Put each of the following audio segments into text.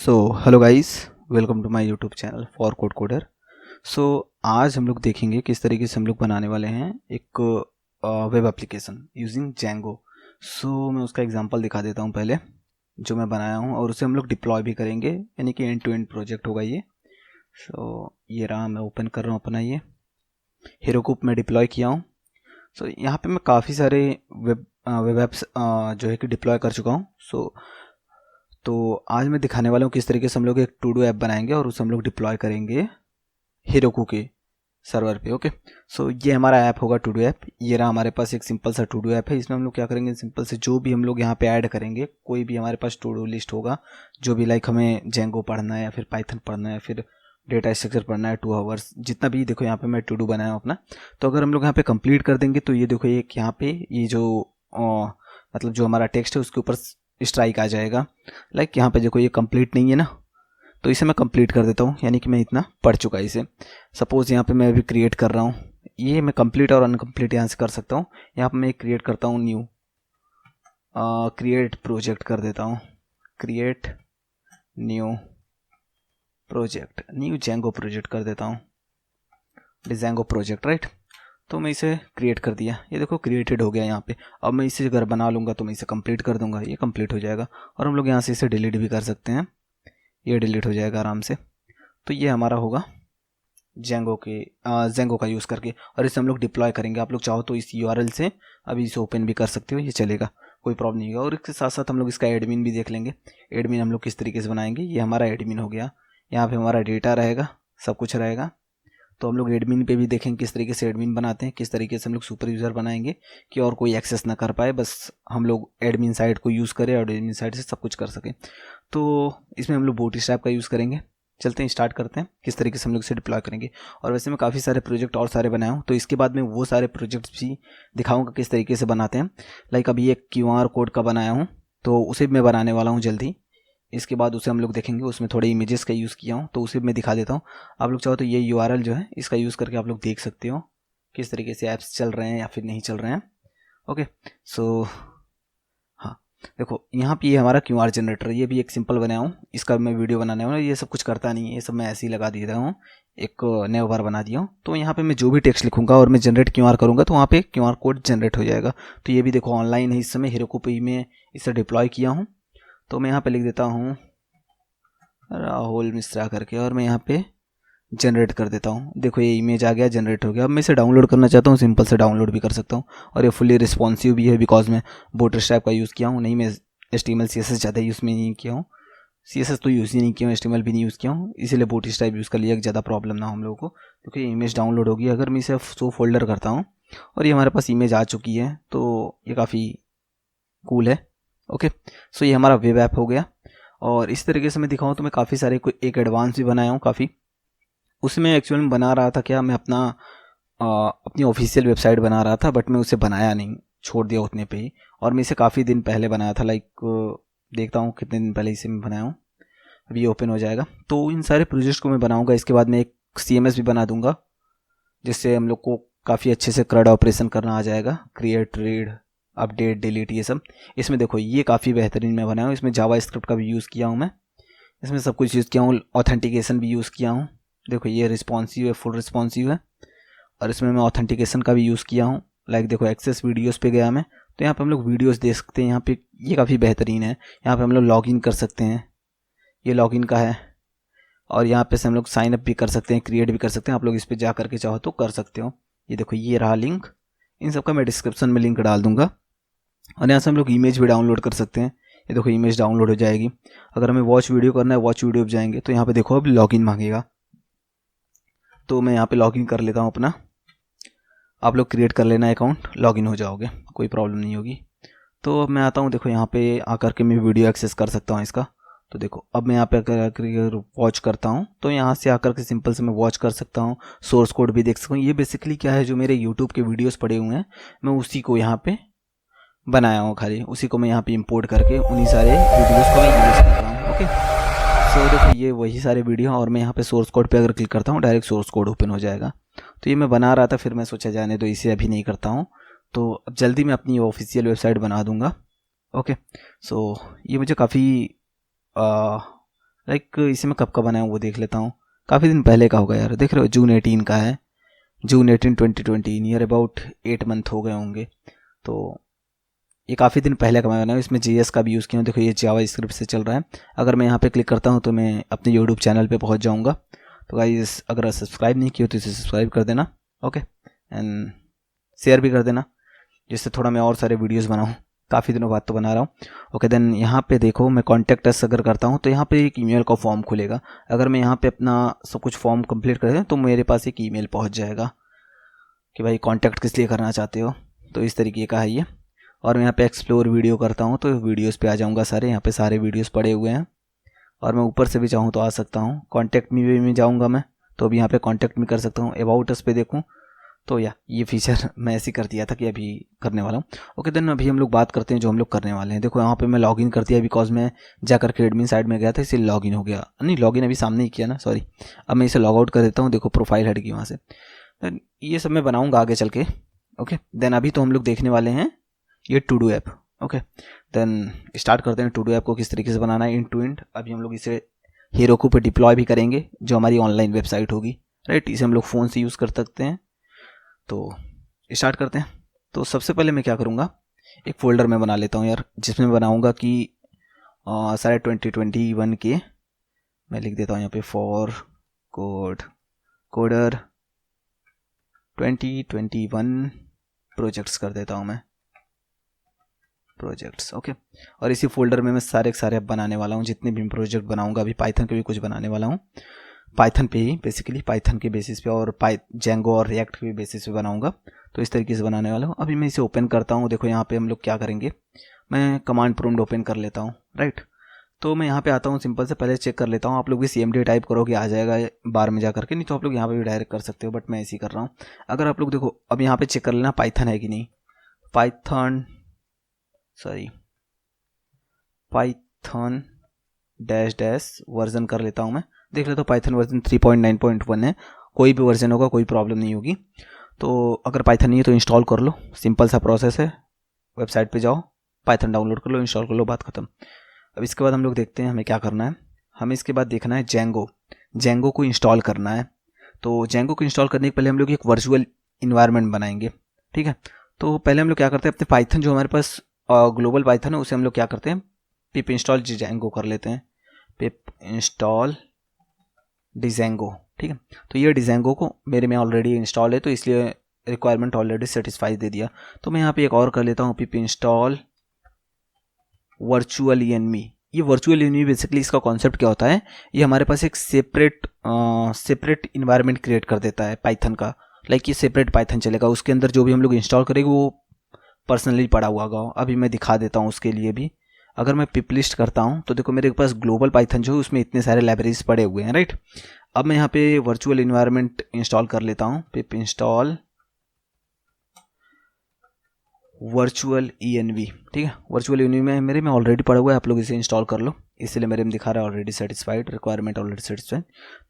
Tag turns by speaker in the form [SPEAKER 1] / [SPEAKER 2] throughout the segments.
[SPEAKER 1] So hello guys, welcome to my YouTube channel for code coder. सो आज हम लोग देखेंगे किस तरीके से हम लोग बनाने वाले हैं एक वेब एप्लीकेशन यूजिंग जेंगो। सो मैं उसका एग्जांपल दिखा देता हूँ पहले, जो मैं बनाया हूँ, और उसे हम लोग डिप्लॉय भी करेंगे, यानी कि एंड टू एंड प्रोजेक्ट होगा ये। सो ये रहा, मैं ओपन कर रहा हूँ अपना ये हेरोकूप में डिप्लॉय किया हूँ। सो यहाँ पे मैं काफ़ी सारे वेब एप्स जो है कि डिप्लॉय कर चुका हूँ। तो आज मैं दिखाने वाला हूँ किस तरीके से हम लोग एक टू डू ऐप बनाएंगे और उसे हम लोग डिप्लॉय करेंगे हेरोकू के सर्वर पे। ओके, सो ये हमारा ऐप होगा टू डू ऐप। ये रहा हमारे पास एक सिंपल सा टू डू ऐप है। इसमें हम लोग क्या करेंगे, सिंपल से जो भी हम लोग यहाँ पे ऐड करेंगे, कोई भी हमारे पास टू डू लिस्ट होगा, जो भी लाइक हमें जेंगो पढ़ना है या फिर पाइथन पढ़ना है या फिर डेटा स्ट्रक्चर पढ़ना है 2 आवर्स, जितना भी देखो यहाँ पे मैं टू डू बनाया हूँ अपना। तो अगर हम लोग यहाँ पे कंप्लीट कर देंगे तो ये देखो एक यहाँ पे ये जो मतलब जो हमारा टेक्स्ट है उसके ऊपर स्ट्राइक आ जाएगा। लाइक यहाँ पे देखो ये कंप्लीट नहीं है ना, तो इसे मैं कंप्लीट कर देता हूँ, यानी कि मैं इतना पढ़ चुका इसे। सपोज़ यहाँ पे मैं अभी क्रिएट कर रहा हूँ, ये मैं कंप्लीट और अनकम्प्लीट यहाँ से कर सकता हूँ। यहाँ पे मैं क्रिएट करता हूँ न्यू क्रिएट प्रोजेक्ट कर देता हूँ, create new project, new Django project कर देता हूँ, जेंगो प्रोजेक्ट राइट। तो मैं इसे क्रिएट कर दिया, ये देखो क्रिएटेड हो गया यहाँ पे। अब मैं इसे अगर बना लूँगा तो मैं इसे कंप्लीट कर दूंगा, ये कंप्लीट हो जाएगा। और हम लोग यहाँ से इसे डिलीट भी कर सकते हैं, ये डिलीट हो जाएगा आराम से। तो ये हमारा होगा जेंगो का यूज़ करके, और इसे हम लोग डिप्लॉय करेंगे। आप लोग चाहो तो इस यूआरएल से अभी इसे ओपन भी कर सकते हो, ये चलेगा, कोई प्रॉब्लम नहीं होगा। और इसके साथ साथ हम लोग इसका एडमिन भी देख लेंगे। एडमिन हम लोग किस तरीके से बनाएंगे, ये हमारा एडमिन हो गया। यहाँ पे हमारा डेटा रहेगा, सब कुछ रहेगा। तो हम लोग एडमिन पे भी देखेंगे किस तरीके से एडमिन बनाते हैं, किस तरीके से हम लोग सुपर यूज़र बनाएंगे कि और कोई एक्सेस ना कर पाए, बस हम लोग एडमिन साइट को यूज़ करें और एडमिन साइट से सब कुछ कर सकें। तो इसमें हम लोग बूटस्ट्रैप का यूज़ करेंगे। चलते हैं, स्टार्ट करते हैं किस तरीके से हम लोग इसे डिप्लॉय करेंगे। और वैसे मैं काफ़ी सारे प्रोजेक्ट और सारे बनाया हूँ, तो इसके बाद में वो सारे प्रोजेक्ट्स भी दिखाऊंगा किस तरीके से बनाते हैं। लाइक अभी एक QR कोड का बनाया हूँ, तो उसे मैं बनाने वाला हूँ जल्दी। इसके बाद उसे हम लोग देखेंगे, उसमें थोड़े इमेजेस का यूज़ किया हूँ, तो उसे मैं दिखा देता हूँ। आप लोग चाहो तो ये URL जो है इसका यूज़ करके आप लोग देख सकते हो किस तरीके से ऐप्स चल रहे हैं या फिर नहीं चल रहे हैं। ओके, सो हाँ, देखो यहाँ पे ये हमारा QR जनरेटर, ये भी एक सिंपल बनाया हूँ, इसका मैं वीडियो बनाने वाला हूँ। ये सब कुछ करता नहीं है, ये सब मैं ऐसे ही लगा देता हूँ, एक नया बार बना दिया हूँ। तो यहाँ पे मैं जो भी टेक्स्ट लिखूंगा और मैं जनरेट QR करूँगा तो वहाँ पे QR कोड जनरेट हो जाएगा। तो ये भी देखो ऑनलाइन है इस समय, हेरोकू पे में इसे डिप्लॉय किया हूँ। तो मैं यहाँ पे लिख देता हूँ राहुल मिश्रा करके, और मैं यहाँ पे जनरेट कर देता हूँ। देखो ये इमेज आ गया, जनरेट हो गया। अब मैं इसे डाउनलोड करना चाहता हूँ, सिंपल से डाउनलोड भी कर सकता हूँ। और ये फुली रिस्पॉन्सिव भी है, बिकॉज मैं बूटस्ट्रैप का यूज़ किया हूँ, नहीं मैं HTML CSS ज़्यादा यूज़ में नहीं किया हूँ। CSS तो यूज़ ही नहीं किया हूँ, HTML भी नहीं यूज़ किया हूँ, इसीलिए बूटस्ट्रैप यूज़ कर लिया कि ज़्यादा प्रॉब्लम ना हो हम लोगों को। क्योंकि इमेज डाउनलोड होगी, अगर मैं इसे शो फोल्डर करता हूँ और ये हमारे पास इमेज आ चुकी है, तो ये काफ़ी कूल है। ओके, सो ये हमारा वेब ऐप हो गया। और इस तरीके से मैं दिखाऊँ तो मैं काफ़ी सारे एक एडवांस भी बनाया हूँ काफ़ी। उसमें एक्चुअल में बना रहा था क्या, मैं अपनी ऑफिशियल वेबसाइट बना रहा था, बट मैं उसे बनाया नहीं, छोड़ दिया उतने पे ही। और मैं इसे काफ़ी दिन पहले बनाया था, लाइक देखता हूँ कितने दिन पहले इसे मैं बनाया हूँ। अभी ओपन हो जाएगा, तो इन सारे प्रोजेक्ट्स को मैं बनाऊँगा। इसके बाद मैं एक CMS भी बना दूंगा, जिससे हम लोग को काफ़ी अच्छे से CRUD ऑपरेशन करना आ जाएगा, क्रिएट, रीड, अपडेट, डिलीट, ये सब। इसमें देखो ये काफ़ी बेहतरीन मैं बनाया हूँ। इसमें जावा स्क्रिप्ट का भी यूज़ किया हूँ मैं, इसमें सब कुछ यूज़ किया हूँ, ऑथेंटिकेशन भी यूज़ किया हूँ। देखो ये रिस्पॉन्सिव है, फुल रिस्पॉन्सिव है। और इसमें मैं ऑथेंटिकेशन का भी यूज़ किया हूँ। लाइक देखो एक्सेस वीडियोस पे गया मैं, तो यहाँ पे हम लोग वीडियोस देख सकते हैं। यहाँ पे ये काफ़ी बेहतरीन है, यहाँ पे हम लोग लॉगिन कर सकते हैं, ये लॉगिन का है। और यहाँ पे से हम लोग साइन अप भी कर सकते हैं, क्रिएट भी कर सकते हैं। आप लोग इस पर जा करके चाहो तो कर सकते हो। ये देखो ये रहा लिंक, इन सब का मैं डिस्क्रिप्शन में लिंक डाल दूंगा। और यहाँ से हम लोग इमेज भी डाउनलोड कर सकते हैं। ये देखो इमेज डाउनलोड हो जाएगी। अगर हमें वॉच वीडियो करना है, वॉच वीडियो पे जाएंगे तो यहाँ पे देखो अब लॉगिन मांगेगा, तो मैं यहाँ पे लॉगिन कर लेता हूँ अपना। आप लोग क्रिएट कर लेना अकाउंट, लॉगिन हो जाओगे, कोई प्रॉब्लम नहीं होगी। तो अब मैं आता हूँ, देखो यहाँ पे आकर के मैं वीडियो एक्सेस कर सकता हूँ इसका। तो देखो अब मैं यहाँ पे अगर वॉच करता हूँ तो यहाँ से आकर के सिंपल से मैं वॉच कर सकता हूँ, सोर्स कोड भी देख सकता हूँ। ये बेसिकली क्या है, जो मेरे यूट्यूब के वीडियोस पड़े हुए हैं मैं उसी को यहाँ पे बनाया हूँ, खाली उसी को मैं यहाँ पे इंपोर्ट करके उन्हीं सारे वीडियोस को मैं यूज़ कर रहा हूँ। ओके, सो देखो ये वही सारे वीडियो, और मैं यहाँ पे सोर्स कोड पे अगर क्लिक करता हूँ डायरेक्ट सोर्स कोड ओपन हो जाएगा। तो ये मैं बना रहा था, फिर मैं सोचा जाने दो, इसे अभी नहीं करता हूँ। तो अब जल्दी मैं अपनी ऑफिशियल वेबसाइट बना दूंगा। ओके, सो ये मुझे काफ़ी लाइक इसे मैं कब का बनाया हूँ वो देख लेता हूँ। काफ़ी दिन पहले का होगा यार, देख रहे हो जून 18 का है, जून 18 2020, नियर अबाउट 8 मंथ हो गए होंगे। तो ये काफ़ी दिन पहले का मैं बनाया हूँ। इसमें JS का भी यूज़ किया हूँ। देखो ये जावा स्क्रिप्ट से चल रहा है। अगर मैं यहाँ पे क्लिक करता हूँ तो मैं अपने यूट्यूब चैनल पे पहुँच जाऊँगा। तो गाइस अगर सब्सक्राइब नहीं किया तो इसे सब्सक्राइब कर देना, ओके, एंड शेयर भी कर देना, जिससे थोड़ा मैं और सारे वीडियोस बनाऊँ। काफ़ी दिनों बाद तो बना रहा हूँ। ओके देन यहाँ पे देखो मैं कॉन्टैक्ट अस अगर करता हूँ तो यहाँ पे एक ईमेल का फॉर्म खुलेगा। अगर मैं यहाँ पे अपना सब कुछ फॉर्म कंप्लीट कर दूँ तो मेरे पास एक ईमेल पहुँच जाएगा कि भाई कॉन्टैक्ट किस लिए करना चाहते हो। तो इस तरीके का है ये। और मैं यहाँ पे एक्सप्लोर वीडियो करता हूँ तो वीडियोस पे आ जाऊँगा सारे। यहाँ पे सारे वीडियोस पड़े हुए हैं और मैं ऊपर से भी चाहूँ तो आ सकता हूँ। कॉन्टैक्ट मी में जाऊँगा मैं तो अभी यहाँ पे कॉन्टैक्ट मी कर सकता हूँ। अबाउट अस पे देखूँ तो ये फीचर मैं ऐसे कर दिया था कि अभी करने वाला हूँ। ओके देन अभी हम लोग बात करते हैं जो हम लोग करने वाले हैं। देखो यहाँ पे मैं लॉगिन कर दिया बिकॉज मैं जाकर के एडमिन साइड में गया था, इसलिए लॉगिन हो गया। नहीं लॉगिन अभी सामने ही किया ना, सॉरी। अब मैं इसे लॉग आउट कर देता हूँ। देखो प्रोफाइल हट गई वहाँ से। देन ये सब मैं बनाऊँगा आगे चल के। ओके देन अभी तो हम लोग देखने वाले हैं ये to do app. Okay then start करते हैं टू डू ऐप को किस तरीके से बनाना है, इंड टू इंड। अभी हम लोग इसे हेरोकू पे डिप्लॉय भी करेंगे जो हमारी ऑनलाइन वेबसाइट होगी, राइट। इसे हम लोग फ़ोन से यूज़ कर सकते हैं। तो स्टार्ट करते हैं। तो सबसे पहले मैं क्या करूँगा, एक फ़ोल्डर मैं बना लेता हूँ यार, जिसमें मैं बनाऊँगा कि सारे 2021 के मैं लिख देता हूँ यहाँ पे फॉर कोडर 2021 प्रोजेक्ट्स कर देता हूँ मैं, प्रोजेक्ट्स। ओके और इसी फोल्डर में मैं सारे सारे अब बनाने वाला हूँ। जितने भी प्रोजेक्ट बनाऊँगा, अभी पाइथन के भी कुछ बनाने वाला हूँ, पाइथन पे ही बेसिकली, पाइथन के बेसिस पे और जेंगो और रिएक्ट के बेसिस पे बनाऊंगा। तो इस तरीके से बनाने वाला हूँ। अभी मैं इसे ओपन करता हूँ। देखो यहाँ पे हम लोग क्या करेंगे, मैं कमांड प्रॉम्प्ट ओपन कर लेता हूँ, राइट। तो मैं यहाँ पे आता हूँ, सिंपल से पहले चेक कर लेता हूँ। आप लोग भी CMD टाइप करोगे आ जाएगा बार में जा करके, नहीं तो आप लोग यहाँ पे भी डायरेक्ट कर सकते हो, बट मैं ऐसे ही कर रहा हूँ। अगर आप लोग देखो अब यहाँ पे चेक कर लेना पाइथन है कि नहीं, पाइथन डैश वर्जन कर लेता हूँ मैं, देख लेता हूँ पाइथन वर्जन 3.9.1 है। कोई भी वर्जन होगा कोई प्रॉब्लम नहीं होगी। तो अगर पाइथन नहीं है तो इंस्टॉल कर लो, सिंपल सा प्रोसेस है। वेबसाइट पे जाओ, पाइथन डाउनलोड कर लो, इंस्टॉल कर लो, बात खत्म। अब इसके बाद हम लोग देखते हैं हमें क्या करना है। हमें इसके बाद देखना है जेंगो को इंस्टॉल करना है। तो जेंगो को इंस्टॉल करने के पहले हम लोग एक वर्चुअल इन्वायरमेंट बनाएंगे, ठीक है। तो पहले हम लोग क्या करते हैं, अपने पाइथन जो हमारे पास ग्लोबल पाइथन है उसे हम लोग क्या करते हैं, पिप इंस्टॉल डिजेंगो कर लेते हैं, पिप इंस्टॉल डिजेंगो, ठीक है। तो ये डिजेंगो को मेरे में ऑलरेडी इंस्टॉल है तो इसलिए रिक्वायरमेंट ऑलरेडी सेटिस्फाई दे दिया। तो मैं यहाँ पे एक और कर लेता हूँ, पिप इंस्टॉल वर्चुअल ENV। ये वर्चुअल ENV बेसिकली इसका कॉन्सेप्ट क्या होता है, ये हमारे पास एक सेपरेट इन्वायरमेंट क्रिएट कर देता है पाइथन का। लाइक ये सेपरेट पाइथन चलेगा, उसके अंदर जो भी हम लोग इंस्टॉल करेंगे वो पर्सनली पड़ा हुआ होगा। अभी मैं दिखा देता हूँ उसके लिए भी। अगर मैं पिप लिस्ट करता हूँ तो देखो मेरे पास ग्लोबल पाइथन जो है उसमें इतने सारे लाइब्रेरीज पड़े हुए हैं, राइट। अब मैं यहाँ पे वर्चुअल इन्वायरमेंट इंस्टॉल कर लेता हूँ, पिप इंस्टॉल वर्चुअल ENV, ठीक है। वर्चुअल ENV में मेरे में ऑलरेडी पड़ा हुआ है, आप लोग इसे इंस्टॉल कर लो, इसलिए मेरे में दिखा रहा है already satisfied, requirement already satisfied.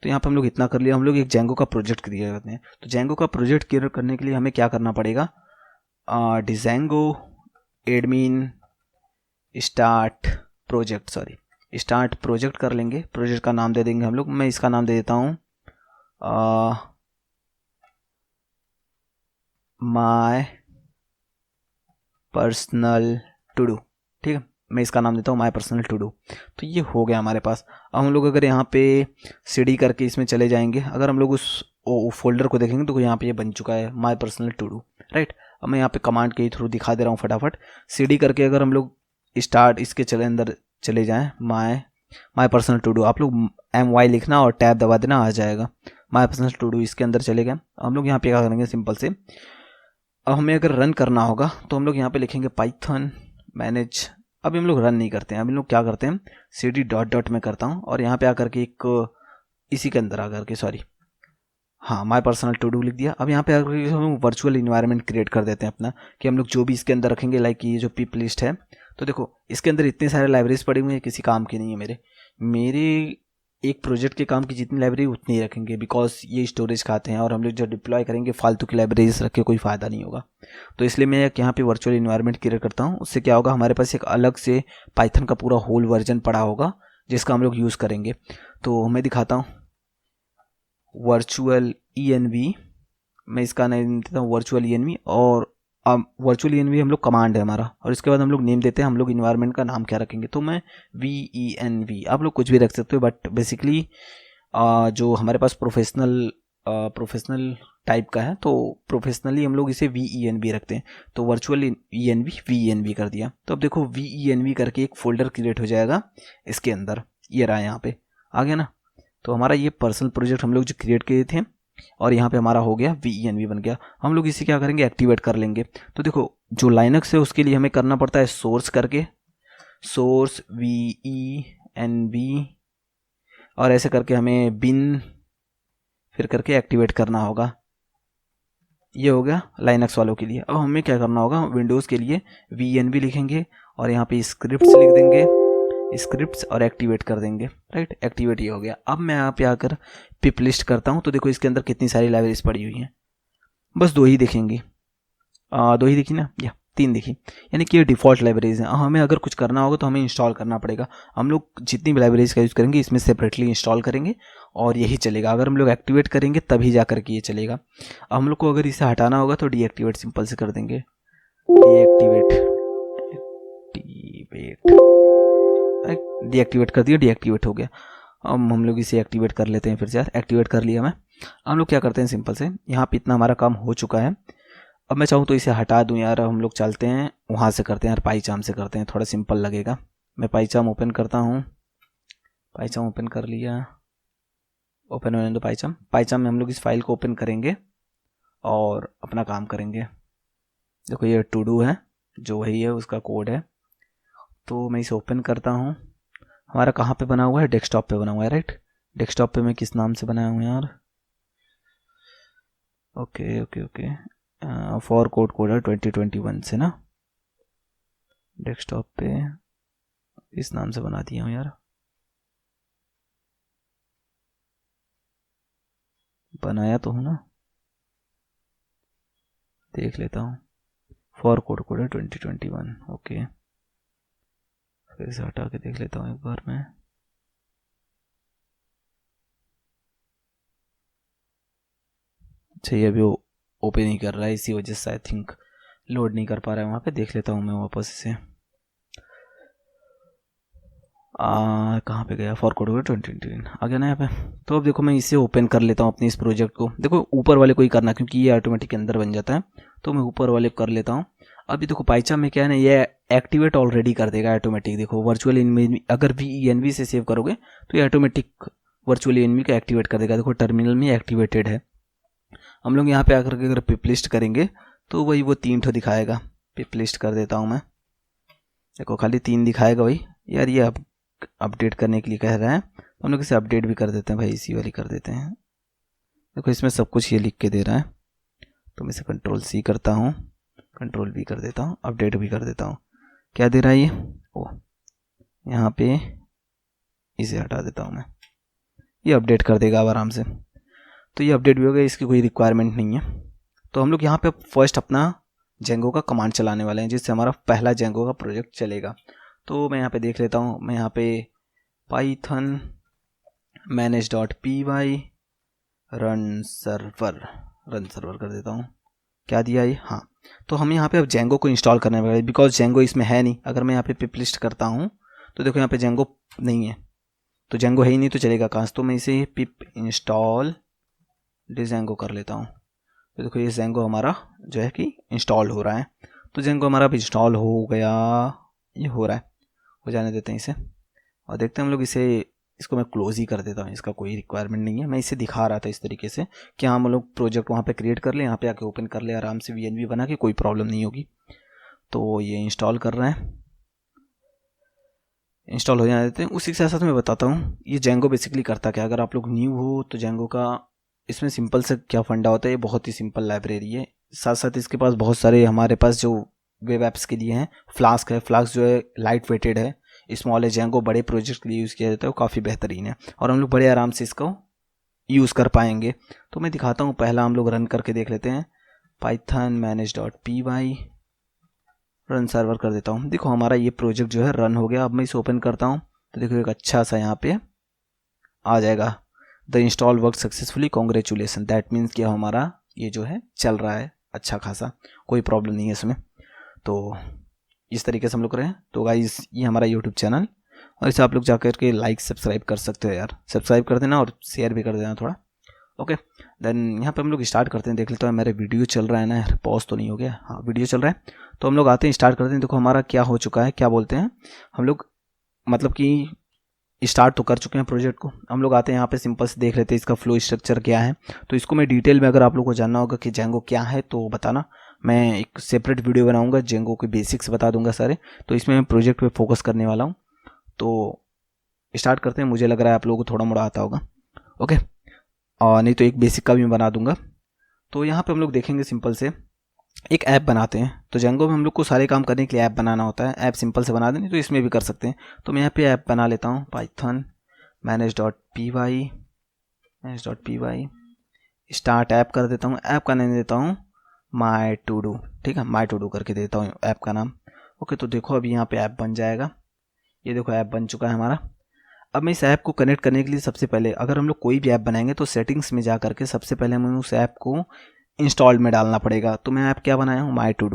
[SPEAKER 1] तो यहाँ पे हम लोग इतना कर लिया। हम लोग एक जेंगो का प्रोजेक्ट क्रिएट करते हैं। तो जेंगो का प्रोजेक्ट क्रिएट करने के लिए हमें क्या करना पड़ेगा, डिजेंगो एडमिन स्टार्ट प्रोजेक्ट कर लेंगे। प्रोजेक्ट का नाम दे देंगे हम लोग, मैं इसका नाम दे देता हूँ माय पर्सनल टू डू, ठीक है। मैं इसका नाम देता हूँ माय पर्सनल टू डू। तो ये हो गया हमारे पास। अब हम लोग अगर यहाँ पे CD करके इसमें चले जाएंगे, अगर हम लोग उस फोल्डर को देखेंगे तो यहाँ पे ये बन चुका है my personal to do, right. अब मैं यहाँ पे कमांड के थ्रू दिखा दे रहा हूँ फटाफट। CD करके अगर हम लोग स्टार्ट इसके अंदर चले जाएं, माय पर्सनल टू डू, आप लोग MY लिखना और टैब दबा देना, आ जाएगा माय पर्सनल टू डू। इसके अंदर चले गए। हम लोग यहाँ पे क्या करेंगे, सिंपल से अब हमें अगर रन करना होगा तो हम लोग यहाँ पे लिखेंगे पाइथन मैनेज। अभी हम लोग रन नहीं करते हैं, अभी हम लोग क्या करते हैं, CD ... में करता हूँ और यहाँ पे आकर के एक इसी के अंदर आकर के हाँ माय पर्सनल टू डू लिख दिया। अब यहाँ पे आकर के हम वर्चुअल इन्वायरमेंट क्रिएट कर देते हैं अपना, कि हम लोग जो भी इसके अंदर रखेंगे, लाइक ये जो पिप लिस्ट है। तो देखो इसके अंदर इतने सारे लाइब्रेरीज पड़ी हुई हैं, किसी काम की नहीं है। मेरे एक प्रोजेक्ट के काम की जितनी लाइब्रेरी उतनी ही रखेंगे, बिकॉज ये स्टोरेज खाते हैं और हम लोग जो डिप्लॉय करेंगे फालतू की लाइब्रेरीज रख के कोई फ़ायदा नहीं होगा। तो इसलिए मैं यहाँ पे वर्चुअल इन्वायरमेंट क्रिएट करता हूँ। उससे क्या होगा, हमारे पास एक अलग से पाइथन का पूरा होल वर्जन पड़ा होगा जिसका हम लोग यूज़ करेंगे। तो मैं दिखाता हूँ वर्चुअल ENV, मैं इसका नेम देता हूँ वर्चुअल ENV। और वर्चुअल ENV हम लोग कमांड है हमारा, और इसके बाद हम लोग नेम देते हैं, हम लोग इन्वायरमेंट का नाम क्या रखेंगे, तो मैं VENV, आप लोग कुछ भी रख सकते हो, बट बेसिकली जो हमारे पास प्रोफेशनल टाइप का है तो प्रोफेशनली हम लोग इसे VENV रखते हैं। तो वर्चुअल ENV VENV कर दिया। तो अब देखो VENV करके एक फोल्डर क्रिएट हो जाएगा इसके अंदर, ये रहा यहाँ पे आ गया ना। तो हमारा ये पर्सनल प्रोजेक्ट हम लोग जो क्रिएट किए थे, और यहाँ पे हमारा हो गया VENV बन गया। हम लोग इसे क्या करेंगे, एक्टिवेट कर लेंगे। तो देखो जो लाइनक्स है उसके लिए हमें करना पड़ता है सोर्स करके, सोर्स VENV, और ऐसे करके हमें बिन फिर करके एक्टिवेट करना होगा। ये हो गया लाइनक्स वालों के लिए। अब हमें क्या करना होगा, विंडोज़ के लिए VENV लिखेंगे और यहाँ पे स्क्रिप्ट्स लिख देंगे, स्क्रिप्ट्स, और एक्टिवेट कर देंगे। राइट, एक्टिवेट ये हो गया। अब मैं यहाँ पे आकर पिप लिस्ट करता हूँ, तो देखो इसके अंदर कितनी सारी लाइब्रेरीज पड़ी हुई हैं, बस 2 ही दिखेंगी। 2 ही दिखी ना, या 3 दिखी, यानी कि ये डिफ़ॉल्ट लाइब्रेरीज हैं। हमें अगर कुछ करना होगा तो हमें इंस्टॉल करना पड़ेगा। हम लोग जितनी भी लाइब्रेरीज का यूज़ करेंगे इसमें सेपरेटली इंस्टॉल करेंगे और यही चलेगा। अगर हम लोग एक्टिवेट करेंगे तभी जा करके ये चलेगा। हम लोग को अगर इसे हटाना होगा तो डीएक्टिवेट सिंपल से कर देंगे, डीएक्टिवेट कर दिया, डीएक्टिवेट हो गया। अब हम लोग इसे एक्टिवेट कर लेते हैं फिर से। एक्टिवेट कर लिया मैं। हम लोग क्या करते हैं, सिंपल से यहाँ पे इतना हमारा काम हो चुका है। अब मैं चाहूँ तो इसे हटा दूँ यार, हम लोग चलते हैं वहाँ से करते हैं यार, पाईचाम से करते हैं, थोड़ा सिंपल लगेगा। मैं पाईचाम ओपन करता हूँ, पाईचाम ओपन कर लिया, ओपन होने दो पाईचाम। पाईचाम में हम लोग इस फाइल को ओपन करेंगे और अपना काम करेंगे। देखो ये टू डू है जो वही है, उसका कोड है। तो मैं इसे ओपन करता हूँ। हमारा कहाँ पे बना हुआ है, डेस्कटॉप पे बना हुआ है। राइट, डेस्कटॉप पे मैं किस नाम से बनाया हूँ यार, okay okay okay, for code है 2021 से ना, डेस्कटॉप पे इस नाम से बना दिया हूँ यार, बनाया तो हूँ ना, देख लेता हूँ। फॉर कोड है 2021, ओके, फिर से हटा के देख लेता हूँ एक बार मैं। अच्छा, ये अभी ओपन नहीं कर रहा है, इसी वजह से आई थिंक लोड नहीं कर पा रहा है। वहाँ पे देख लेता हूँ मैं वापस इसे। कहाँ पे गया, फॉर कोड 2021 आ गया ना यहाँ पे। तो अब देखो मैं इसे ओपन कर लेता हूँ अपने इस प्रोजेक्ट को। देखो ऊपर वाले को ही करना, क्योंकि ये ऑटोमेटिक अंदर बन जाता है, तो मैं ऊपर वाले को कर लेता हूँ। अभी देखो पाईचाम में क्या है ना, ये एक्टिवेट ऑलरेडी कर देगा ऑटोमेटिक। देखो वर्चुअल ENV अगर VENV से सेव करोगे तो ये ऑटोमेटिक वर्चुअल ENV का एक्टिवेट कर देगा। देखो टर्मिनल में एक्टिवेटेड है। हम लोग यहाँ पे आकर के अगर पिप लिस्ट करेंगे तो वही वो 3 ठो दिखाएगा। पिप लिस्ट कर देता हूँ मैं, देखो खाली 3 दिखाएगा भाई। यार ये अब अपडेट करने के लिए कह रहा है, तो हम लोग इसे अपडेट भी कर देते हैं भाई, इसी वाली कर देते हैं। देखो इसमें सब कुछ ये लिख के दे रहा है, तो मैं इसे Ctrl+C करता हूँ, Ctrl+V कर देता हूँ, अपडेट भी कर देता हूँ। क्या दे रहा है ये, ओ यहाँ पे इसे हटा देता हूँ मैं, ये अपडेट कर देगा अब आराम से। तो ये अपडेट भी हो गया, इसकी कोई रिक्वायरमेंट नहीं है। तो हम लोग यहाँ पे फर्स्ट अपना जेंगो का कमांड चलाने वाले हैं, जिससे हमारा पहला जेंगो का प्रोजेक्ट चलेगा। तो मैं यहाँ पे देख लेता हूँ, मैं यहाँ पे python manage.py रन सर्वर कर देता हूँ। क्या दिया ये, हाँ। तो हम यहाँ पे अब जेंगो को इंस्टॉल करने वाले, बिकॉज जेंगो इसमें है नहीं। अगर मैं यहाँ पे पिप लिस्ट करता हूँ तो देखो यहाँ पे जेंगो नहीं है, तो जेंगो है ही नहीं तो चलेगा कहाँ से। तो मैं इसे पिप इंस्टॉल डिजेंगो कर लेता हूँ। तो देखो ये जेंगो हमारा जो है कि इंस्टॉल हो रहा है। तो जेंगो हमारा अब इंस्टॉल हो गया, ये हो रहा है, हो जाने देते हैं इसे और देखते हैं हम लोग इसे। इसको मैं क्लोज ही कर देता हूँ, इसका कोई रिक्वायरमेंट नहीं है। मैं इसे दिखा रहा था इस तरीके से कि हम लोग प्रोजेक्ट वहाँ पे क्रिएट कर लें, यहाँ पे आके ओपन कर ले आराम से, VNV बना के, कोई प्रॉब्लम नहीं होगी। तो ये इंस्टॉल कर रहे हैं, इंस्टॉल हो जाने देते हैं। उसी के साथ साथ मैं बताता हूँ ये जेंगो बेसिकली करता क्या। अगर आप लोग न्यू हो तो जेंगो का इसमें सिंपल से क्या फंडा होता है, ये बहुत ही सिंपल लाइब्रेरी है। साथ साथ इसके पास बहुत सारे हमारे पास जो वेब ऐप्स के लिए हैं, फ्लास्क है, फ्लास्क जो है लाइट वेटेड है, स्मॉल है। जेंगो बड़े प्रोजेक्ट के लिए यूज़ किया जाता है, वो काफ़ी बेहतरीन है और हम लोग बड़े आराम से इसको यूज़ कर पाएंगे। तो मैं दिखाता हूँ, पहला हम लोग रन करके देख लेते हैं। python manage.py रन सर्वर कर देता हूँ। देखो हमारा ये प्रोजेक्ट जो है रन हो गया। अब मैं इसे ओपन करता हूँ, तो देखो एक अच्छा सा यहाँ पे आ जाएगा, the install work successfully congratulation. That means कि हमारा ये जो है चल रहा है अच्छा खासा, कोई प्रॉब्लम नहीं है इसमें। तो इस तरीके से हम लोग करें। तो गाइस ये हमारा यूट्यूब चैनल, और इसे आप लोग जाकर के लाइक सब्सक्राइब कर सकते हो यार, सब्सक्राइब कर देना और शेयर भी कर देना थोड़ा। ओके देन यहाँ पे हम लोग स्टार्ट करते हैं। देख लेते हैं मेरे वीडियो चल रहा है ना यार, पॉज तो नहीं हो गया, हाँ वीडियो चल रहा है। तो हम लोग आते हैं, स्टार्ट करते हैं। देखो हमारा क्या हो चुका है, क्या बोलते हैं हम लोग, मतलब कि स्टार्ट तो कर चुके हैं प्रोजेक्ट को। हम लोग आते हैं यहाँ पे, सिंपल से देख लेते हैं इसका फ्लो स्ट्रक्चर क्या है। तो इसको मैं डिटेल में, अगर आप लोग को जानना होगा कि जेंगो क्या है तो बताना, मैं एक सेपरेट वीडियो बनाऊंगा, जेंगो के बेसिक्स बता दूंगा सारे। तो इसमें मैं प्रोजेक्ट पे फोकस करने वाला हूँ। तो स्टार्ट करते हैं, मुझे लग रहा है आप लोगों को थोड़ा मोड़ा आता होगा। ओके और नहीं तो एक बेसिक का भी बना दूंगा। तो यहाँ पे हम लोग देखेंगे, सिंपल से एक ऐप बनाते हैं। तो जेंगो में हम लोग को सारे काम करने के लिए ऐप बनाना होता है। ऐप सिंपल से बना दें, तो इसमें भी कर सकते हैं। तो मैं यहाँ पे ऐप बना लेता हूँ, पाइथन manage.py स्टार्ट ऐप कर देता हूँ। ऐप का नाम देता हूँ माई टू डू, ठीक है, माई टू डू करके देता हूँ ऐप का नाम। ओके तो देखो अभी यहाँ पे ऐप बन जाएगा। ये देखो ऐप बन चुका है हमारा। अब मैं इस ऐप को कनेक्ट करने के लिए सबसे पहले, अगर हम लोग कोई भी ऐप बनाएंगे तो सेटिंग्स में जा करके सबसे पहले हमें उस ऐप को इंस्टॉल में डालना पड़ेगा। तो मैं ऐप क्या बनाया हूँ, माई टू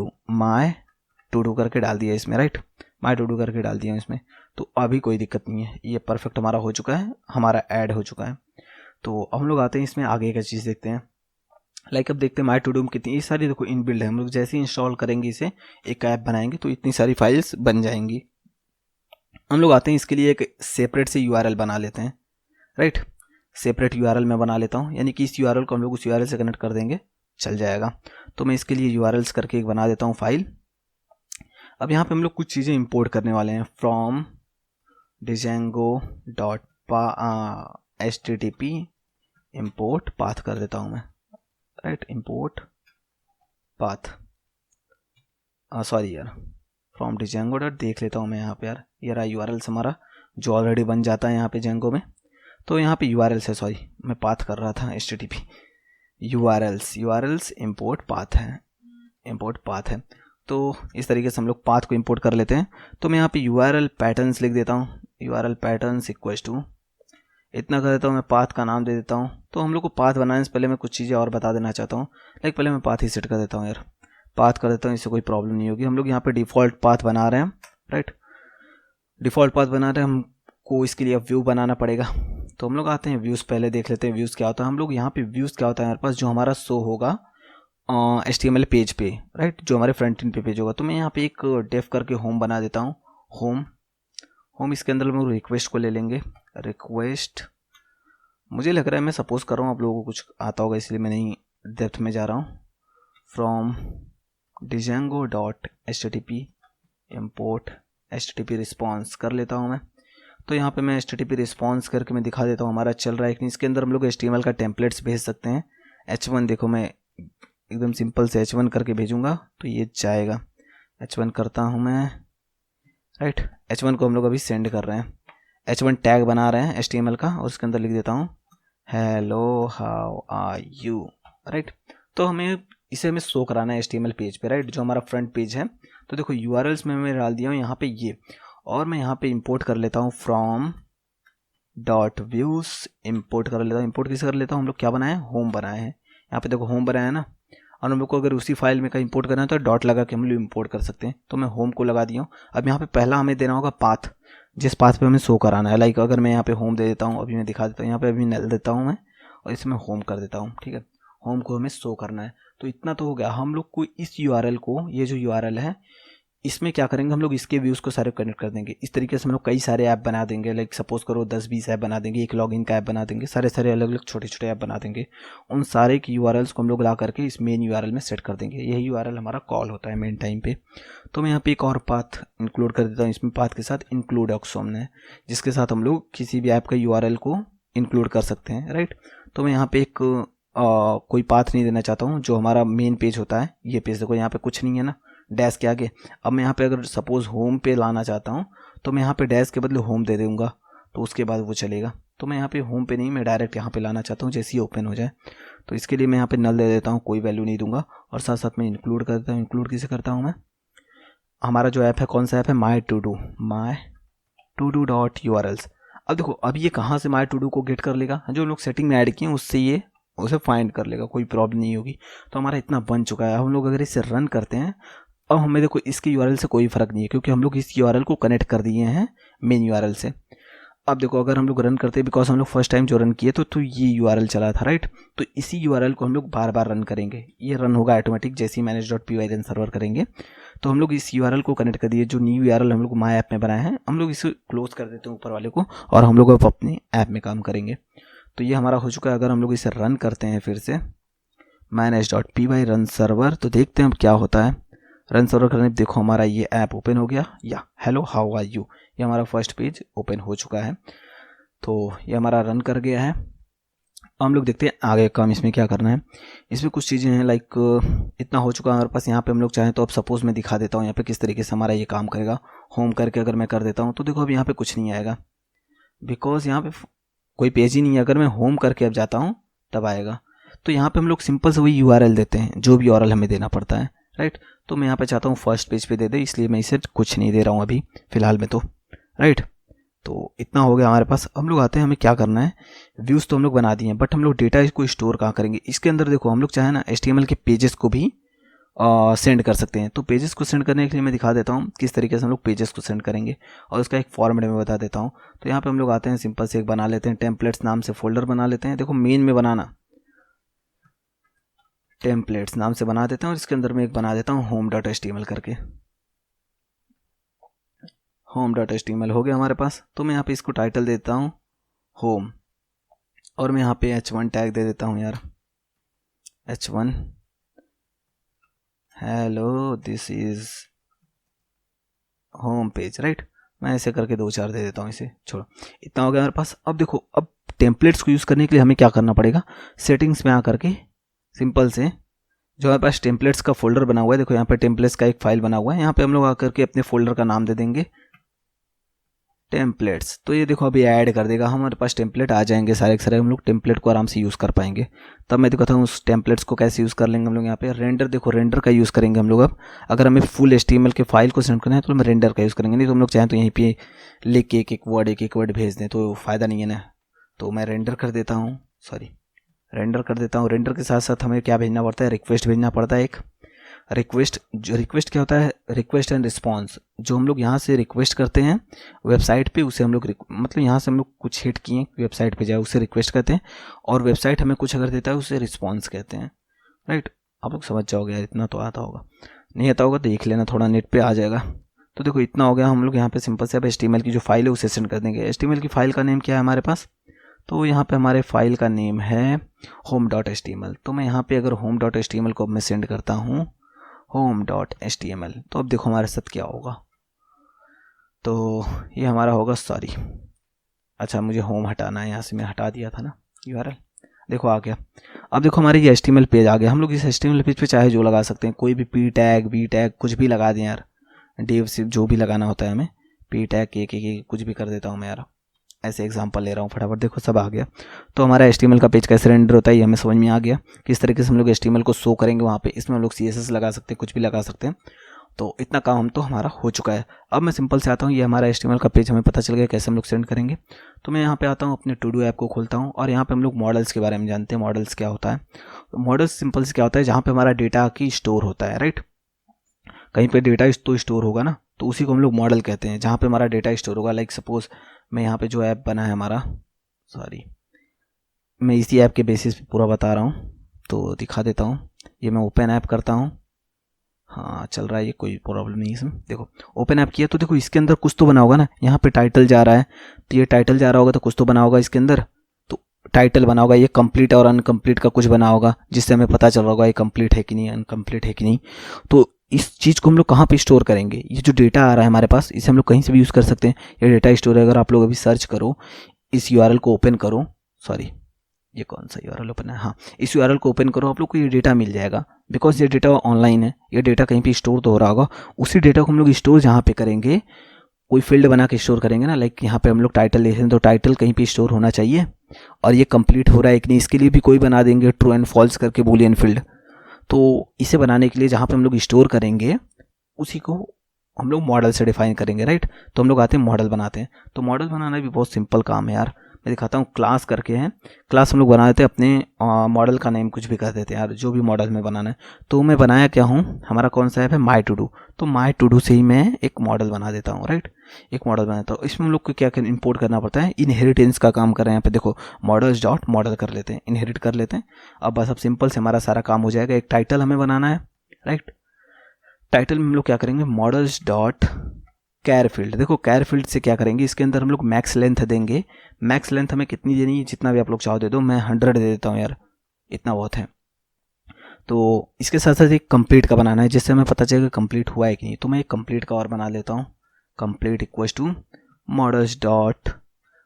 [SPEAKER 1] डू करके डाल दिया इसमें, राइट, माई टू डू करके डाल दिया इसमें। तो अभी कोई दिक्कत नहीं है, ये परफेक्ट हमारा हो चुका है, हमारा ऐड हो चुका है। तो अब हम लोग आते हैं इसमें आगे का चीज़ देखते हैं। लाइक अब देखते हैं माई टू डू में कितनी, ये सारी देखो इनबिल्ड है। हम लोग जैसे ही इंस्टॉल करेंगे इसे, एक ऐप बनाएंगे तो इतनी सारी फाइल्स बन जाएंगी। हम लोग आते हैं इसके लिए एक सेपरेट से यूआरएल बना लेते हैं, राइट, सेपरेट यूआरएल मैं बना लेता हूँ, यानी कि इस यूआरएल को हम लोग उस यूआरएल से कनेक्ट कर देंगे, चल जाएगा। तो मैं इसके लिए यूआरएल्स करके एक बना देता हूँ फाइल। अब यहाँ पे हम लोग कुछ चीज़ें इंपोर्ट करने वाले हैं, फ्रॉम django.http इंपोर्ट पाथ कर देता हूँ मैं, राइट, इंपोर्ट पाथ, सॉरी यार, फ्रॉम django डॉट देख लेता हूँ मैं यहाँ पे यार, ये रहा यूआरएल्स हमारा जो ऑलरेडी बन जाता है यहाँ पे जेंगो में। तो यहाँ पे यूआरएल्स है, सॉरी मैं पाथ कर रहा था, http यूआरएल्स इंपोर्ट पाथ है, इंपोर्ट पाथ है। तो इस तरीके से हम लोग पाथ को इंपोर्ट कर लेते हैं। तो मैं यहाँ पे यूआरएल पैटर्न्स लिख देता हूँ, यूआरएल पैटर्न्स इक्वल्स टू इतना कर देता हूँ, मैं पाथ का नाम दे देता हूँ। तो हम लोग को पाथ बनाने से पहले मैं कुछ चीज़ें और बता देना चाहता हूँ। लाइक पहले मैं पाथ ही सेट कर देता हूँ यार, पाथ कर देता हूँ, इससे कोई प्रॉब्लम नहीं होगी। हम लोग यहाँ पे डिफ़ॉल्ट पाथ बना रहे हैं, राइट, डिफ़ॉल्ट पाथ बना रहे हैं, हमको इसके लिए व्यू बनाना पड़ेगा। तो हम लोग आते हैं व्यूज़, पहले देख लेते हैं व्यूज़ क्या होता है। हम लोग यहाँ पे व्यूज़ क्या होता है हमारे पास, जो हमारा शो होगा HTML पेज पे, राइट, जो हमारे फ्रंट एंड पे पेज होगा। तो मैं यहाँ पे एक डेफ करके होम बना देता हूँ, होम इसके अंदर हम लोग रिक्वेस्ट को ले लेंगे, रिक्वेस्ट, मुझे लग रहा है, मैं सपोज कर रहा हूँ आप लोगों को कुछ आता होगा इसलिए मैं नहीं डेप्थ में जा रहा हूँ। From django.http import http response कर लेता हूँ मैं। तो यहाँ पे मैं http रिस्पॉन्स करके मैं दिखा देता हूँ हमारा चल रहा है कि इसके अंदर हम लोग HTML का टेम्पलेट्स भेज सकते हैं। H1 देखो, मैं एकदम सिंपल से H1 करके भेजूंगा तो ये जाएगा, H1 करता हूँ मैं, राइट, H1 को हम लोग अभी सेंड कर रहे हैं। H1 टैग बना रहे हैं HTML का, और उसके अंदर लिख देता हूँ hello how are you, right. तो इसे हमें शो कराना है HTML पेज पे, राइट, जो हमारा फ्रंट पेज है। तो देखो यूआरएल्स में मैं डाल दिया हूँ यहाँ पे ये, और मैं यहाँ पे इंपोर्ट कर लेता हूँ फ्रॉम डॉट व्यूज, इंपोर्ट कर लेता हूँ। इंपोर्ट किसे कर लेता हूँ, हम लोग क्या बनाए हैं, होम बनाए हैं। यहाँ पे देखो होम बनाया है ना, और हम लोग को अगर उसी फाइल में का इंपोर्ट करना है तो डॉट लगा के हम लोग इंपोर्ट कर सकते हैं। तो मैं होम को लगा दिया हूँ। अब यहाँ पे पहला हमें देना होगा पाथ, जिस पाथ पे हमें शो कराना है। लाइक अगर मैं यहाँ पे होम दे देता हूँ, अभी मैं दिखा देता हूँ, यहाँ पे अभी नल देता हूँ मैं, और इसमें होम कर देता हूँ, ठीक है, होम को हमें शो करना है। तो इतना तो हो गया। हम लोग को इस यूआरएल को, ये जो यूआरएल है, इसमें क्या करेंगे, हम लोग इसके व्यूज़ को सारे कनेक्ट कर देंगे। इस तरीके से हम लोग कई सारे ऐप बना देंगे, लाइक सपोज करो 10-20 ऐप बना देंगे, एक लॉगिन का ऐप बना देंगे, सारे अलग अलग छोटे छोटे ऐप बना देंगे। उन सारे की यूआरएल्स को हम लोग ला करके इस मेन यूआरएल में सेट कर देंगे। यही यूआरएल हमारा कॉल होता है मेन टाइम पे। तो मैं यहाँ पे एक और पाथ इंक्लूड कर देता हूँ इसमें, पाथ के साथ इंक्लूड ऑप्शन है, जिसके साथ हम लोग किसी भी ऐप का यूआरएल को इंक्लूड कर सकते हैं, राइट। तो मैं यहाँ पे एक कोई पाथ नहीं देना चाहता हूँ, जो हमारा मेन पेज होता है। ये पेज देखो, यहाँ पे कुछ नहीं है ना डैश के आगे। अब मैं यहाँ पे अगर सपोज होम पे लाना चाहता हूँ तो मैं यहाँ पे डैश के बदले होम दे दूँगा, तो उसके बाद वो चलेगा। तो मैं यहाँ पे होम पे नहीं, मैं डायरेक्ट यहाँ पे लाना चाहता हूँ जैसे ही ओपन हो जाए। तो इसके लिए मैं यहाँ पे नल दे देता हूँ, कोई वैल्यू नहीं दूंगा, और साथ साथ में इंक्लूड कर देता हूँ। इंक्लूड किसे करता हूँ मैं, हमारा जो ऐप है, कौन सा ऐप है, my to do to do dot URLs। अब देखो अब ये कहाँ से माई टू डू को गेट कर लेगा, जो लोग सेटिंग में ऐड किए उससे ये उसे फाइंड कर लेगा, कोई प्रॉब्लम नहीं होगी। तो हमारा इतना बन चुका है। हम लोग अगर इसे रन करते हैं, अब हमें देखो इसके URL से कोई फ़र्क नहीं है क्योंकि हम लोग इस URL को कनेक्ट कर दिए हैं मेन URL से। अब देखो अगर हम लोग रन करते हैं, बिकॉज हम लोग फर्स्ट टाइम जो रन किए तो ये URL चला था, राइट। तो इसी URL को हम लोग बार बार रन करेंगे, ये रन होगा ऑटोमेटिक जैसे ही manage.py रन सर्वर करेंगे। तो हम लोग इस URL को कनेक्ट कर दिए, जो न्यू URL हम लोग माई ऐप में बनाए हैं, हम लोग इसे क्लोज कर देते हैं ऊपर वाले को, और हम लोग अब अपने ऐप में काम करेंगे। तो ये हमारा हो चुका है। अगर हम लोग इसे रन करते हैं फिर से manage.py रन सर्वर, तो देखते हैं अब क्या होता है। रन सर्वर करने पर देखो हमारा ये ऐप ओपन हो गया, या हेलो हाउ आर यू, ये हमारा फर्स्ट पेज ओपन हो चुका है। तो ये हमारा रन कर गया है। हम लोग देखते हैं आगे काम इसमें क्या करना है। इसमें कुछ चीज़ें हैं लाइक इतना हो चुका है हमारे पास। यहाँ पे हम लोग चाहें तो अब सपोज मैं दिखा देता हूँ यहाँ पे किस तरीके से हमारा ये काम करेगा। होम करके अगर मैं कर देता हूँ तो देखो अब यहाँ पे कुछ नहीं आएगा, बिकॉज यहाँ पे कोई पेज ही नहीं है। अगर मैं होम करके अब जाता हूँ तब आएगा। तो यहाँ पे हम लोग सिंपल से वही URL देते हैं, जो भी URL हमें देना पड़ता है, राइट। तो मैं यहाँ पे चाहता हूँ फर्स्ट पेज पे दे दे, इसलिए मैं इसे कुछ नहीं दे रहा हूँ अभी फ़िलहाल में, तो राइट। तो इतना हो गया हमारे पास। हम लोग आते हैं हमें क्या करना है। व्यूज़ तो हम लोग बना दिए हैं, बट हम लोग डेटा इसको स्टोर कहाँ करेंगे। इसके अंदर देखो हम लोग चाहे ना HTML के पेजेस को भी सेंड कर सकते हैं। तो पेजेस को सेंड करने के लिए मैं दिखा देता हूँ किस तरीके से हम लोग पेजेस को सेंड करेंगे, और उसका एक फॉर्मेट में बता देता हूँ। तो यहाँ पे हम लोग आते हैं, सिंपल से एक बना लेते हैं, टेम्पलेट्स नाम से फोल्डर बना लेते हैं। देखो मेन में बनाना, टेम्पलेट्स नाम से बना देता हूँ, और इसके अंदर मैं एक बना देता हूँ home.html करके। home.html हो गया हमारे पास। तो मैं यहाँ पे इसको टाइटल देता हूँ होम, और मैं यहाँ पे h1 टैग दे देता हूँ यार, h1 hello this is home page, right. मैं ऐसे करके 2-4 दे देता हूँ, इसे छोड़ो। इतना हो गया हमारे पास। अब देखो अब टेम्पलेट्स को यूज़ करने के लिए हमें क्या करना पड़ेगा। सेटिंग्स में आकर के सिंपल से जो हमारे पास टेम्पलेट्स का फोल्डर बना हुआ है, देखो यहाँ पे टेम्पलेट्स का एक फाइल बना हुआ है, यहाँ पे हम लोग आकर के अपने फोल्डर का नाम दे देंगे टेम्पलेट्स। तो ये देखो अभी ऐड कर देगा, हमारे पास टेम्पलेट आ जाएंगे सारे के सारे, हम लोग टेम्पलेट को आराम से यूज़ कर पाएंगे। तब मैं दिखाता हूँ उस टेम्पलेट्स को कैसे यूज़ कर लेंगे हम लोग। यहाँ पे रेंडर, देखो रेंडर का यूज़ करेंगे हम लोग। अब अगर हमें फुल HTML के फाइल को सेंड करना है तो हम रेंडर का यूज़ करेंगे, नहीं तो हम लोग चाहें तो यहीं पे लिख के एक एक वर्ड भेज दें तो फ़ायदा नहीं है ना। तो मैं रेंडर कर देता हूँ, रेंडर कर देता हूँ। रेंडर के साथ साथ हमें क्या भेजना पड़ता है, रिक्वेस्ट भेजना पड़ता है। एक रिक्वेस्ट, जो रिक्वेस्ट क्या होता है, रिक्वेस्ट एंड रिस्पॉन्स। जो हम लोग यहाँ से रिक्वेस्ट करते हैं वेबसाइट पे, उसे हम लोग मतलब यहाँ से हम लोग कुछ हिट किए वेबसाइट पे जाए, उसे रिक्वेस्ट कहते हैं, और वेबसाइट हमें कुछ अगर देता है उसे रिस्पॉन्स कहते हैं, राइट। आप लोग समझ जाओगे यार, इतना तो आता होगा, नहीं आता होगा तो देख लेना, थोड़ा नेट पे आ जाएगा। तो देखो इतना हो गया। हम लोग यहाँ पे सिंपल से अब HTML की जो फाइल है उसे सेंड कर देंगे। HTML की फाइल का नेम क्या है हमारे पास, तो यहाँ पे हमारे फाइल का नेम है home.html। तो मैं यहाँ पे अगर home.html को अब मैं सेंड करता हूँ home.html, तो अब देखो हमारे साथ क्या होगा। तो ये हमारा होगा, सॉरी अच्छा मुझे होम हटाना है, यहाँ से मैं हटा दिया था ना URL, देखो आ गया। अब देखो हमारे ये HTML पेज आ गया। हम लोग इस HTML पेज पे चाहे जो लगा सकते हैं, कोई भी P टैग V टैग कुछ भी लगा दें यार, डेव सिर्फ जो भी लगाना होता है हमें, P टैग के कुछ भी कर देता हूँ मैं यार, ऐसे एग्जांपल ले रहा हूँ फटाफट। देखो सब आ गया। तो हमारा HTML का पेज कैसे रेंडर होता है ये हमें समझ में आ गया, किस तरीके से हम लोग HTML को शो करेंगे वहाँ पे। इसमें हम लोग CSS लगा सकते हैं, कुछ भी लगा सकते हैं। तो इतना काम तो हमारा हो चुका है। अब मैं सिंपल से आता हूँ, ये हमारा HTML का पेज हमें पता चल गया कैसे हम लोग सेंड करेंगे। तो मैं यहाँ पे आता हूँ, अपने टू डू ऐप को खोलता हूँ, और यहाँ पे हम लोग मॉडल्स के बारे में जानते हैं। मॉडल्स क्या होता है, तो मॉडल्स सिंपल से क्या होता है, जहाँ पे हमारा डेटा की स्टोर होता है, राइट। कहीं पे डेटा तो स्टोर होगा ना, तो उसी को हम लोग मॉडल कहते हैं, जहाँ पे हमारा डेटा स्टोर होगा। लाइक सपोज मैं यहाँ पे जो ऐप बना है हमारा, मैं इसी ऐप के बेसिस पे पूरा बता रहा हूँ, तो दिखा देता हूँ। ये मैं ओपन ऐप करता हूँ, हाँ चल रहा है, ये कोई प्रॉब्लम नहीं है इसमें। देखो ओपन ऐप किया तो देखो इसके अंदर कुछ तो बना होगा ना, यहाँ पे टाइटल जा रहा है, तो ये टाइटल जा रहा होगा तो कुछ तो बना होगा इसके अंदर। तो टाइटल बना होगा, ये कंप्लीट और अनकम्प्लीट का कुछ बना होगा, जिससे हमें पता चल रहा होगा ये कंप्लीट है कि नहीं, अनकम्प्लीट है कि नहीं। तो इस चीज़ को हम लोग कहाँ पे स्टोर करेंगे, ये जो डेटा आ रहा है हमारे पास, इसे हम लोग कहीं से भी यूज़ कर सकते हैं। ये डेटा स्टोर है, अगर आप लोग अभी सर्च करो, इस URL को ओपन करो, ये कौन सा URL ओपन है, हाँ इस URL को ओपन करो, आप लोग को ये डेटा मिल जाएगा। बिकॉज ये डेटा ऑनलाइन है, ये डेटा कहीं पे स्टोर तो हो रहा होगा। उसी डेटा को हम लोग स्टोर जहाँ पे करेंगे, कोई फील्ड बना के स्टोर करेंगे ना। लाइक यहाँ पे हम लोग टाइटल लिखे हैं, तो टाइटल कहीं पे स्टोर होना चाहिए, और ये कंप्लीट हो रहा है कि नहीं इसके लिए भी कोई बना देंगे ट्रू एंड फॉल्स करके बूलियन फील्ड। तो इसे बनाने के लिए जहाँ पे हम लोग स्टोर करेंगे, उसी को हम लोग मॉडल से डिफाइन करेंगे, राइट। तो हम लोग आते हैं मॉडल बनाते हैं। तो मॉडल बनाना भी बहुत सिंपल काम है यार, मैं दिखाता हूँ। क्लास करके है, क्लास हम लोग बना देते हैं, अपने मॉडल का नेम कुछ भी कर देते हैं यार, जो भी मॉडल में बनाना है। तो मैं बनाया क्या हूँ, हमारा कौन सा ऐप है, माई टू डू। तो माई टू डू से ही मैं एक मॉडल बना देता हूँ, राइट। एक मॉडल बनाता हूँ। इसमें हम लोग को क्या इंपोर्ट करना पड़ता है, इनहेरिटेंस का काम कर रहे हैं यहाँ पे। देखो मॉडल्स डॉट मॉडल कर लेते हैं, इनहेरिट कर लेते हैं। अब बस अब सिंपल से हमारा सारा काम हो जाएगा। एक टाइटल हमें बनाना है, राइट। टाइटल में हम लोग क्या करेंगे, मॉडल्स डॉट कैर फील्ड। देखो कैर फील्ड से क्या करेंगे, इसके अंदर हम लोग मैक्स लेंथ देंगे। मैक्स लेंथ हमें कितनी देनी है, जितना भी आप लोग चाहो दे दो, मैं 100 दे देता हूँ यार, इतना बहुत है। तो इसके साथ साथ एक कंप्लीट का बनाना है, जिससे हमें पता चलेगा कंप्लीट हुआ है कि नहीं। तो मैं एक कंप्लीट का और बना लेता हूँ। Complete equals to models dot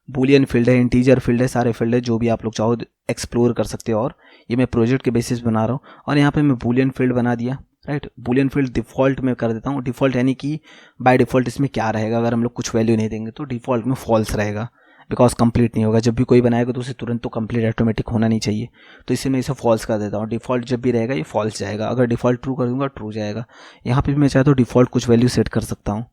[SPEAKER 1] boolean field है, इंटीजर फील्ड है, सारे फील्ड है, जो भी आप लोग चाहो एक्सप्लोर कर सकते हो। और ये मैं प्रोजेक्ट के बेसिस बना रहा हूँ। और यहाँ पे मैं बूलियन फील्ड बना दिया, राइट। बूलियन फील्ड डिफ़ॉल्ट में कर देता हूँ। डिफ़ॉल्ट यानी कि बाय डिफ़ॉल्ट इसमें क्या रहेगा, अगर हम लोग कुछ वैल्यू नहीं देंगे तो डिफ़ॉल्ट में फॉल्स रहेगा, बिकॉज कंप्लीट नहीं होगा। जब भी कोई बनाएगा तो उसे तुरंत तो कंप्लीट ऑटोमेटिक होना नहीं चाहिए। तो इससे मैं इसे फॉल्स कर देता हूँ। डिफ़ॉल्ट जब भी रहेगा ये फॉल्स जाएगा, अगर डिफ़ॉल्ट ट्रू कर दूंगा ट्रू जाएगा। यहाँ पे भी मैं चाहता हूँ डिफ़ॉल्ट कुछ वैल्यू सेट कर सकता हूँ।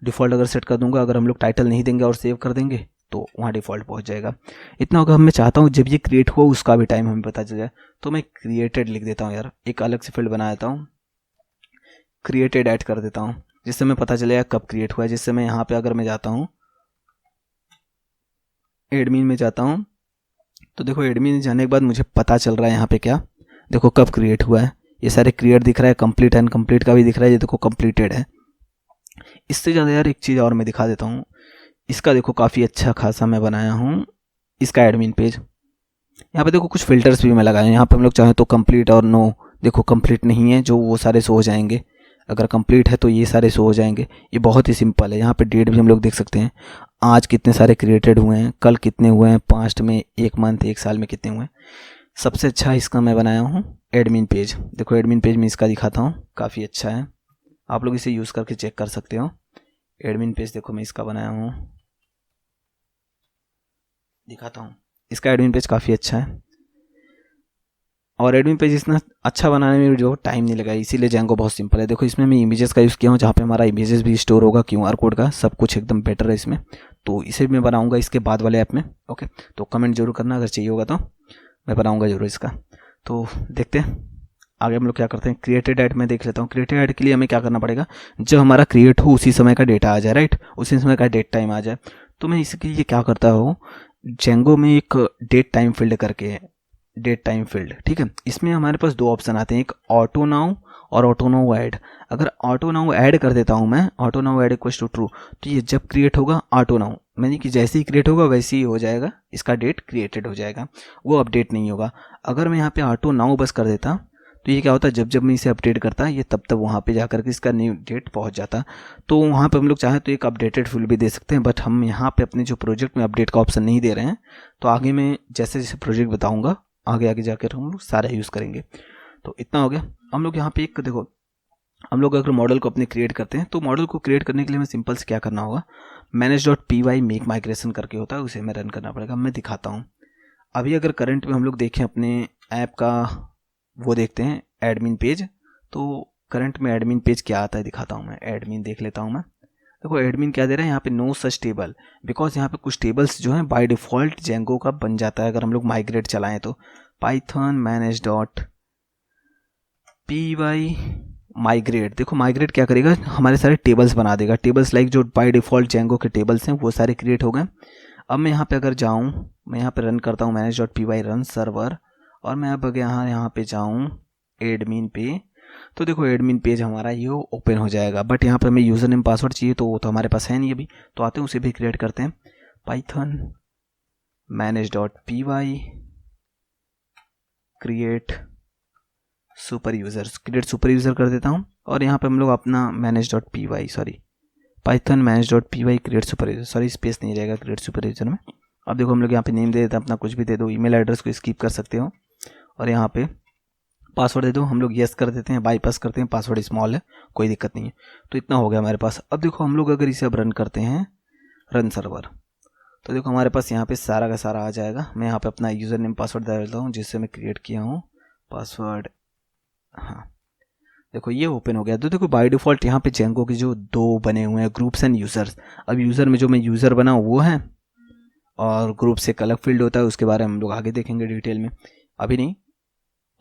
[SPEAKER 1] डिफ़ॉल्ट अगर सेट कर दूंगा, अगर हम लोग टाइटल नहीं देंगे और सेव कर देंगे तो वहाँ डिफ़ॉल्ट पहुँच जाएगा। इतना होगा। मैं चाहता हूँ जब ये क्रिएट हुआ उसका भी टाइम हमें पता चल जाए। तो मैं क्रिएटेड लिख देता हूँ यार, एक अलग से फील्ड बना देता हूँ, क्रिएटेड ऐड कर देता हूँ, जिससे मैं पता चलेगा कब क्रिएट हुआ है। जिससे मैं यहाँ पे अगर मैं जाता हूँ एडमिन में जाता हूँ, तो देखो एडमिन जाने के बाद मुझे पता चल रहा है यहाँ पे क्या, देखो कब क्रिएट हुआ है। ये सारे क्रिएट दिख रहा है, कंप्लीट एंड कंप्लीट का भी दिख रहा है, ये देखो कंप्लीटेड है। इससे ज़्यादा यार एक चीज़ और मैं दिखा देता हूँ। इसका देखो काफ़ी अच्छा खासा मैं बनाया हूँ, इसका एडमिन पेज। यहाँ पे देखो कुछ फिल्टर्स भी मैं लगाया हूँ। यहाँ पे हम लोग चाहें तो कंप्लीट और नो, देखो कंप्लीट नहीं है जो वो सारे शो हो जाएंगे, अगर कंप्लीट है तो ये सारे शो हो जाएंगे। ये बहुत ही सिंपल है। यहाँ पे डेट भी हम लोग देख सकते हैं, आज कितने सारे क्रिएटेड हुए हैं, कल कितने हुए हैं, पास्ट में, एक मंथ, एक साल में कितने हुए हैं। सबसे अच्छा इसका मैं बनाया हूँ एडमिन पेज। देखो एडमिन पेज में इसका दिखाता हूँ, काफ़ी अच्छा है, आप लोग इसे यूज़ करके चेक कर सकते हो। एडमिन पेज देखो मैं इसका बनाया हूँ, दिखाता हूँ। इसका एडमिन पेज काफ़ी अच्छा है, और एडमिन पेज इतना अच्छा बनाने में जो टाइम नहीं लगा, इसीलिए जेंगो बहुत सिंपल है। देखो इसमें मैं इमेजेस का यूज़ किया हूँ, जहाँ पे हमारा इमेजेस भी स्टोर होगा, क्यूआर कोड का सब कुछ एकदम बेटर है इसमें। तो इसे मैं बनाऊंगा इसके बाद वाले ऐप में, ओके। तो कमेंट जरूर करना अगर चाहिए होगा, तो मैं बनाऊंगा जरूर इसका। तो देखते हैं आगे हम लोग क्या करते हैं। क्रिएटेड ऐड में देख लेता हूँ। क्रिएटेड ऐड के लिए हमें क्या करना पड़ेगा, जब हमारा क्रिएट हो उसी समय का डेटा आ जाए, राइट, उसी समय का डेट टाइम आ जाए। तो मैं इसके लिए क्या करता हूँ, जेंगो में एक डेट टाइम फील्ड करके है, डेट टाइम फील्ड, ठीक है। इसमें हमारे पास दो ऑप्शन आते हैं, एक ऑटो नाउ और ऑटो नाउ ऐड। अगर ऑटो नाउ ऐड कर देता हूँ मैं, auto now add equals to true, तो ये जब क्रिएट होगा ऑटो नाउ, यानी कि जैसे ही क्रिएट होगा वैसे ही हो जाएगा, इसका डेट क्रिएटेड हो जाएगा, वो अपडेट नहीं होगा। अगर मैं यहाँ पे ऑटो नाउ बस कर देता तो ये क्या होता है, जब जब मैं इसे अपडेट करता ये तब तब वहाँ पे जाकर के इसका न्यू डेट पहुँच जाता। तो वहाँ पे हम लोग चाहें तो एक अपडेटेड फील्ड भी दे सकते हैं, बट हम यहाँ पे अपने जो प्रोजेक्ट में अपडेट का ऑप्शन नहीं दे रहे हैं। तो आगे मैं जैसे जैसे प्रोजेक्ट बताऊँगा आगे आगे जाकर हम लोग सारा यूज़ करेंगे। तो इतना हो गया। हम लोग यहाँ पे एक देखो, हम लोग अगर मॉडल को अपने क्रिएट करते हैं तो मॉडल को क्रिएट करने के लिए हमें सिंपल से क्या करना होगा, manage.py मेक माइग्रेशन करके होता है, उसे हमें रन करना पड़ेगा। मैं दिखाता हूँ। अभी अगर करंट में हम लोग देखें अपने ऐप का, वो देखते हैं एडमिन पेज, तो करंट में एडमिन पेज क्या आता है दिखाता हूँ। मैं एडमिन देख लेता हूँ। मैं देखो एडमिन क्या दे रहा है यहाँ पे, नो सच टेबल, बिकॉज यहाँ पे कुछ टेबल्स जो हैं बाय डिफ़ॉल्ट जेंगो का बन जाता है अगर हम लोग माइग्रेट चलाएं तो। पाइथन manage.py माइग्रेट, देखो माइग्रेट क्या करेगा, हमारे सारे टेबल्स बना देगा। टेबल्स लाइक जो बाय डिफ़ॉल्ट जेंगो के टेबल्स हैं वो सारे क्रिएट हो गए। अब मैं यहाँ पे अगर जाऊँ, मैं यहाँ पे रन करता हूँ manage.py रन सर्वर, और मैं अब अगर यहाँ पे जाऊँ एडमिन पे, तो देखो एडमिन पेज हमारा ये ओपन हो जाएगा। बट यहाँ पे हमें यूज़र नेम पासवर्ड चाहिए, तो वो तो हमारे पास है नहीं अभी। तो आते हैं उसे भी क्रिएट करते हैं। Python manage.py create super users, create super user कर देता हूँ। और यहाँ पे हम लोग अपना manage.py Python manage.py create super user, sorry space नहीं रहेगा क्रिएट सुपर यूज़र में। अब देखो हम लोग यहाँ पे नेम दे देते हैं अपना, कुछ भी दे दो, ईमेल एड्रेस को स्किप कर सकते हो, और यहाँ पे पासवर्ड दे दो। हम लोग यस कर देते हैं, बाईपास करते हैं, पासवर्ड स्मॉल है, कोई दिक्कत नहीं है। तो इतना हो गया हमारे पास। अब देखो हम लोग अगर इसे अब रन करते हैं, रन सर्वर, तो देखो हमारे पास यहाँ पे सारा का सारा आ जाएगा। मैं यहाँ पे अपना यूज़र नेम पासवर्ड दे देता हूँ जिससे मैं क्रिएट किया हूँ पासवर्ड, हाँ। देखो ये ओपन हो गया। तो देखो बाय डिफ़ॉल्ट यहाँ पे जेंगो के जो 2 बने हुए हैं, ग्रुप्स एंड यूज़र्स। अब यूज़र में जो मैं यूज़र बना हूँ वो है, और ग्रुप से एक अलग फील्ड होता है, उसके बारे में हम लोग आगे देखेंगे डिटेल में, अभी नहीं।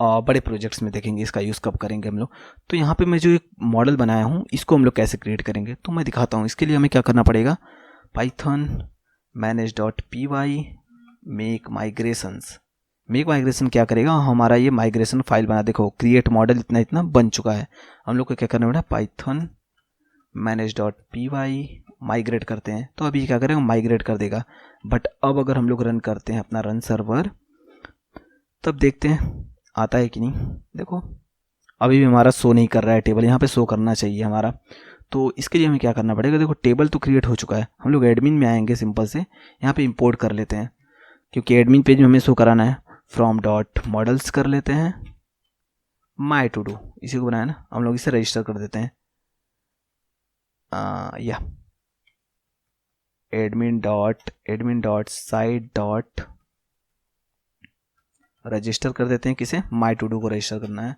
[SPEAKER 1] बड़े प्रोजेक्ट्स में देखेंगे इसका यूज़ कब करेंगे हम लोग। तो यहाँ पे मैं जो एक मॉडल बनाया हूँ इसको हम लोग कैसे क्रिएट करेंगे तो मैं दिखाता हूँ। इसके लिए हमें क्या करना पड़ेगा, Python manage.py make migrations. Make migration क्या करेगा, हमारा ये माइग्रेशन फाइल बना, देखो क्रिएट मॉडल इतना इतना बन चुका है। हम लोग को क्या करना पड़ेगा, पाइथन manage.py माइग्रेट करते हैं। तो अभी क्या करेगा, माइग्रेट कर देगा। बट अब अगर हम लोग रन करते हैं अपना रन सर्वर, तब देखते हैं आता है कि नहीं। देखो अभी भी हमारा शो नहीं कर रहा है टेबल, यहाँ पे शो करना चाहिए हमारा। तो इसके लिए हमें क्या करना पड़ेगा, देखो टेबल तो क्रिएट हो चुका है, हम लोग एडमिन में आएंगे, सिंपल से यहाँ पे इंपोर्ट कर लेते हैं, क्योंकि एडमिन पेज में हमें शो कराना है। फ्रॉम डॉट मॉडल्स कर लेते हैं, माई टू डू इसी को बनाया ना, हम लोग इसे रजिस्टर कर देते हैं। या admin dot site dot register कर देते हैं, किसे, माई टू डू को रजिस्टर करना है।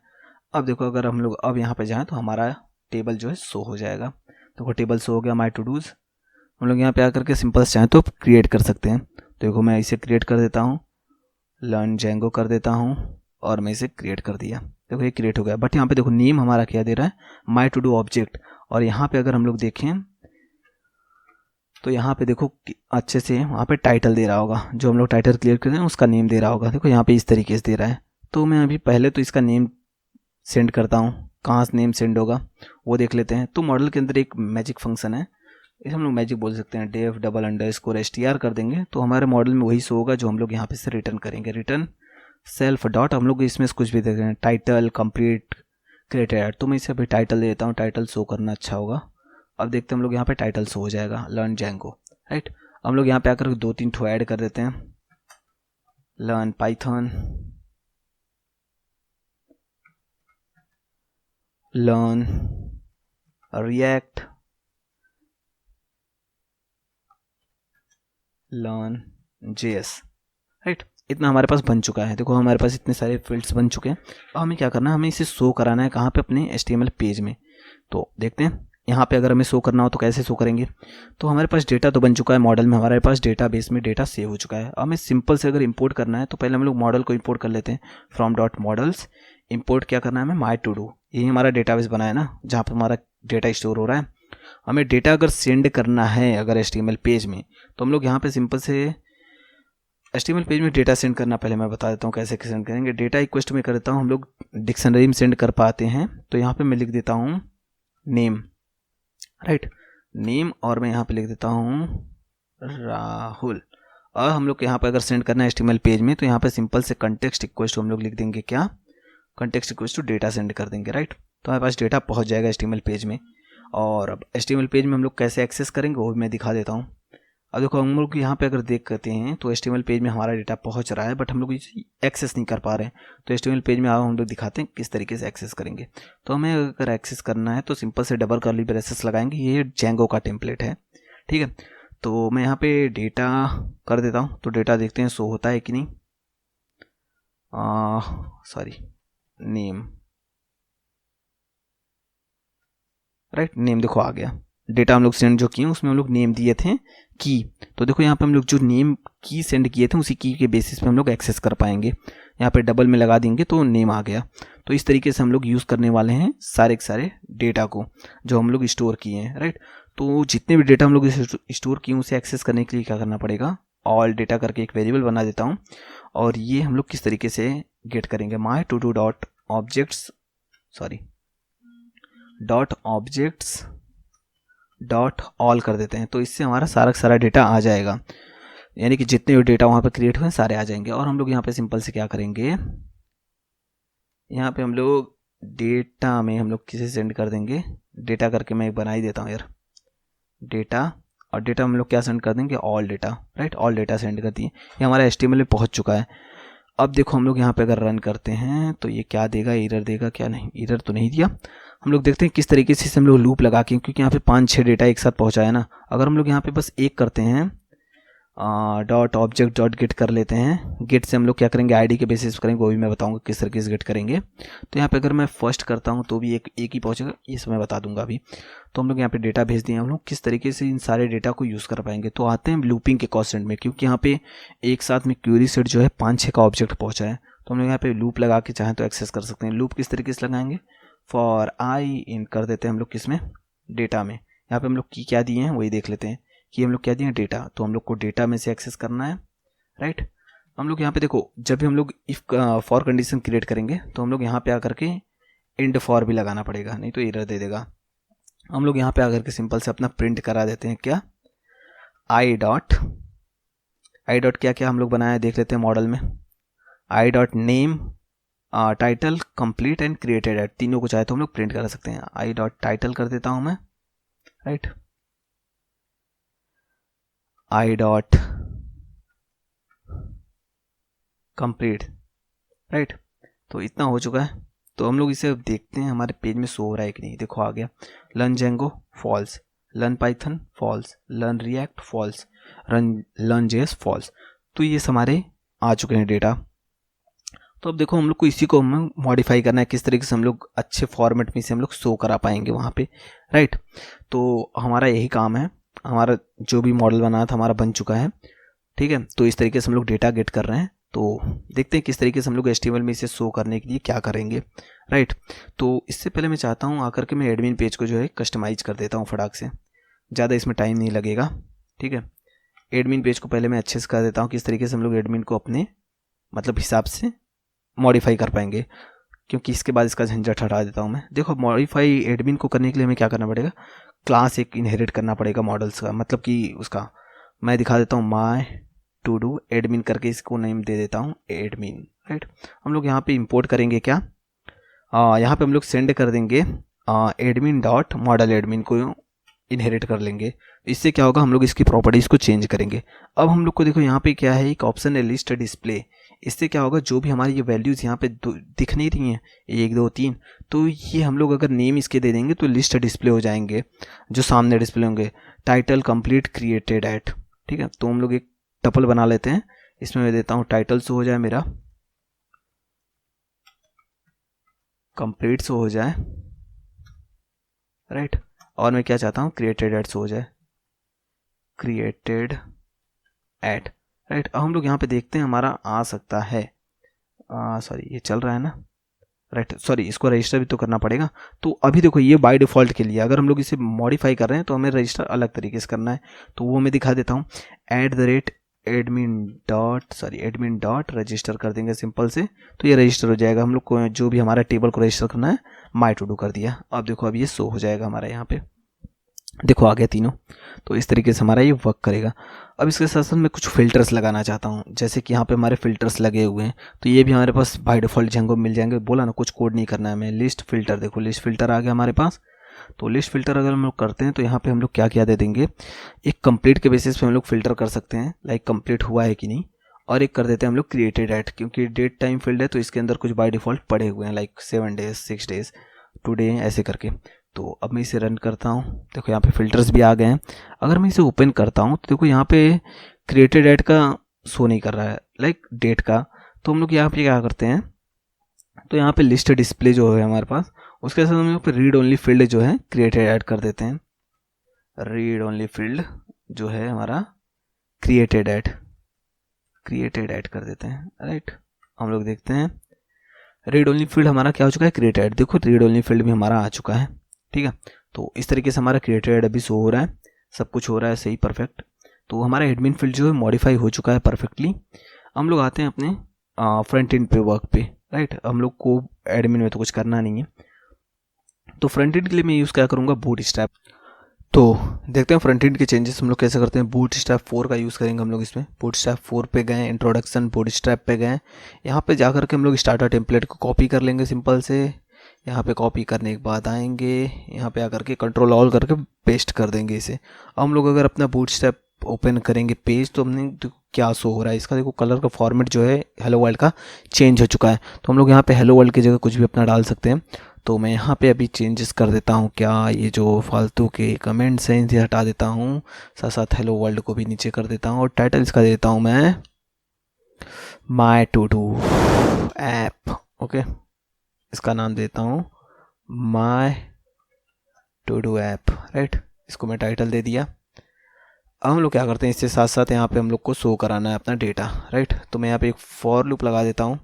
[SPEAKER 1] अब देखो अगर हम लोग अब यहाँ पे जाएँ तो हमारा टेबल जो है शो हो जाएगा। देखो टेबल शो हो गया, माई टू डूज। हम लोग यहाँ पे आकर के सिंपल से चाहें तो क्रिएट कर सकते हैं। तो देखो मैं इसे क्रिएट कर देता हूँ, लर्न जेंगो कर देता हूँ, और मैं इसे क्रिएट कर दिया। देखो ये क्रिएट हो गया। बट यहाँ पे देखो नेम हमारा क्या दे रहा है, माई टू डू ऑब्जेक्ट। और यहाँ पे अगर हम लोग देखें तो यहाँ पे देखो अच्छे से वहाँ पे टाइटल दे रहा होगा, जो हम लोग टाइटल क्लियर कर रहे हैं उसका नेम दे रहा होगा। देखो यहाँ पे इस तरीके से दे रहा है। तो मैं अभी पहले तो इसका नेम सेंड करता हूँ, कहाँ से नेम सेंड होगा वो देख लेते हैं। तो मॉडल के अंदर एक मैजिक फंक्शन है, इसे हम लोग मैजिक बोल सकते हैं, डेफ डबल अंडरस्कोर str कर देंगे तो हमारे मॉडल में वही शो होगा जो हम लोग यहाँ पे से रिटर्न करेंगे। रिटर्न सेल्फ डॉट, हम लोग इसमें कुछ भी देखें, टाइटल कंप्लीट क्रिएटेड। तो मैं इसे अभी टाइटल देता हूँ, टाइटल शो करना अच्छा होगा। अब देखते हैं हम लोग यहाँ पे टाइटल शो हो जाएगा, लर्न जेंगो, राइट। हम लोग यहाँ पे आकर 2-3 ठो ऐड कर देते हैं, learn Python, learn react, learn JS, right. इतना हमारे पास बन चुका है। देखो हमारे पास इतने सारे फील्ड्स बन चुके हैं। अब हमें क्या करना है, हमें इसे शो कराना है कहाँ पे, अपने HTML पेज में। तो देखते हैं यहाँ पे अगर हमें शो करना हो तो कैसे शो करेंगे। तो हमारे पास डेटा तो बन चुका है मॉडल में, हमारे पास डेटाबेस में डेटा सेव हो चुका है। हमें सिंपल से अगर इंपोर्ट करना है तो पहले हम लोग मॉडल को इंपोर्ट कर लेते हैं। फ्रॉम डॉट मॉडल्स इंपोर्ट क्या करना है हमें, माई टू डू। यही हमारा डेटाबेस बना है ना, जहाँ पर हमारा डेटा स्टोर हो रहा है। हमें डेटा अगर सेंड करना है अगर HTML पेज में, तो हम लोग यहाँ पे सिंपल से HTML पेज में डेटा सेंड करना पहले मैं बता देता हूँ कैसे सेंड करेंगे। डेटा इक्वेस्ट में कर देता हूँ, हम लोग डिक्शनरी में सेंड कर पाते हैं। तो यहाँ पे मैं लिख देता हूँ नेम, राइट, नेम, और मैं यहाँ पे लिख देता हूँ राहुल। और हम लोग यहाँ पे अगर सेंड करना है HTML पेज में तो यहाँ पे सिंपल से कंटेक्स्ट इक्वेस्ट हम लोग लिख देंगे, क्या, कंटेक्स्ट इक्वेस्ट टू डेटा सेंड कर देंगे, राइट। तो हमारे पास डेटा पहुँच जाएगा HTML पेज में। और अब HTML पेज में हम लोग कैसे एक्सेस करेंगे वो भी मैं दिखा देता हूँ। अब देखो हम लोग यहाँ पे अगर देख करते हैं तो HTML पेज में हमारा डेटा पहुँच रहा है, बट हम लोग एक्सेस नहीं कर पा रहे हैं। तो HTML पेज में आओ हम लोग दिखाते हैं किस तरीके से एक्सेस करेंगे। तो हमें अगर एक्सेस करना है तो सिंपल से डबल कर्ली ब्रेसेस लगाएंगे, ये जेंगो का टेम्पलेट है, ठीक है। तो मैं यहाँ पे डेटा कर देता हूँ, तो डेटा देखते हैं शो होता है कि नहीं। सॉरी, नेम, राइट, नेम देखो आ गया। डेटा हम लोग सेंड जो किए उसमें हम लोग नेम दिए थे की। तो देखो यहाँ पे हम लोग जो नेम की सेंड किए थे उसी की के बेसिस पे हम लोग एक्सेस कर पाएंगे। यहाँ पे डबल में लगा देंगे तो नेम आ गया। तो इस तरीके से हम लोग यूज़ करने वाले हैं सारे के सारे डेटा को जो हम लोग स्टोर किए हैं, राइट। तो जितने भी डेटा हम लोग स्टोर किए उसे एक्सेस करने के लिए क्या करना पड़ेगा, ऑल डेटा करके एक वेरिएबल बना देता हूँ। और ये हम लोग किस तरीके से गेट करेंगे, my to do dot objects, sorry dot objects dot all कर देते हैं। तो इससे हमारा सारा सारा डेटा आ जाएगा, यानी कि जितने भी डेटा वहाँ पे क्रिएट हुए सारे आ जाएंगे। और हम लोग यहाँ पे सिंपल से क्या करेंगे, यहाँ पे हम लोग डेटा में हम लोग किसे सेंड कर देंगे, डेटा करके मैं एक बना ही देता हूँ यार, डेटा, और डेटा हम लोग क्या सेंड कर देंगे, all data, right, all data send कर दिए। ये हमारा HTML में पहुँच चुका है। अब देखो हम लोग यहाँ पे अगर रन करते हैं तो ये क्या देगा, एरर देगा क्या, नहीं एरर तो नहीं दिया। हम लोग देखते हैं किस तरीके से हम लोग लूप लगा के, क्योंकि यहाँ पे 5-6 डेटा एक साथ पहुँचाया ना। अगर हम लोग यहाँ पे बस एक करते हैं डॉट ऑब्जेक्ट डॉट गेट कर लेते हैं। गेट से हम लोग क्या करेंगे, आईडी के बेसिस पर करेंगे, वो भी मैं बताऊंगा किस तरीके से गेट करेंगे। तो यहाँ पे अगर मैं फर्स्ट करता हूँ तो भी एक ही पहुँचेगा, ये सब मैं बता दूंगा अभी। तो हम लोग यहाँ पे डेटा भेज दिए, हम लोग किस तरीके से इन सारे डेटा को यूज़ कर पाएंगे। तो आते हैं लूपिंग के कॉन्सेप्ट में, क्योंकि यहाँ पे एक साथ में क्वेरी सेट जो है 5-6 का ऑब्जेक्ट पहुँचा है। तो हम लोग यहाँ पे लूप लगा के चाहें तो एक्सेस कर सकते हैं। लूप किस तरीके से लगाएंगे, फॉर आई इन कर देते हैं हम लोग किस में, डेटा में। यहाँ पे हम लोग की क्या दिए हैं वही देख लेते हैं कि हम लोग क्या दिए हैं, डेटा। तो हम लोग को डेटा में से एक्सेस करना है, राइट। हम लोग यहाँ पे देखो, जब भी हम लोग इफ फॉर कंडीशन क्रिएट करेंगे तो हम लोग यहाँ पे आकर के एंड फॉर भी लगाना पड़ेगा, नहीं तो एरर दे देगा। हम लोग यहाँ पे आकर के सिंपल से अपना प्रिंट करा देते हैं, क्या, आई डॉट क्या क्या हम लोग बनाया देख लेते हैं मॉडल में। I dot name, title, complete and created at, तीनों को चाहे तो हम लोग प्रिंट करा सकते हैं। आई डॉट टाइटल कर देता हूँ मैं, राइट। आई डॉट कंप्लीट, राइट। तो इतना हो चुका है। तो हम लोग इसे देखते हैं हमारे पेज में शो हो रहा है कि नहीं। देखो आ गया, learn Django false, learn Python false, learn React false, learn JS false. तो ये हमारे आ चुके हैं डेटा। तो अब देखो हम लोग को इसी को हमें मॉडिफाई करना है, किस तरीके से हम लोग अच्छे फॉर्मेट में से हम लोग शो करा पाएंगे वहाँ पे, राइट। तो हमारा यही काम है, हमारा जो भी मॉडल बना था हमारा बन चुका है, ठीक है। तो इस तरीके से हम लोग डेटा गेट कर रहे हैं। तो देखते हैं किस तरीके से हम लोग HTML में इसे शो करने के लिए क्या करेंगे, राइट। तो इससे पहले मैं चाहता हूँ आकर के मैं एडमिन पेज को जो है कस्टमाइज कर देता हूँ फटाक से, ज़्यादा इसमें टाइम नहीं लगेगा, ठीक है। एडमिन पेज को पहले मैं अच्छे से कर देता हूँ, किस तरीके से हम लोग एडमिन को अपने मतलब हिसाब से मॉडिफाई कर पाएंगे, क्योंकि इसके बाद इसका झंझट हटा देता हूँ मैं। देखो मॉडिफाई एडमिन को करने के लिए हमें क्या करना पड़ेगा, क्लास एक इनहेरिट करना पड़ेगा मॉडल्स का, मतलब कि उसका मैं दिखा देता हूँ, माय टू डू एडमिन करके इसको नेम दे देता हूँ एडमिन, राइट। हम लोग यहाँ पे इंपोर्ट करेंगे क्या, यहाँ पे हम लोग सेंड कर देंगे एडमिन डॉट मॉडल एडमिन को इनहेरिट कर लेंगे। इससे क्या होगा, हम लोग इसकी प्रॉपर्टीज़ को चेंज करेंगे। अब हम लोग को देखो यहाँ पे क्या है, एक ऑप्शन है लिस्ट डिस्प्ले। इससे क्या होगा, जो भी हमारी ये वैल्यूज़ यहाँ पे दिख नहीं रही हैं 1 2 3, तो ये हम लोग अगर नेम इसके दे देंगे तो लिस्ट डिस्प्ले हो जाएंगे, जो सामने डिस्प्ले होंगे। टाइटल कंप्लीट क्रिएटेड एट, ठीक है। तो हम लोग एक टपल बना लेते हैं, इसमें मैं देता हूँ टाइटल से हो जाए मेरा, कंप्लीट से हो जाए, राइट। और मैं क्या चाहता हूँ, क्रिएटेड एट से हो जाए, क्रिएटेड एट, राइट। अब हम लोग यहाँ पे देखते हैं हमारा आ सकता है, सॉरी ये चल रहा है ना, राइट, सॉरी इसको रजिस्टर भी तो करना पड़ेगा। तो अभी देखो ये बाय डिफ़ॉल्ट के लिए, अगर हम लोग इसे मॉडिफाई कर रहे हैं तो हमें रजिस्टर अलग तरीके से करना है। तो वो मैं दिखा देता हूँ, एडमिन डॉट रजिस्टर कर देंगे सिंपल से, तो ये रजिस्टर हो जाएगा। हम लोग को जो भी हमारा टेबल को रजिस्टर करना है माई टू डू कर दिया। अब देखो अब ये शो हो जाएगा हमारा यहाँ पे, देखो आ गया तीनों। तो इस तरीके से हमारा ये वर्क करेगा। अब इसके साथ साथ मैं कुछ फ़िल्टर्स लगाना चाहता हूँ, जैसे कि यहाँ पे हमारे फ़िल्टर्स लगे हुए हैं, तो ये भी हमारे पास बाय डिफ़ॉल्ट जेंगो मिल जाएंगे। बोला ना कुछ कोड नहीं करना है हमें। लिस्ट फ़िल्टर, देखो लिस्ट फ़िल्टर आ गया हमारे पास। तो लिस्ट फ़िल्टर अगर हम लोग करते हैं तो यहाँ पे हम लोग क्या क्या दे देंगे, एक कंप्लीट के बेसिस पे हम लोग फ़िल्टर कर सकते हैं, लाइक कंप्लीट हुआ है कि नहीं, और एक कर देते हैं हम लोग क्रिएटेड एट, क्योंकि डेट टाइम फील्ड है तो इसके अंदर कुछ बाय डिफ़ॉल्ट पड़े हुए हैं, लाइक 7 डेज 6 डेज टुडे ऐसे करके। तो अब मैं इसे रन करता हूँ, देखो यहाँ पे फ़िल्टर्स भी आ गए हैं। अगर मैं इसे ओपन करता हूँ तो देखो यहाँ पे क्रिएटेड एट का शो नहीं कर रहा है, लाइक डेट का। तो हम लोग यहाँ पे क्या करते हैं, तो यहाँ पे लिस्ट डिस्प्ले जो है हमारे पास, उसके साथ हम यहाँ पे रीड ओनली फील्ड जो है क्रिएटेड ऐड कर देते हैं। रीड ओनली फील्ड जो है हमारा क्रिएटेड ऐड कर देते हैं, राइट। हम लोग देखते हैं रीड ओनली फील्ड हमारा क्या हो चुका है, क्रिएटेड। देखो रीड ओनली फील्ड भी हमारा आ चुका है, ठीक है। तो इस तरीके से हमारा क्रिएटेड अभी शो हो रहा है, सब कुछ हो रहा है सही परफेक्ट। तो हमारा एडमिन फील्ड जो है मॉडिफाई हो चुका है परफेक्टली। हम लोग आते हैं अपने फ्रंट एंड पे वर्क पे, राइट। हम लोग को एडमिन में तो कुछ करना नहीं है, तो फ्रंट एंड के लिए मैं यूज़ क्या करूँगा, बूटस्ट्रैप। तो देखते हैं फ्रंट एंड के चेंजेस हम लोग कैसे करते हैं। बूटस्ट्रैप 4 का यूज़ करेंगे हम लोग इसमें। बूटस्ट्रैप 4 पे गए, इंट्रोडक्शन बूटस्ट्रैप पे गए, यहाँ पे जाकर के हम लोग स्टार्टर टेम्पलेट को कॉपी कर लेंगे सिंपल से। यहाँ पे कॉपी करने के बाद आएंगे, यहाँ पे आकर के कंट्रोल ऑल करके पेस्ट कर देंगे इसे। अब हम लोग अगर अपना बूटस्ट्रैप ओपन करेंगे पेज, तो हमने क्या शो हो रहा है इसका, देखो कलर का फॉर्मेट जो है हेलो वर्ल्ड का चेंज हो चुका है। तो हम लोग यहाँ पे हेलो वर्ल्ड की जगह कुछ भी अपना डाल सकते हैं। तो मैं यहाँ पे अभी चेंजेस कर देता हूँ, क्या ये जो फालतू के कमेंट्स हैं इसे हटा देता हूँ, साथ साथ हेलो वर्ल्ड को भी नीचे कर देता हूँ और टाइटल इसका दे देता हूँ मैं माई टू डू ऐप। ओके, इसका नाम देता हूँ my to do app, right. इसको मैं टाइटल दे दिया। अब हम लोग क्या करते हैं, इसके साथ साथ यहाँ पे हम लोग को शो कराना है अपना डेटा, राइट। तो मैं यहाँ पे एक फॉर लूप लगा देता हूँ,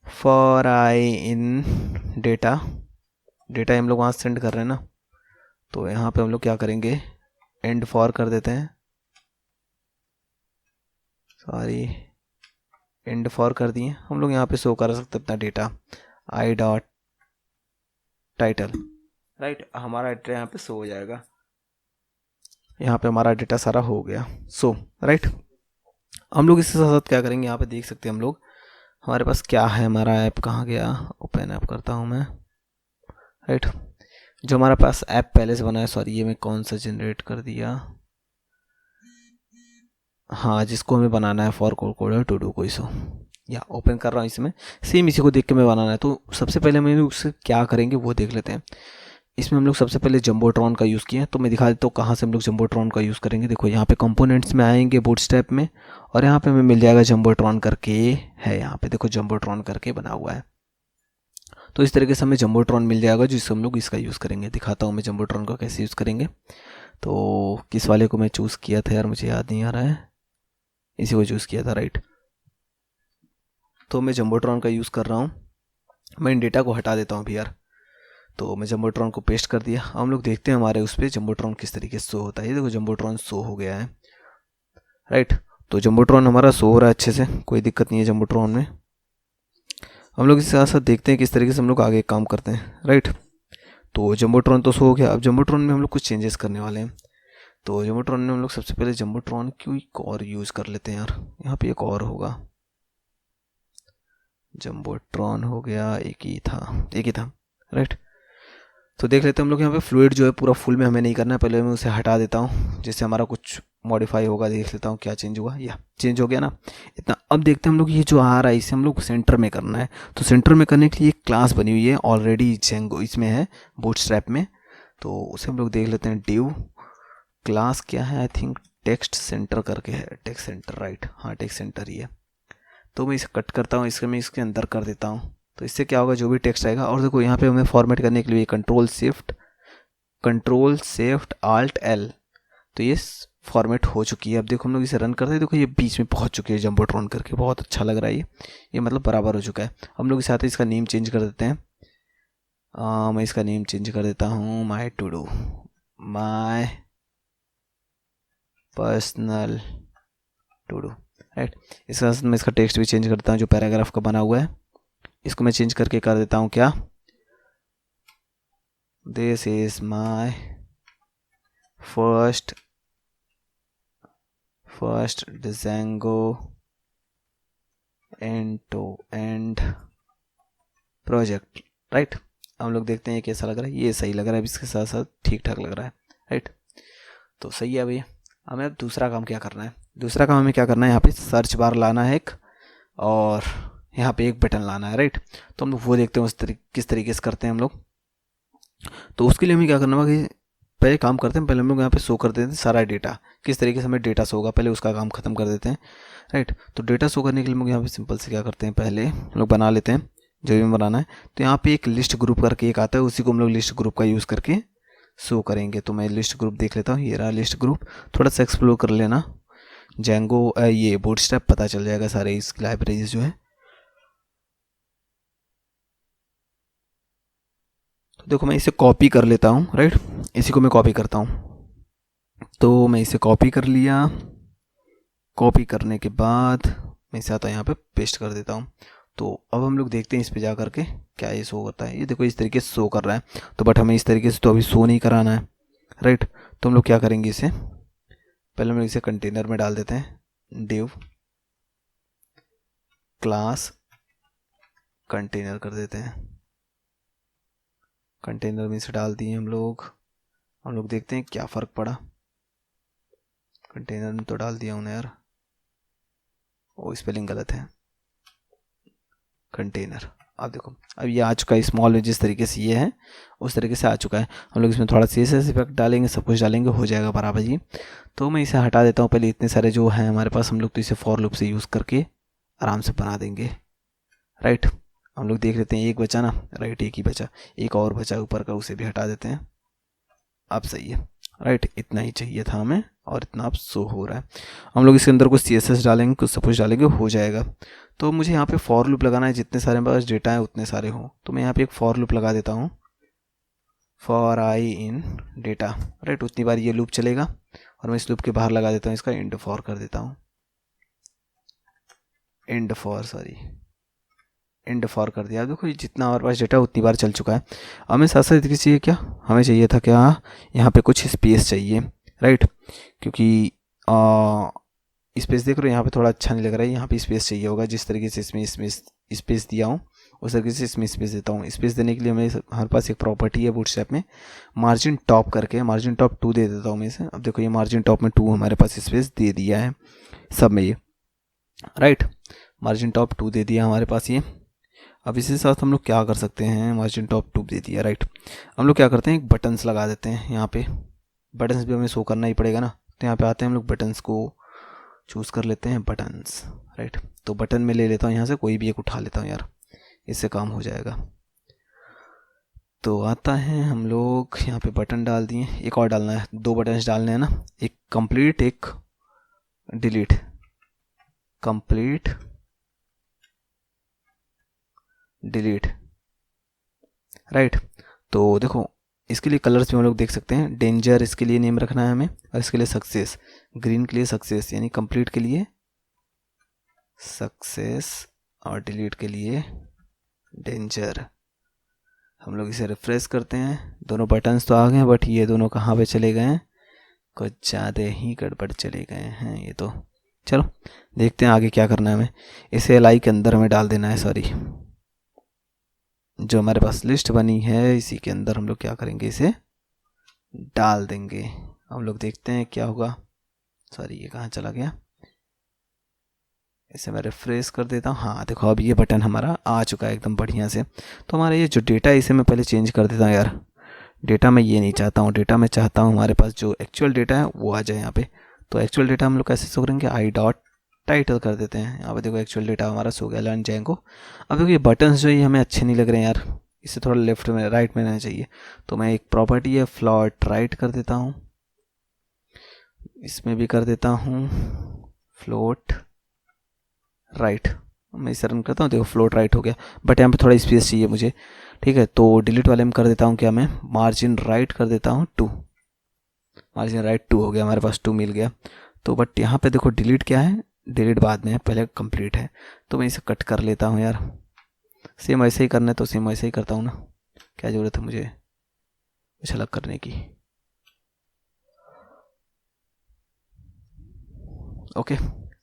[SPEAKER 1] for I in data, data हम लोग वहाँ सेंड कर रहे हैं ना, तो यहाँ पे हम लोग क्या करेंगे, एंड फॉर कर देते हैं, सॉरी एंड फॉर कर दिए। हम लोग यहाँ पे शो कर सकते हैं अपना data I dot title, right. हमारा डेटा यहाँ पे शो हो जाएगा, यहाँ पे हमारा डेटा सारा हो गया सो, राइट। हम लोग इसके साथ साथ क्या करेंगे, यहाँ पे देख सकते हैं हम लोग हमारे पास क्या है, हमारा ऐप कहाँ गया, ओपन ऐप करता हूँ मैं, राइट। जो हमारा पास ऐप पहले से बना है, सॉरी ये मैं कौन सा जनरेट कर दिया, हाँ जिसको हमें बनाना है फॉर कोड टू डू कोई सो, या ओपन कर रहा हूँ इसमें, सेम इसी को देख के मैं बनाना है। तो सबसे पहले हम उससे क्या करेंगे वो देख लेते हैं। इसमें हम लोग सबसे पहले जंबोट्रॉन का यूज़ किया है, तो मैं दिखा देता हूँ कहाँ से हम लोग जंबोट्रॉन का यूज़ करेंगे। देखो यहाँ पे कंपोनेंट्स में आएंगे बूटस्ट्रैप में, और यहाँ पे हमें मिल जाएगा जंबोट्रॉन करके है, यहाँ पे देखो जंबोट्रॉन करके बना हुआ है। तो इस तरीके से हमें जंबोट्रॉन मिल जाएगा जिससे हम लोग इसका यूज़ करेंगे। दिखाता हूँ मैं जंबोट्रॉन का कैसे यूज़ करेंगे। तो किस वाले को मैं चूज़ किया था यार, मुझे याद नहीं आ रहा है, इसी को चूज़ किया था, राइट। तो मैं जंबोट्रॉन का यूज़ कर रहा हूँ। मैं इन डेटा को हटा देता हूँ अभी यार। तो मैं जंबोट्रॉन को पेस्ट कर दिया। हम लोग देखते हैं हमारे उस पर जंबोट्रॉन किस तरीके से शो होता है। ये देखो जंबोट्रॉन शो हो गया है, राइट। तो जंबोट्रॉन हमारा शो हो रहा है अच्छे से, कोई दिक्कत नहीं है जंबोट्रॉन में। हम लोग इसके साथ साथ देखते हैं किस तरीके से हम लोग आगे काम करते हैं, राइट। तो जंबोट्रॉन तो शो हो गया। अब जंबोट्रॉन में हम लोग कुछ चेंजेस करने वाले हैं। तो जंबोट्रॉन में हम लोग सबसे पहले जंबोट्रॉन क्यों एक और यूज़ कर लेते हैं यार, यहाँ पे एक और होगा, जंबोट्रॉन हो गया, एक ही था, राइट। तो देख लेते हैं हम लोग यहाँ पे फ्लूइड जो है पूरा फुल में हमें नहीं करना है, पहले मैं उसे हटा देता हूँ जिससे हमारा कुछ मॉडिफाई होगा। देख लेता हूँ क्या चेंज हुआ, या चेंज हो गया ना इतना। अब देखते हैं हम लोग ये जो आ रहा है इसे हम लोग सेंटर में करना है। तो सेंटर में करने के लिए एक क्लास बनी हुई है ऑलरेडी, जेंगो इसमें है बूटस्ट्रैप में। तो उसे हम लोग देख लेते हैं, डिव क्लास क्या है, आई थिंक टेक्स्ट सेंटर करके है, टेक्स्ट सेंटर, राइट, हाँ टेक्स्ट सेंटर ही है। तो मैं इसे कट करता हूँ, इसके मैं इसके अंदर कर देता हूँ। तो इससे क्या होगा, जो भी टेक्स्ट आएगा, और देखो यहाँ पे हमें फॉर्मेट करने के लिए कंट्रोल शिफ्ट आल्ट एल, तो ये फॉर्मेट हो चुकी है। अब देखो हम लोग इसे रन करते हैं, देखो ये बीच में पहुंच चुकी है जंबोट्रॉन करके, बहुत अच्छा लग रहा है ये मतलब बराबर हो चुका है। हम लोग इस साथ ही इसका नेम चेंज कर देते हैं। मैं इसका नेम चेंज कर देता हूँ my to do, my personal to do, right. इसके साथ मैं इसका टेक्स्ट भी चेंज करता हूँ, जो पैराग्राफ का बना हुआ है इसको मैं चेंज करके कर देता हूँ क्या, this is my first Django end to end project, right. हम लोग देखते हैं ये कैसा लग रहा है, ये सही लग रहा है, इसके साथ साथ ठीक ठाक लग रहा है, राइट। तो सही है भैया। हमें अब दूसरा काम क्या करना है, दूसरा काम हमें क्या करना है, यहाँ पे सर्च बार लाना है एक, और यहाँ पे एक बटन लाना है, राइट। तो हम लोग वो देखते हैं किस तरीके से करते हैं हम लोग। तो उसके लिए हमें क्या करना होगा कि पहले काम करते हैं, पहले हम लोग यहाँ पे शो कर देते हैं सारा डेटा, किस तरीके से हमें डेटा शो होगा, पहले उसका काम खत्म कर देते हैं, राइट। तो डेटा शो करने के लिए हम लोग यहाँ पे सिंपल से क्या करते हैं, पहले हम लोग बना लेते हैं जो भी बनाना है। तो यहाँ पे एक लिस्ट ग्रुप करके एक आता है, उसी को हम लोग लिस्ट ग्रुप का यूज़ करके शो करेंगे। तो मैं लिस्ट ग्रुप देख लेता हूँ, ये रहा लिस्ट ग्रुप। थोड़ा सा एक्सप्लोर कर लेना, जेंगो ये बूटस्ट्रैप पता चल जाएगा सारे इसकी लाइब्रेरीज जो है। तो देखो मैं इसे कॉपी कर लेता हूँ, राइट, इसी को मैं कॉपी करता हूँ। तो मैं इसे कॉपी कर लिया, कॉपी करने के बाद मैं इसे आता यहाँ पे पेस्ट कर देता हूँ। तो अब हम लोग देखते हैं इस पे जा करके क्या ये शो करता है। ये देखो इस तरीके से शो कर रहा है, तो बट हमें इस तरीके से तो अभी शो नहीं कराना है, राइट। तो हम लोग क्या करेंगे, इसे पहले हम लोग इसे कंटेनर में डाल देते हैं, डिव क्लास कंटेनर कर देते हैं। कंटेनर में इसे डाल दिए हम लोग देखते हैं क्या फ़र्क पड़ा। कंटेनर में तो डाल दिया हूँ यार, ओ स्पेलिंग गलत है, कंटेनर, अब देखो अब ये आ चुका है स्मॉल में, जिस तरीके से ये है उस तरीके से आ चुका है। हम लोग इसमें थोड़ा CSS इफेक्ट डालेंगे, सब कुछ डालेंगे, हो जाएगा बराबर जी। तो मैं इसे हटा देता हूँ पहले, इतने सारे जो हैं हमारे पास, हम लोग तो इसे फॉर लूप से यूज़ करके आराम से बना देंगे, राइट। हम लोग देख लेते हैं, एक बचा ना, राइट, एक ही बचा, एक और बचा ऊपर का, उसे भी हटा देते हैं। अब सही है, राइट, इतना ही चाहिए था हमें और इतना अब शो हो रहा है। हम लोग इसके अंदर कुछ CSS डालेंगे, कुछ सब कुछ डालेंगे, हो जाएगा। तो मुझे यहाँ पे फॉर लूप लगाना है, जितने सारे मेरे पास डेटा है उतने सारे हों, तो मैं यहाँ पे एक फॉर लूप लगा देता हूँ, for I in data, right. उतनी बार ये लूप चलेगा और मैं इस लूप के बाहर लगा देता हूँ, इसका एंड फॉर कर देता हूँ, एंड फॉर कर दिया। देखो ये जितना हमारे पास डेटा उतनी बार चल चुका है। हमें साथ साथ इसके चाहिए क्या, हमें चाहिए था क्या, यहाँ पे कुछ स्पेस चाहिए, राइट, क्योंकि स्पेस देख रहे हो यहाँ पे थोड़ा अच्छा नहीं लग रहा है, यहाँ पे स्पेस चाहिए होगा। जिस तरीके से इसमें स्पेस दिया हूँ उस तरीके से इसमें स्पेस देता हूँ। स्पेस देने के लिए हमारे पास एक प्रॉपर्टी है बूटस्ट्रैप में, मार्जिन टॉप करके, मार्जिन टॉप 2 दे देता हूँ मैं इसे। अब देखो ये मार्जिन टॉप में 2 हमारे पास स्पेस दे दिया है सब में, ये राइट, मार्जिन टॉप 2 दे दिया हमारे पास ये। अब इसी के साथ हम लोग क्या कर सकते हैं, मार्जिन टॉप 2 दे दिया, राइट। हम लोग क्या करते हैं, एक बटन्स लगा देते हैं यहाँ पे, बटन्स भी हमें शो करना ही पड़ेगा ना। तो यहाँ पे आते हैं हम लोग, बटन्स को चूज़ कर लेते हैं, बटन्स, राइट। तो बटन में ले लेता हूँ यहाँ से, कोई भी एक उठा लेता हूँ यार, इससे काम हो जाएगा। तो आता है, हम लोग यहाँ पे बटन डाल दिए, एक और डालना है, 2 बटन्स डालने हैं ना, एक कंप्लीट, एक डिलीट, कंप्लीट डिलीट, राइट। तो देखो इसके लिए कलर्स भी हम लोग देख सकते हैं, डेंजर इसके लिए नेम रखना है हमें, और इसके लिए सक्सेस, ग्रीन के लिए सक्सेस यानी कंप्लीट के लिए सक्सेस, और डिलीट के लिए डेंजर। हम लोग इसे रिफ्रेश करते हैं, दोनों बटन्स तो आ गए हैं, बट ये दोनों कहाँ पे चले गए हैं, कुछ ज़्यादा ही गड़बड़ चले गए हैं ये तो। चलो देखते हैं आगे क्या करना है हमें। इसे LI के अंदर हमें डाल देना है, सॉरी, जो हमारे पास लिस्ट बनी है इसी के अंदर हम लोग क्या करेंगे, इसे डाल देंगे। हम लोग देखते हैं क्या होगा। सॉरी ये कहाँ चला गया, इसे मैं रिफ्रेश कर देता हूँ। हाँ देखो अब ये बटन हमारा आ चुका है एकदम बढ़िया से। तो हमारा ये जो डेटा है इसे मैं पहले चेंज कर देता हूँ यार, डेटा मैं ये नहीं चाहता हूँ, डेटा मैं चाहता हूँ हमारे पास जो एक्चुअल डेटा है वो आ जाए यहाँ पे। तो एक्चुअल डेटा हम लोग कैसे शो करेंगे, आई डॉट टाइटल कर देते हैं। यहाँ पे देखो एक्चुअल डेटा हमारा शो गया, लर्न जैंगो। अब देखो ये बटन्स जो ये हमें अच्छे नहीं लग रहे हैं यार, इसे थोड़ा लेफ्ट में, राइट में रहना चाहिए। तो मैं एक प्रॉपर्टी है फ्लोट राइट कर देता हूँ, इसमें भी कर देता हूँ फ्लोट राइट। मैं इसे रन करता हूँ, देखो फ्लोट राइट हो गया, बट यहाँ पे थोड़ा स्पेस चाहिए मुझे, ठीक है। तो डिलीट वाले में कर देता हूँ क्या, मैं मार्जिन राइट कर देता हूँ 2, मार्जिन राइट 2 हो गया, हमारे पास 2 मिल गया। तो बट यहाँ पे देखो डिलीट क्या है, डिलीट बाद में है, पहले कंप्लीट है। तो मैं इसे कट कर लेता हूँ यार, सेम ऐसे ही करना है तो सेम ऐसे ही करता हूँ ना, क्या ज़रूरत है मुझे कुछ अलग करने की। ओके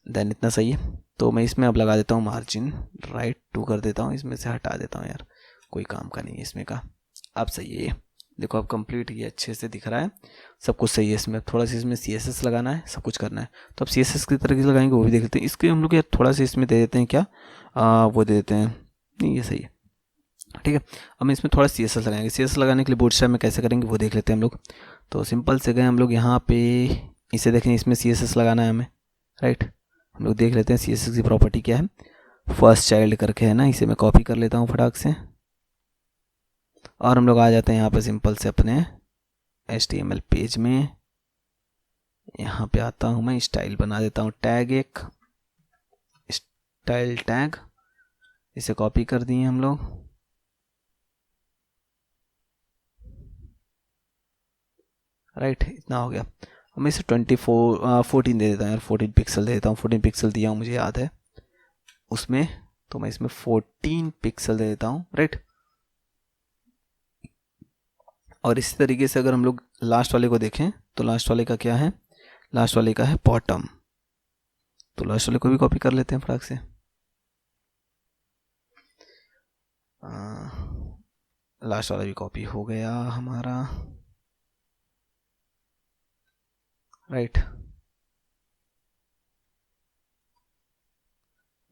[SPEAKER 1] देन इतना सही है। तो मैं इसमें अब लगा देता हूँ मार्जिन राइट 2 कर देता हूँ, इसमें से हटा देता हूँ यार, कोई काम का नहीं है इसमें का। अब सही है ये, देखो अब कंप्लीट ये अच्छे से दिख रहा है, सब कुछ सही है। इसमें थोड़ा सा इसमें CSS लगाना है, सब कुछ करना है। तो अब CSS किस तरीके से लगाएंगे वो भी देख लेते हैं। इसके हम लोग यार थोड़ा सा इसमें दे देते हैं क्या, वो दे देते हैं, नहीं ये सही है, ठीक है। अब इसमें थोड़ा CSS लगाएंगे, CSS लगाने के लिए बूटस्ट्रैप में कैसे करेंगे वो देख लेते हैं हम लोग। तो सिंपल से गए हम लोग यहाँ पे, इसे देखें, इसमें CSS लगाना है हमें, राइट। हम लोग देख लेते हैं CSS की प्रॉपर्टी क्या है, फर्स्ट चाइल्ड करके है ना, इसे मैं कॉपी कर लेता हूँ फटाक से, और हम लोग आ जाते हैं यहाँ पे सिंपल से अपने HTML पेज में। यहाँ पे आता हूँ मैं, स्टाइल बना देता हूँ टैग, एक स्टाइल टैग, इसे कॉपी कर दिए हम लोग, राइट, इतना हो गया। अब मैं इसे 14 दे देता हूँ यार, 14 पिक्सल दे देता हूँ, 14 पिक्सल दिया हूँ मुझे याद है उसमें। तो मैं इसमें 14 पिक्सल दे देता हूँ, राइट। और इसी तरीके से अगर हम लोग लास्ट वाले को देखें तो लास्ट वाले का क्या है, लास्ट वाले का है बॉटम। तो लास्ट वाले को भी कॉपी कर लेते हैं फटाक से, लास्ट वाला भी कॉपी हो गया हमारा, राइट।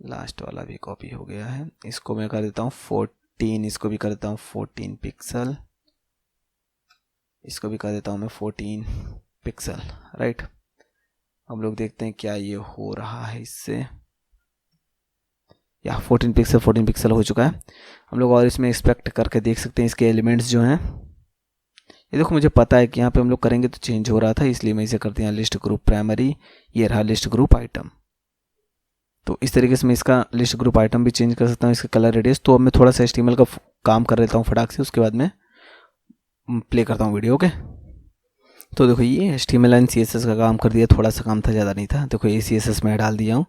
[SPEAKER 1] लास्ट वाला भी कॉपी हो गया है। इसको मैं कर देता हूँ 14, इसको भी कर देता हूँ 14 पिक्सल, इसको भी कर देता हूँ मैं 14 पिक्सल, राइट। हम लोग देखते हैं क्या ये हो रहा है इससे। या 14 पिक्सल हो चुका है। हम लोग और इसमें एक्सपेक्ट करके देख सकते हैं इसके एलिमेंट्स जो हैं। ये देखो मुझे पता है कि यहाँ पे हम लोग करेंगे तो चेंज हो रहा था, इसलिए मैं इसे करते हैं लिस्ट ग्रुप प्राइमरी। ये रहा लिस्ट ग्रुप आइटम। तो इस तरीके से मैं इसका लिस्ट ग्रुप आइटम भी चेंज कर सकता हूँ, इसका कलर रेडियस। तो अब मैं थोड़ा सा HTML का काम कर लेता हूँ फटाक से, उसके बाद में प्ले करता हूँ वीडियो। ओके, तो देखो ये HTML एंड CSS का काम कर दिया, थोड़ा सा काम था, ज़्यादा नहीं था। देखो ये CSS मैं डाल दिया हूँ,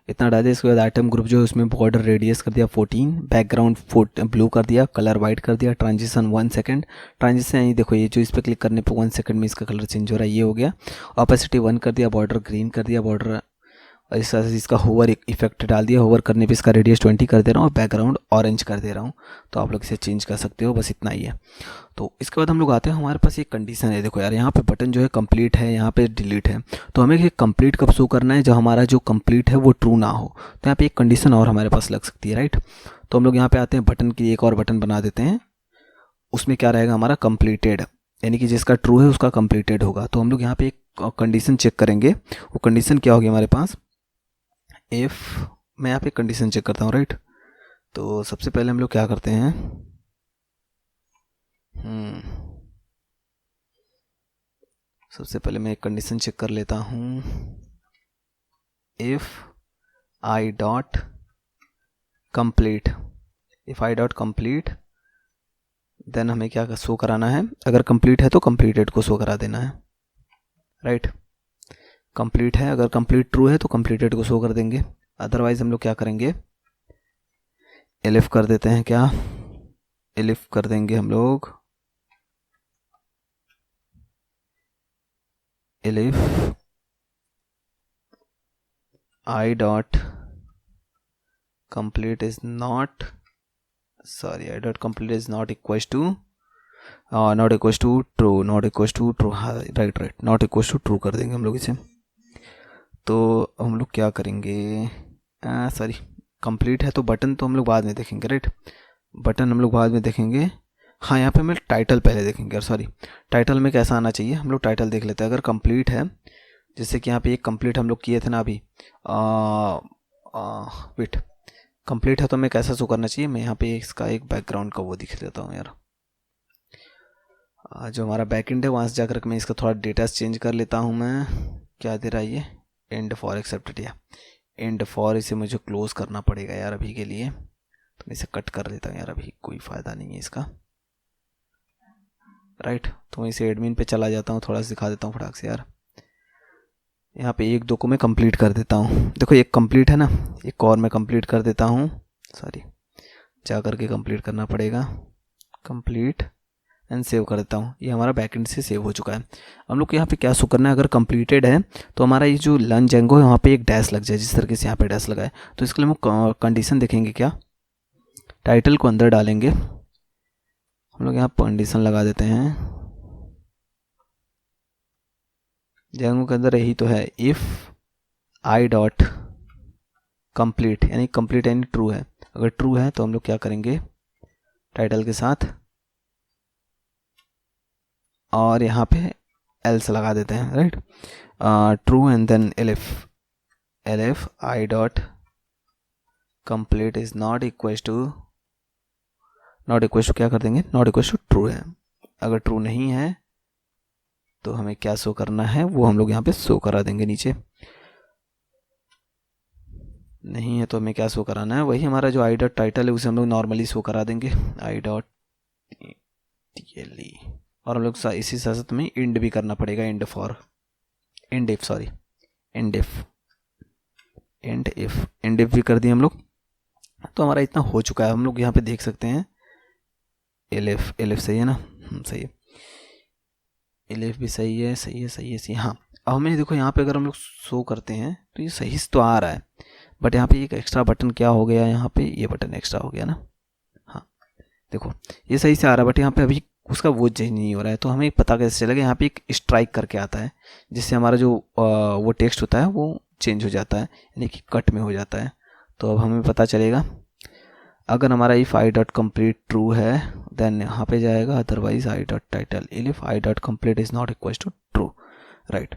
[SPEAKER 1] इतना डाल दिया। इसके बाद आइटम ग्रुप जो है उसमें बॉर्डर रेडियस कर दिया 14, बैकग्राउंड ब्लू कर दिया, कलर वाइट कर दिया, ट्रांजिशन 1 सेकंड। ट्रांजिशन ये देखो ये जो इस पर क्लिक करने पर 1 सेकंड में इसका कलर चेंज हो रहा है, ये हो गया। ऑपेसिटी 1 कर दिया, बॉर्डर ग्रीन कर दिया, बॉर्डर इसका होवर इफेक्ट डाल दिया, होवर करने पे इसका रेडियस 20 कर दे रहा हूँ और बैकग्राउंड ऑरेंज कर दे रहा हूँ। तो आप लोग इसे चेंज कर सकते हो, बस इतना ही है। तो इसके बाद हम लोग आते हैं, हमारे पास एक कंडीशन है। देखो यार यहाँ पे बटन जो है कंप्लीट है, यहाँ पे डिलीट है। तो हमें ये कंप्लीट कब शो करना है, जब हमारा जो कंप्लीट है वो ट्रू ना हो। तो यहाँ पे एक कंडीशन और हमारे पास लग सकती है, राइट। तो हम लोग यहाँ पे आते हैं, बटन की एक और बटन बना देते हैं। उसमें क्या रहेगा हमारा कंप्लीटेड, यानी कि जिसका ट्रू है उसका कंप्लीटेड होगा। तो हम लोग यहाँ पे एक कंडीशन चेक करेंगे। वो कंडीशन क्या होगी हमारे पास, इफ़, मैं यहाँ पे कंडीशन चेक करता हूँ, राइट। तो सबसे पहले हम लोग क्या करते हैं, सबसे पहले मैं एक कंडीशन चेक कर लेता हूँ। If I dot complete, if I dot complete, then हमें क्या शो कराना है, अगर कंप्लीट है तो कंप्लीटेड को शो करा देना है, राइट। कंप्लीट है, अगर कंप्लीट ट्रू है तो कंप्लीटेड को शो कर देंगे। अदरवाइज हम लोग क्या करेंगे, एलिफ कर देते हैं, क्या एलिफ कर देंगे हम लोग, elif I dot complete is not, sorry, I dot complete is not equals to, not equals to true, not equals to true, हाँ right, not equals to true कर देंगे हम लोग इसे। तो हम लोग क्या करेंगे, सॉरी, कंप्लीट है तो बटन तो हम लोग बाद में देखेंगे, राइट। बटन हम लोग बाद में देखेंगे। हाँ यहाँ पे हम टाइटल पहले देखेंगे, सॉरी, टाइटल में कैसा आना चाहिए, हम लोग टाइटल देख लेते हैं। अगर कंप्लीट है, जैसे कि यहाँ पे एक कंप्लीट हम लोग किए थे ना अभी, वेट, कंप्लीट है तो हमें कैसा शो करना चाहिए, मैं यहाँ पे इसका एक बैकग्राउंड का वो दिख देता हूँ यार। जो हमारा बैकएंड है वहाँ से जाकर मैं इसका थोड़ा डेटा चेंज कर लेता हूँ। मैं क्या दे रहा है ये, एंड फॉर एक्सेप्टेड, या एंड फॉर, इसे मुझे क्लोज करना पड़ेगा यार अभी के लिए। तो मैं इसे कट कर देता हूँ यार, अभी कोई फ़ायदा नहीं है इसका, राइट। तो मैं इसे एडमिन पे चला जाता हूँ, थोड़ा सा दिखा देता हूँ फटाक से यार। यहाँ पे एक दो को मैं कंप्लीट कर देता हूँ, देखो एक कंप्लीट है ना, एक और मैं कंप्लीट कर देता हूँ, सॉरी, जा करके कंप्लीट करना पड़ेगा, कंप्लीट एंड सेव कर देता हूँ। ये हमारा बैकएंड से सेव हो चुका है। हम लोग को यहाँ पे क्या शो करना है, अगर कंप्लीटेड है तो हमारा ये जो लर्न जेंगो है वहाँ पे एक डैश लग जाए, जिस तरीके से यहाँ पे डैश लगा है। तो इसके लिए हम कंडीशन देखेंगे, क्या टाइटल को अंदर डालेंगे, हम लोग यहाँ कंडीशन लगा देते हैं, जेंगो के अंदर यही तो है, इफ़ आई डॉट कंप्लीट, यानी कंप्लीट यानी ट्रू है। अगर ट्रू है तो हम लोग क्या करेंगे, टाइटल के साथ और यहाँ पे एल्स लगा देते हैं, right, true and then elif, elif I dot complete is not equal to, not equal to क्या कर देंगे, नॉट इक्वल टू ट्रू है। अगर ट्रू नहीं है तो हमें क्या शो करना है, वो हम लोग यहाँ पे शो करा देंगे नीचे। नहीं है तो हमें क्या शो कराना है, वही हमारा जो आई डॉट टाइटल है उसे हम लोग नॉर्मली शो करा देंगे, आई डॉट टीएलई। और हम लोग इसी साथ में इंड भी करना पड़ेगा, end for, end if, sorry, end if, end if, end if भी कर दिए हम लोग। तो हमारा इतना हो चुका है। हम लोग यहाँ पे देख सकते हैं, एलिफ, एलिफ सही है ना, सही है, एलिफ भी सही है, सही है, सही है, सही। हाँ अब हमें देखो यहाँ पे अगर हम लोग शो करते हैं तो ये सही तो आ रहा है, बट यहाँ पे एक एक्स्ट्रा बटन क्या हो गया, यहाँ पे ये बटन एक्स्ट्रा हो गया ना। हाँ देखो ये सही से आ रहा है, बट यहाँ पे अभी उसका वो चेंज नहीं हो रहा है। तो हमें पता कैसे चलेगा, यहाँ पे एक स्ट्राइक करके आता है, जिससे हमारा जो वो टेक्स्ट होता है वो चेंज हो जाता है, यानी कि कट में हो जाता है। तो अब हमें पता चलेगा, अगर हमारा if I dot complete true है देन यहाँ पे जाएगा, otherwise I dot title if I dot complete is not equal to true, right.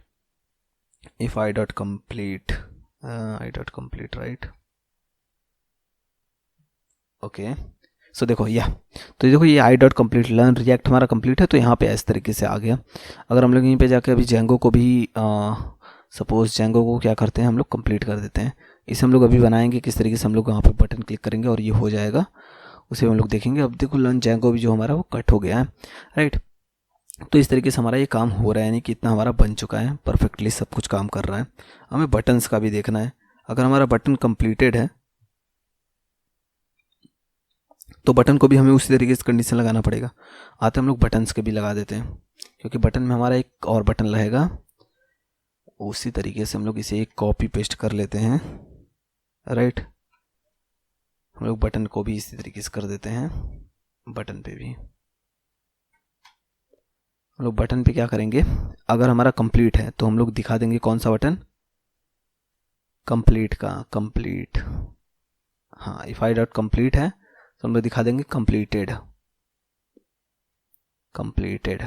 [SPEAKER 1] If I dot complete right, okay. So देखो तो देखो ये I dot complete learn react हमारा complete है, तो यहाँ पे इस तरीके से आ गया। अगर हम लोग यहीं पे जाके अभी जेंगो को भी सपोज जेंगो को क्या करते हैं हम लोग कंप्लीट कर देते हैं, इसे हम लोग अभी बनाएंगे किस तरीके से। हम लोग यहाँ पे बटन क्लिक करेंगे और ये हो जाएगा, उसे हम लोग देखेंगे। अब देखो लर्न जेंगो भी जो हमारा वो कट हो गया है, राइट। तो इस तरीके से हमारा ये काम हो रहा है, यानी कि इतना हमारा बन चुका है परफेक्टली, सब कुछ काम कर रहा है। हमें बटन्स का भी देखना है। अगर हमारा बटन कंप्लीटेड है तो बटन को भी हमें उसी तरीके से कंडीशन लगाना पड़ेगा। आते हम लोग बटन्स के भी लगा देते हैं, क्योंकि बटन में हमारा एक और बटन रहेगा। उसी तरीके से हम लोग इसे एक कॉपी पेस्ट कर लेते हैं, राइट। हम लोग बटन को भी इसी तरीके से कर देते हैं। बटन पे भी हम लोग बटन पे क्या करेंगे, अगर हमारा कंप्लीट है तो हम लोग दिखा देंगे कौन सा बटन, कंप्लीट का, कंप्लीट। हाँ, इफ आई डॉट कंप्लीट है तो हम लोग दिखा देंगे कंप्लीटेड, कंप्लीटेड।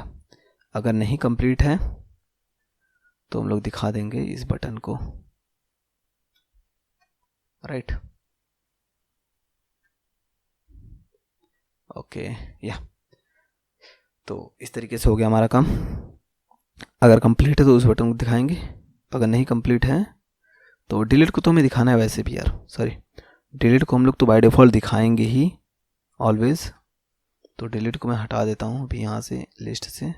[SPEAKER 1] अगर नहीं कंप्लीट है तो हम लोग दिखा देंगे इस बटन को, राइट। ओके, तो इस तरीके से हो गया हमारा काम। अगर कंप्लीट है तो उस बटन को दिखाएंगे, अगर नहीं कंप्लीट है तो डिलीट को तो हमें दिखाना है वैसे भी यार, सॉरी, डिलीट को हम लोग तो बाय डिफ़ॉल्ट दिखाएंगे ही ऑलवेज। तो डिलीट को मैं हटा देता हूँ अभी यहाँ से लिस्ट से।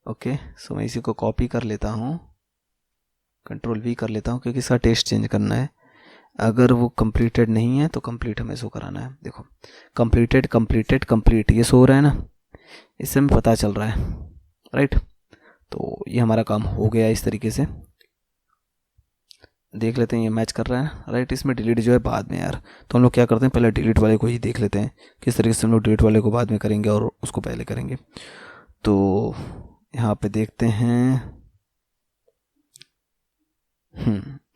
[SPEAKER 1] ओके, सो मैं इसी को कॉपी कर लेता हूँ, कंट्रोल वी कर लेता हूँ, क्योंकि इसका टेस्ट चेंज करना है। अगर वो कंप्लीटेड नहीं है तो कंप्लीट हमें शो कराना है। देखो कंप्लीटेड कंप्लीटेड कंप्लीट ये शो हो रहा है ना, इससे हमें पता चल रहा है, राइट। तो ये हमारा काम हो गया इस तरीके से। देख लेते हैं ये मैच कर रहा है, राइट। इसमें डिलीट जो है बाद में यार, तो हम लोग क्या करते हैं पहले डिलीट वाले को ही देख लेते हैं, किस तरीके से हम लोग डिलीट वाले को बाद में करेंगे और उसको पहले करेंगे। तो यहाँ पे देखते हैं,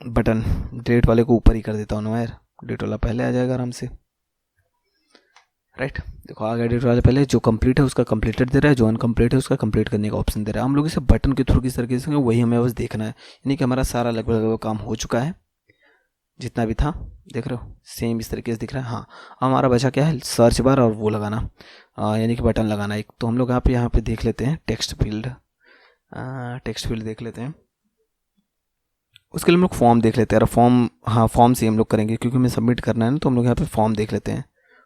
[SPEAKER 1] बटन डिलीट वाले को ऊपर ही कर देता हूँ ना यार, डिलीट वाला पहले आ जाएगा आराम से, राइट। देखो आ गया डिलीट वाले पहले, जो कंप्लीट है उसका कंप्लीटेड दे रहा है, जो अनकम्प्लीट है उसका कंप्लीट करने का ऑप्शन दे रहा है। हम लोग इसे बटन के थ्रू किस तरीके से, वही हमें बस देखना है। यानी कि हमारा सारा लगभग काम हो चुका है, जितना भी था, देख रहे हो सेम इस तरीके से दिख रहा है। हाँ, हमारा बचा क्या है, सर्च बार और वो लगाना, यानी कि बटन लगाना एक। तो हम लोग यहाँ पे देख लेते हैं टेक्स्ट फील्ड देख लेते हैं। उसके लिए हम लोग फॉर्म देख लेते हैं, फॉर्म, हाँ फॉर्म से हम लोग करेंगे क्योंकि हमें सबमिट करना है ना। तो हम लोग यहाँ पे फॉर्म देख लेते हैं,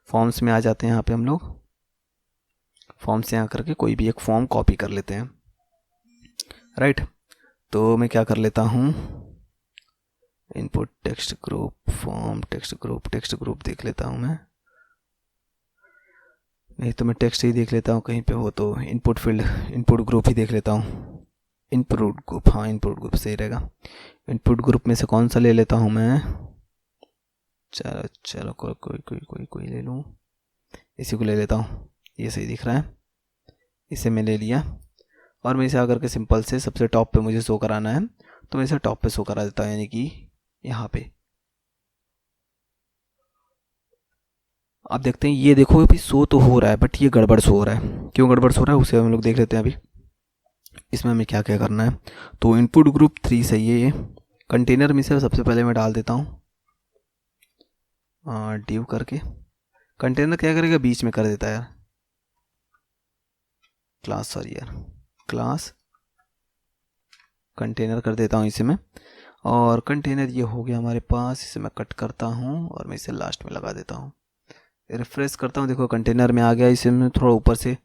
[SPEAKER 1] फॉर्म्स में आ जाते हैं। यहाँ पे हम लोग फॉर्म से यहाँ करके कोई भी एक फॉर्म कॉपी कर लेते हैं, राइट। तो मैं क्या कर लेता हूँ, input text group, form text group देख लेता हूँ मैं, नहीं तो मैं टेक्स्ट ही देख लेता हूँ कहीं पे हो तो। इनपुट फील्ड, इनपुट ग्रुप ही देख लेता हूँ, इनपुट ग्रुप, हाँ इनपुट ग्रुप सही रहेगा। इनपुट ग्रुप में से कौन सा ले लेता हूँ मैं, चलो कोई ले लूँ, इसी को ले लेता हूँ, ये सही दिख रहा है, इसे मैं ले लिया। और मैं इसे आकर के सिंपल से सबसे टॉप पे मुझे शो कराना है, तो मैं इसे टॉप पे शो करा देता हूँ, यानी कि यहाँ पे आप देखते हैं। ये देखो अभी शो तो हो रहा है बट ये गड़बड़ शो हो रहा है, क्यों गड़बड़ शो रहा है उसे हम लोग देख लेते हैं अभी। इसमें हमें क्या क्या करना है, तो इनपुट ग्रुप 3 सही है। ये कंटेनर में से सबसे पहले मैं डाल देता हूँ डिव करके। कंटेनर क्या करेगा, बीच में कर देता है यार, क्लास, सॉरी यार, क्लास कंटेनर कर देता हूँ इसे मैं। और कंटेनर ये हो गया हमारे पास, इसे मैं कट करता हूँ और मैं इसे लास्ट में लगा देता हूँ। रिफ्रेश करता हूँ, देखो कंटेनर में आ गया। इसे मैं थोड़ा ऊपर से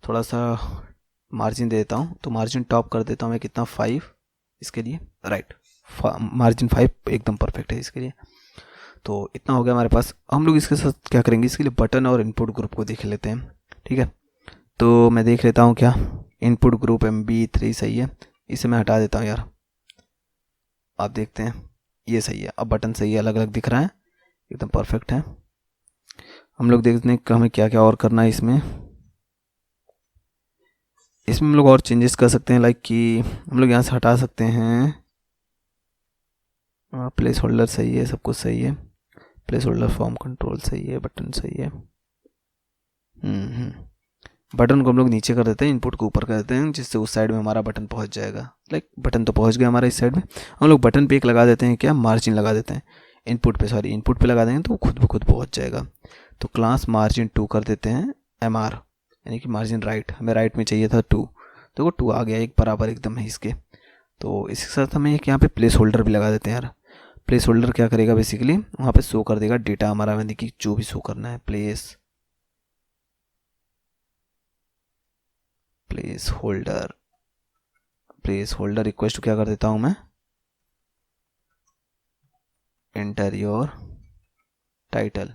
[SPEAKER 1] थोड़ा सा मार्जिन दे देता हूँ, तो मार्जिन टॉप कर देता हूँ मैं, कितना 5 इसके लिए, राइट। मार्जिन 5 एकदम परफेक्ट है इसके लिए। तो इतना हो गया हमारे पास। हम लोग इसके साथ क्या करेंगे, इसके लिए बटन और इनपुट ग्रुप को देख लेते हैं, ठीक है। तो मैं देख लेता हूँ क्या, इनपुट ग्रुप MB3 सही है, इसे मैं हटा देता हूँ यार। आप देखते हैं ये सही है, अब बटन सही है, अलग अलग दिख रहा है, एकदम परफेक्ट है। हम लोग देखते हैं कि हमें क्या क्या और करना है इसमें हम लोग और चेंजेस कर सकते हैं, लाइक कि हम लोग यहाँ से हटा सकते हैं प्लेस होल्डर सही है, सब कुछ सही है, प्लेस होल्डर फॉर्म कंट्रोल सही है, बटन सही है। बटन को हम लोग नीचे कर देते हैं, इनपुट को ऊपर कर देते हैं, जिससे उस साइड में हमारा बटन पहुंच जाएगा। बटन तो पहुंच गया हमारा इस साइड में। हम लोग बटन पे एक लगा देते हैं, क्या मार्जिन लगा देते हैं इनपुट पे, इनपुट पे लगा देंगे तो खुद ब खुद पहुंच जाएगा। तो क्लास मार्जिन 2 कर देते हैं MR, यानी कि मार्जिन राइट, हमें राइट में चाहिए था 2, देखो 2 आ गया, एक बराबर एकदम है इसके। तो इसके साथ हमें एक यहाँ पे प्लेस होल्डर भी लगा देते हैं यार। प्लेस होल्डर क्या करेगा, बेसिकली वहाँ पे शो कर देगा डेटा हमारा, यानी कि जो भी शो करना है। प्लेस होल्डर रिक्वेस्ट क्या कर देता हूँ मैं, एंटर योर टाइटल।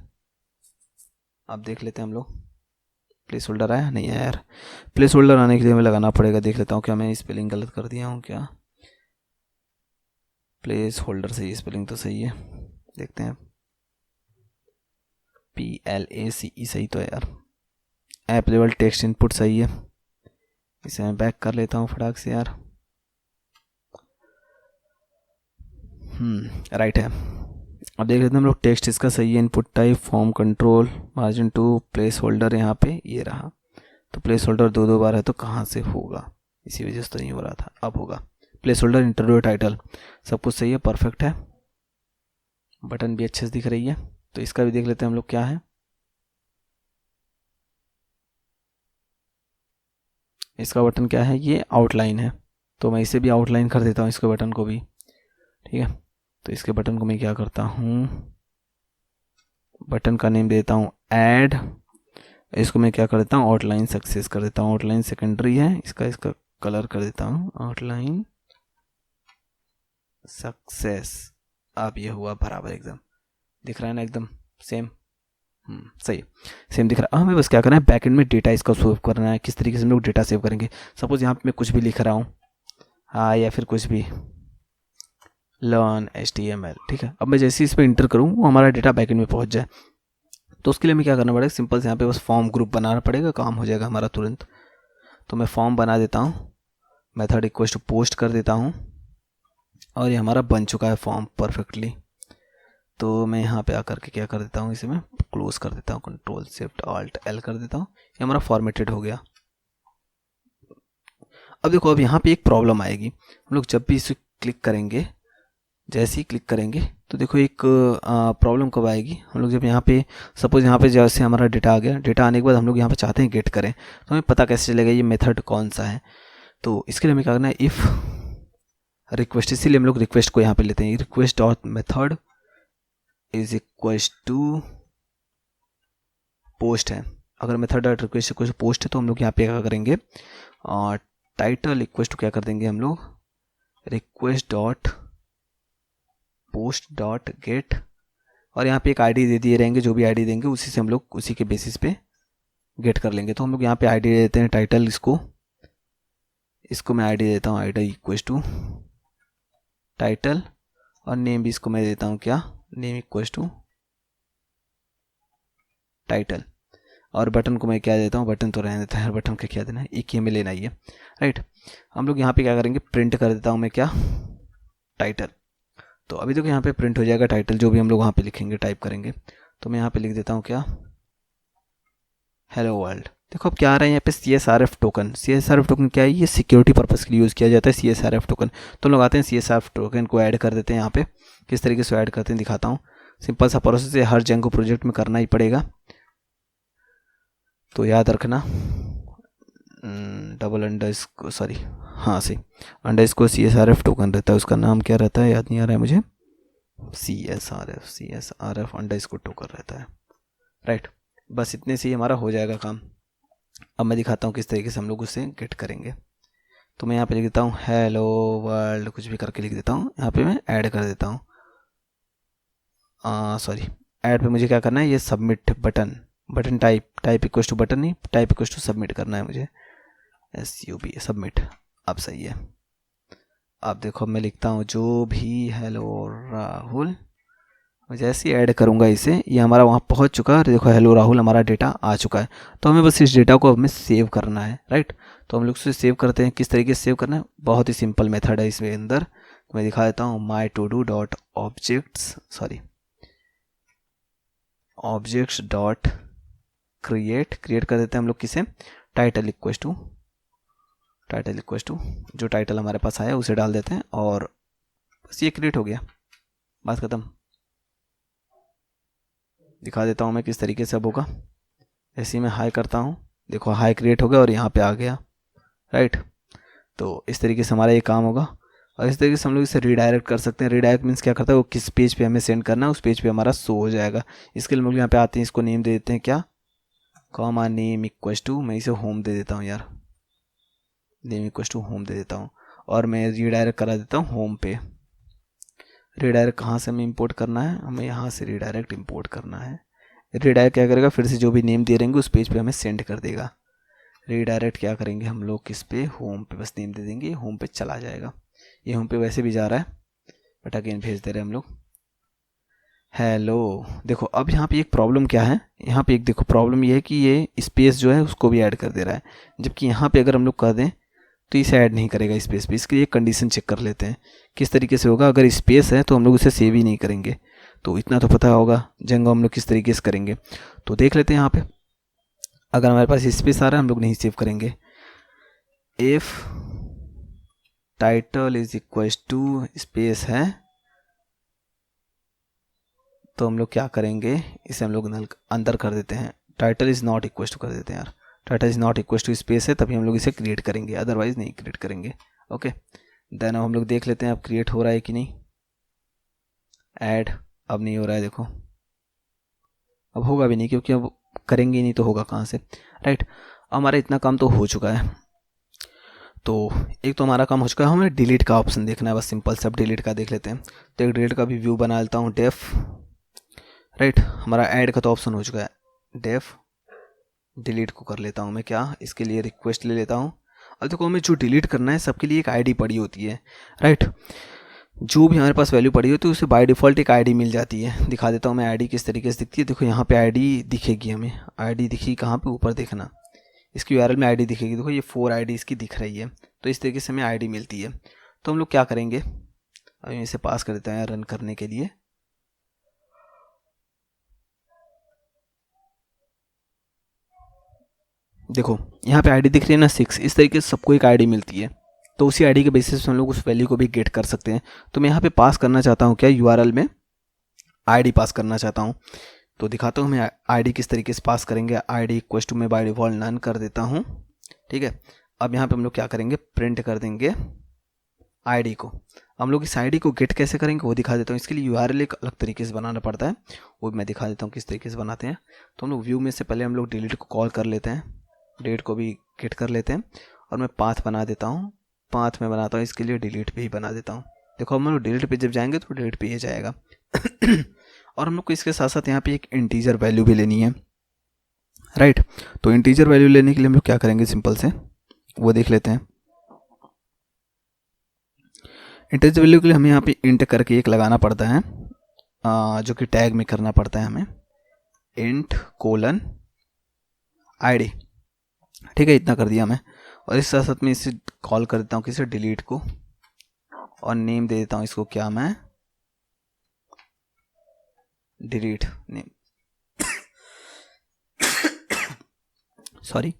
[SPEAKER 1] अब देख लेते हैं हम लोग प्लेस होल्डर आया नहीं आया यार। प्लेस होल्डर आने के लिए हमें लगाना पड़ेगा, देख लेता हूँ क्या मैं स्पेलिंग गलत कर दिया हूँ क्या। प्लेस होल्डर सही, स्पेलिंग तो सही है, देखते हैं। PLACE सही तो है यार। ऐप लेवल टेक्स्ट इनपुट सही है, इसे मैं बैक कर लेता हूँ फटाक से यार। राइट है। अब देख लेते हैं हम लोग, टेक्स्ट इसका सही है, input type form control margin 2, place holder यहाँ पे ये रहा। तो प्लेस होल्डर 2 बार है तो कहाँ से होगा, इसी वजह से तो नहीं हो रहा था, अब होगा। प्लेस होल्डर इंटरव्यू टाइटल सब कुछ सही है, परफेक्ट है। बटन भी अच्छे से दिख रही है, तो इसका भी देख लेते हैं हम लोग क्या है। इसका बटन क्या है, ये आउटलाइन है, तो मैं इसे भी आउटलाइन कर देता हूँ, इसके बटन को भी, ठीक है। तो इसके बटन को मैं क्या करता हूँ, बटन का नेम देता हूँ ऐड, इसको मैं क्या कर देता हूँ, आउटलाइन सक्सेस कर देता हूँ। आउटलाइन सेकेंडरी है, इसका कलर कर देता हूँ आउटलाइन सक्सेस। अब ये हुआ बराबर, एकदम दिख रहा है ना, एकदम सेम। सही सेम दिख रहा है। हमें बस क्या करना है, बैकएंड में डेटा इसका सेव करना है। किस तरीके से हम लोग डेटा सेव करेंगे, सपोज यहाँ पे मैं कुछ भी लिख रहा हूँ, हाँ, या फिर कुछ भी लर्न HTML, ठीक है। अब मैं जैसे ही इस पर इंटर करूँ वो हमारा डेटा बैकएंड में पहुँच जाए, तो उसके लिए हमें क्या करना पड़ेगा, सिंपल से यहाँ पे बस फॉर्म ग्रुप बनाना पड़ेगा, काम हो जाएगा हमारा तुरंत। तो मैं फॉर्म बना देता हूँ, मेथड इक्वल टू पोस्ट कर देता हूँ, और ये हमारा बन चुका है फॉर्म परफेक्टली। तो मैं यहाँ पे आकर के क्या कर देता हूँ, इसे मैं क्लोज कर देता हूँ, Ctrl+Shift+Alt+L कर देता हूँ, ये हमारा फॉर्मेटेड हो गया। अब देखो, अब यहाँ पे एक प्रॉब्लम आएगी, हम लोग जब भी इसे क्लिक करेंगे, जैसे ही क्लिक करेंगे तो देखो एक प्रॉब्लम कब आएगी, हम लोग जब यहाँ पे सपोज यहाँ पे जैसे हमारा डेटा आ गया, डेटा आने के बाद हम लोग यहाँ पे चाहते हैं गेट करें, तो हमें पता कैसे चलेगा ये मेथड कौन सा है। तो इसके लिए हमें क्या करना है, इफ़ रिक्वेस्ट, इसीलिए हम लोग रिक्वेस्ट को यहाँ पे लेते हैं, request dot method is equal to post है। अगर method dot request equal to post है तो हम लोग यहाँ पे क्या करेंगे, टाइटल इक्वल टू क्या कर देंगे हम लोग, request dot post dot gate, और यहाँ पे एक आईडी दे दिए रहेंगे, जो भी आईडी देंगे उसी से हम लोग उसी के बेसिस पे गेट कर लेंगे। तो हम लोग यहाँ पे आईडी दे देते हैं टाइटल, इसको मैं आईडी देता हूँ आईडी इक्वल टू टाइटल, और नेम भी इसको मैं देता हूँ क्या, नेम इक्वल टू टाइटल, और बटन को मैं क्या देता हूँ, बटन तो रहने देता है, बटन का क्या देना है, एक ही हमें लेना ही है, राइट। हम लोग यहाँ पे क्या करेंगे, प्रिंट कर देता हूँ मैं क्या, टाइटल। तो अभी देखो यहाँ पे प्रिंट हो जाएगा टाइटल, जो भी हम लोग वहाँ पे लिखेंगे, टाइप करेंगे। तो मैं यहाँ पे लिख देता हूँ क्या, हेलो वर्ल्ड। देखो अब क्या आ रहा है यहाँ पे, CSRF टोकन। CSRF टोकन क्या है, ये सिक्योरिटी पर्पज़ के लिए यूज़ किया जाता है CSRF टोकन। तो लोग आते हैं CSRF टोकन को ऐड कर देते हैं यहाँ पे। किस तरीके से ऐड करते हैं दिखाता हूँ, सिंपल सा प्रोसेस है, हर जेंगो प्रोजेक्ट में करना ही पड़ेगा, तो याद रखना। अंडरस्कोर CSRF टोकन रहता है, उसका नाम क्या रहता है याद नहीं आ रहा है मुझे, CSRF अंडरस्कोर टोकन रहता है, राइट। बस इतने से ही हमारा हो जाएगा काम। अब मैं दिखाता हूँ किस तरीके से हम लोग उसे गेट करेंगे। तो मैं यहाँ पे लिख देता हूँ हेलो वर्ल्ड, कुछ भी करके लिख देता हूँ, यहाँ पे मैं ऐड कर देता हूँ, ऐड पे मुझे क्या करना है, ये submit button type equal to button, नहीं टाइप इक्वल टू सबमिट करना है मुझे, SUB सबमिट। अब सही है। अब देखो मैं लिखता हूँ जो भी हेलो राहुल, जैसे ही ऐड करूँगा इसे, ये हमारा वहाँ पहुँच चुका है, देखो हेलो राहुल हमारा डेटा आ चुका है। तो हमें बस इस डेटा को हमें सेव करना है, राइट। तो हम लोग इसे सेव करते हैं, किस तरीके से सेव करना है, बहुत ही सिंपल मेथड है इसमें अंदर। मैं दिखा देता हूँ my to do dot objects dot create कर देते हैं हम लोग किसे, टाइटल इक्वल टू जो टाइटल हमारे पास आया उसे डाल देते हैं और बस ये क्रिएट हो गया, बात खत्म। दिखा देता हूँ मैं किस तरीके से अब होगा। ऐसे ही मैं हाई करता हूँ, देखो हाई क्रिएट हो गया और यहाँ पे आ गया, राइट। तो इस तरीके से हमारा ये काम होगा और इस तरीके से हम लोग इसे रीडायरेक्ट कर सकते हैं। रीडायरेक्ट मीन्स क्या करता है, वो किस पेज पे हमें सेंड करना है उस पेज पे हमारा शो हो जाएगा। इसके लिए हम लोग यहाँ पे आते हैं, इसको नेम दे देते हैं क्या, कॉमा नेम इक्वल टू, मैं इसे होम दे देता हूँ यार, नेम इक्वल टू होम दे देता हूँ और मैं रीडायरेक्ट करा देता हूँ होम पे। रीडायरेक्ट कहाँ से हमें इंपोर्ट करना है, हमें यहाँ से रीडायरेक्ट इंपोर्ट करना है। रीडायरेक्ट क्या करेगा, फिर से जो भी नेम दे रहेंगे उस पेज पे हमें सेंड कर देगा। रीडायरेक्ट क्या करेंगे हम लोग किस पे, होम पे, बस नेम दे देंगे, होम पे चला जाएगा। ये होम पे वैसे भी जा रहा है बट अगेन भेज दे रहे हैं हम लोग हेलो। देखो अब यहाँ पे एक प्रॉब्लम क्या है, यहाँ पे एक देखो प्रॉब्लम ये है कि ये स्पेस जो है उसको भी ऐड कर दे रहा है, जबकि यहाँ पे अगर हम लोग कर दें तो इसे ऐड नहीं करेगा स्पेस पे। इसके लिए कंडीशन चेक कर लेते हैं किस तरीके से होगा। अगर स्पेस है तो हम लोग उसे सेव ही नहीं करेंगे, तो इतना तो पता होगा जेंगो हम लोग किस तरीके से करेंगे। तो देख लेते हैं यहाँ पे, अगर हमारे पास स्पेस आ रहा है हम लोग नहीं सेव करेंगे। If title is equal to space है तो हम लोग क्या करेंगे, इसे हम लोग अंदर कर देते हैं, title is not equal to कर देते हैं यार, title is not equal to space है तभी हम लोग इसे क्रिएट करेंगे, अदरवाइज नहीं क्रिएट करेंगे। ओके देन हम लोग देख लेते हैं अब क्रिएट हो रहा है कि नहीं। ऐड अब नहीं हो रहा है, देखो अब होगा भी नहीं क्योंकि अब करेंगे ही नहीं तो होगा कहाँ से, राइट। हमारा इतना काम तो हो चुका है। तो एक तो हमारा काम हो चुका है, हमें डिलीट का ऑप्शन देखना है, बस सिंपल सब डिलीट का देख लेते हैं। तो एक डिलीट का भी व्यू बना लेता हूँ, डेफ, राइट। हमारा ऐड का तो ऑप्शन हो चुका है, डेफ डिलीट को कर लेता हूँ मैं क्या, इसके लिए रिक्वेस्ट ले लेता हूँ। अब देखो हमें जो डिलीट करना है सबके लिए एक आईडी पड़ी होती है, राइट। जो भी हमारे पास वैल्यू पड़ी होती है उसे बाय डिफ़ॉल्ट एक आईडी मिल जाती है। दिखा देता हूँ मैं आईडी किस तरीके से दिखती है। देखो यहाँ पे आईडी दिखेगी, हमें आईडी दिखी कहाँ पे, ऊपर देखना, इसकी यूआरएल में आईडी दिखेगी। देखो ये 4 आईडी इसकी दिख रही है, तो इस तरीके से हमें आईडी मिलती है। तो हम लोग क्या करेंगे, अभी इसे पास कर देते हैं रन करने के लिए। देखो यहाँ पे आईडी दिख रही है ना 6, इस तरीके से सबको एक आईडी मिलती है। तो उसी आईडी के बेसिस पे हम लोग उस वैल्यू को भी गेट कर सकते हैं। तो मैं यहाँ पे पास करना चाहता हूँ क्या, यूआरएल में आईडी पास करना चाहता हूँ। तो दिखाता हूँ मैं आईडी किस तरीके से पास करेंगे। आईडी इक्वल टू मैं बाय डिफॉल्ट नन कर देता हूँ, ठीक है। अब यहाँ पे हम लोग क्या करेंगे, प्रिंट कर देंगे आईडी को। हम लोग इस आईडी को गेट कैसे करेंगे वो दिखा देता हूँ। इसके लिए यूआरएल एक अलग तरीके से बनाना पड़ता है, वो मैं दिखा देता हूँ किस तरीके से बनाते हैं। तो हम लोग व्यू में से पहले हम लोग डिलीट को कॉल कर लेते हैं, डिलीट को भी गेट कर लेते हैं और मैं पाथ बना देता हूँ। पाथ में बनाता हूँ, इसके लिए डिलीट पे ही बना देता हूँ। देखो हम लोग डिलीट पे जब जाएंगे तो डिलीट पे ही जाएगा। और हम लोग को इसके साथ साथ यहाँ पे एक इंटीजर वैल्यू भी लेनी है, राइट। तो इंटीजर वैल्यू लेने के लिए हम लोग क्या करेंगे, सिंपल से वो देख लेते हैं। इंटीजर वैल्यू के लिए हमें यहाँ पे इंट करके एक लगाना पड़ता है, जो कि टैग में करना पड़ता है हमें, इंट कोलन आईडी, ठीक है। इतना कर दिया मैं और इस साथ साथ में इसे कॉल कर देता हूँ किसे, डिलीट को, और नेम दे देता हूँ इसको क्या, मैं डिलीट नेम सॉरी,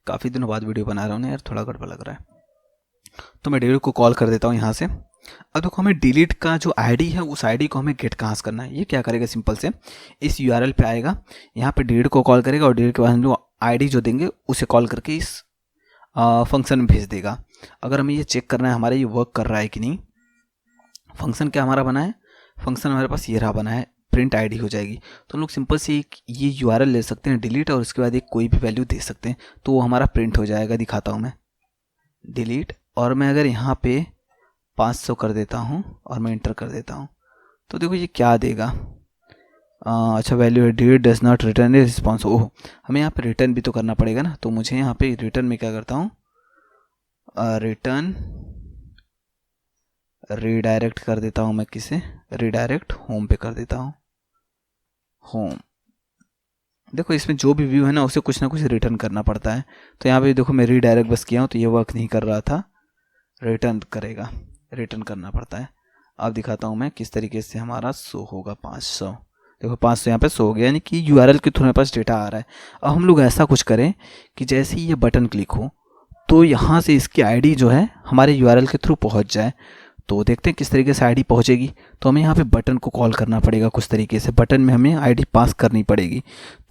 [SPEAKER 1] काफ़ी दिनों बाद वीडियो बना रहा हूँ ना यार, थोड़ा गड़बड़ लग रहा है। तो मैं डिलीट को कॉल कर देता हूँ यहाँ से। अब देखो हमें डिलीट का जो आईडी है उस आईडी को हमें गेट कहाँ से करना है। ये क्या करेगा, सिंपल से इस यूआरएल पे आएगा, यहाँ पे डिलीट को कॉल करेगा और डिलीट के बाद हम लोग आईडी जो देंगे उसे कॉल करके इस फंक्शन में भेज देगा। अगर हमें ये चेक करना है हमारा ये वर्क कर रहा है कि नहीं, फंक्शन क्या हमारा बना है, फंक्शन हमारे पास ये रहा बना है, प्रिंट आईडी हो जाएगी। तो हम लोग सिंपल से एक ये यूआरएल ले सकते हैं डिलीट, और उसके बाद एक कोई भी वैल्यू दे सकते हैं तो वो हमारा प्रिंट हो जाएगा। दिखाता हूँ मैं, डिलीट, और मैं अगर यहाँ पे 500 कर देता हूँ और मैं इंटर कर देता हूँ तो देखो ये क्या देगा। अच्छा वैल्यू है, delete does not return a response. Oh हमें यहाँ पे रिटर्न भी तो करना पड़ेगा ना, तो मुझे यहाँ पे रिटर्न में क्या करता हूँ, रिटर्न रीडायरेक्ट कर देता हूँ मैं किसे, रीडायरेक्ट होम पे कर देता हूँ, होम। देखो इसमें जो भी व्यू है ना उसे कुछ ना कुछ रिटर्न करना पड़ता है। तो यहाँ पे देखो मैं रीडायरेक्ट बस किया हूँ तो ये वर्क नहीं कर रहा था, रिटर्न करेगा। रिटर्न करना पड़ता है। अब दिखाता हूँ मैं किस तरीके से हमारा शो होगा 500। देखो 500 यहाँ पे शो हो गया, यानी कि URL के थ्रू मेरे पास डेटा आ रहा है। अब हम लोग ऐसा कुछ करें कि जैसे ही ये बटन क्लिक हो तो यहाँ से इसकी आईडी जो है हमारे URL के थ्रू पहुँच जाए। तो देखते हैं किस तरीके से आईडी पहुँचेगी। तो हमें यहाँ पे बटन को कॉल करना पड़ेगा कुछ तरीके से, बटन में हमें आईडी पास करनी पड़ेगी।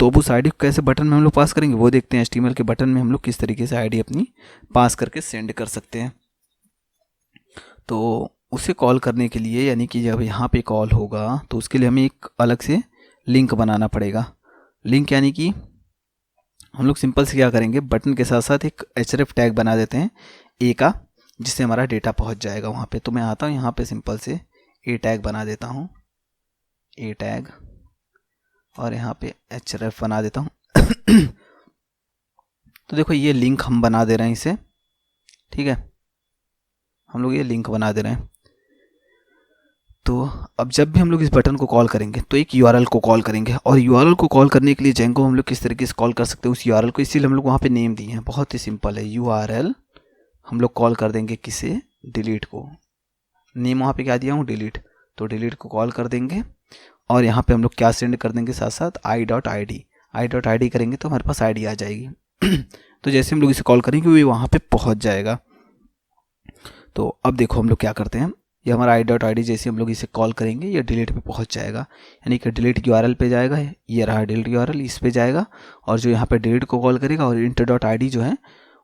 [SPEAKER 1] तो अब उस आईडी को कैसे बटन में हम लोग पास करेंगे वो देखते हैं। HTML के बटन में हम लोग किस तरीके से आईडी अपनी पास करके सेंड कर सकते हैं। तो उसे कॉल करने के लिए, यानी कि जब यहाँ पे कॉल होगा तो उसके लिए हमें एक अलग से लिंक बनाना पड़ेगा। लिंक यानी कि हम लोग सिंपल से क्या करेंगे, बटन के साथ साथ एक href टैग बना देते हैं ए का, जिससे हमारा डेटा पहुँच जाएगा वहाँ पे। तो मैं आता हूँ यहाँ पे सिंपल से ए टैग बना देता हूँ, ए टैग, और यहाँ पे href बना देता हूँ। तो देखो ये लिंक हम बना दे रहे हैं इसे, ठीक है, हम लोग ये लिंक बना दे रहे हैं। तो अब जब भी हम लोग इस बटन को कॉल करेंगे तो एक URL को कॉल करेंगे, और URL को कॉल करने के लिए जेंगो हम लोग किस तरीके से कॉल कर सकते हैं उस URL को, इसीलिए हम लोग वहाँ पे नेम दिए हैं। बहुत ही सिंपल है, URL हम लोग कॉल कर देंगे किसे, डिलीट को। नेम वहाँ पे क्या दिया हूँ, डिलीट। तो डिलीट को कॉल कर देंगे, और यहाँ पे हम लोग क्या सेंड कर देंगे साथ साथ i.id करेंगे तो हमारे पास आईडी आ जाएगी। तो जैसे हम लोग इसे कॉल करेंगे वो वहाँ पे पहुँच जाएगा। तो अब देखो हम लोग क्या करते हैं, ये हमारा i.id जैसे हम लोग इसे कॉल करेंगे ये डिलीट पे पहुंच जाएगा, यानी कि डिलीट URL पे जाएगा। ये रहा डिलीट URL, इस पे जाएगा, और जो यहाँ पे डिलीट को कॉल करेगा, और int.id जो है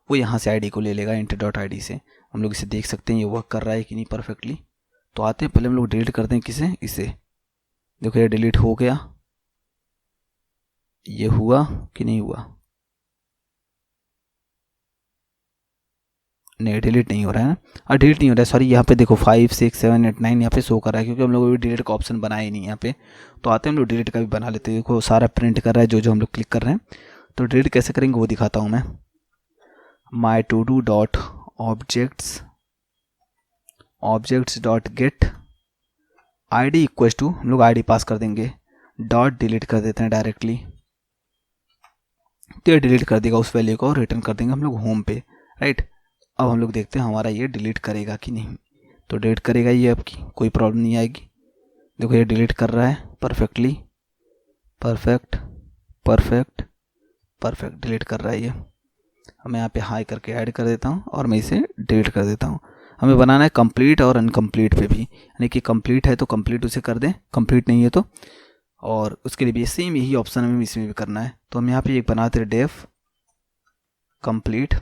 [SPEAKER 1] वो यहाँ से आईडी को ले लेगा int.id से। हम लोग इसे देख सकते हैं ये वर्क कर रहा है कि नहीं परफेक्टली। तो आते हैं पहले हम लोग डिलीट करते हैं किसे, इसे। देखो ये डिलीट हो गया, ये हुआ कि नहीं हुआ, नहीं डिलीट नहीं हो रहा है ना, और डिलीट नहीं हो रहा है, सॉरी। यहाँ पे देखो 5 6 7 8 9 यहाँ पे शो कर रहा है, क्योंकि हम लोग अभी डिलीट का ऑप्शन बनाया ही नहीं यहाँ पे। तो आते हैं हम लोग डिलीट का भी बना लेते हैं। देखो सारा प्रिंट कर रहा है जो हम लोग क्लिक कर रहे हैं। तो डिलीट कैसे करेंगे वो दिखाता हूँ मैं। my to do dot objects dot get id equal to, हम लोग id पास कर देंगे, डॉट डिलीट कर देते हैं डायरेक्टली। तो ये डिलीट कर देगा उस वैल्यू को, और रिटर्न कर देंगे हम लोग होम पे, राइट। अब हम लोग देखते हैं हमारा ये डिलीट करेगा कि नहीं। तो डिलीट करेगा ये, अब की कोई प्रॉब्लम नहीं आएगी। देखो ये डिलीट कर रहा है perfectly, perfect perfect perfect delete कर रहा है ये। मैं यहाँ पे हाई करके ऐड कर देता हूँ, और मैं इसे डिलीट कर देता हूँ। हमें बनाना है कंप्लीट और अनकम्प्लीट पे भी, यानी कि कंप्लीट है तो कंप्लीट उसे कर दें, कंप्लीट नहीं है तो, और उसके लिए भी सेम यही ऑप्शन हमें इसमें भी करना है। तो हम यहाँ पे एक बनाते हैं डेफ कंप्लीट,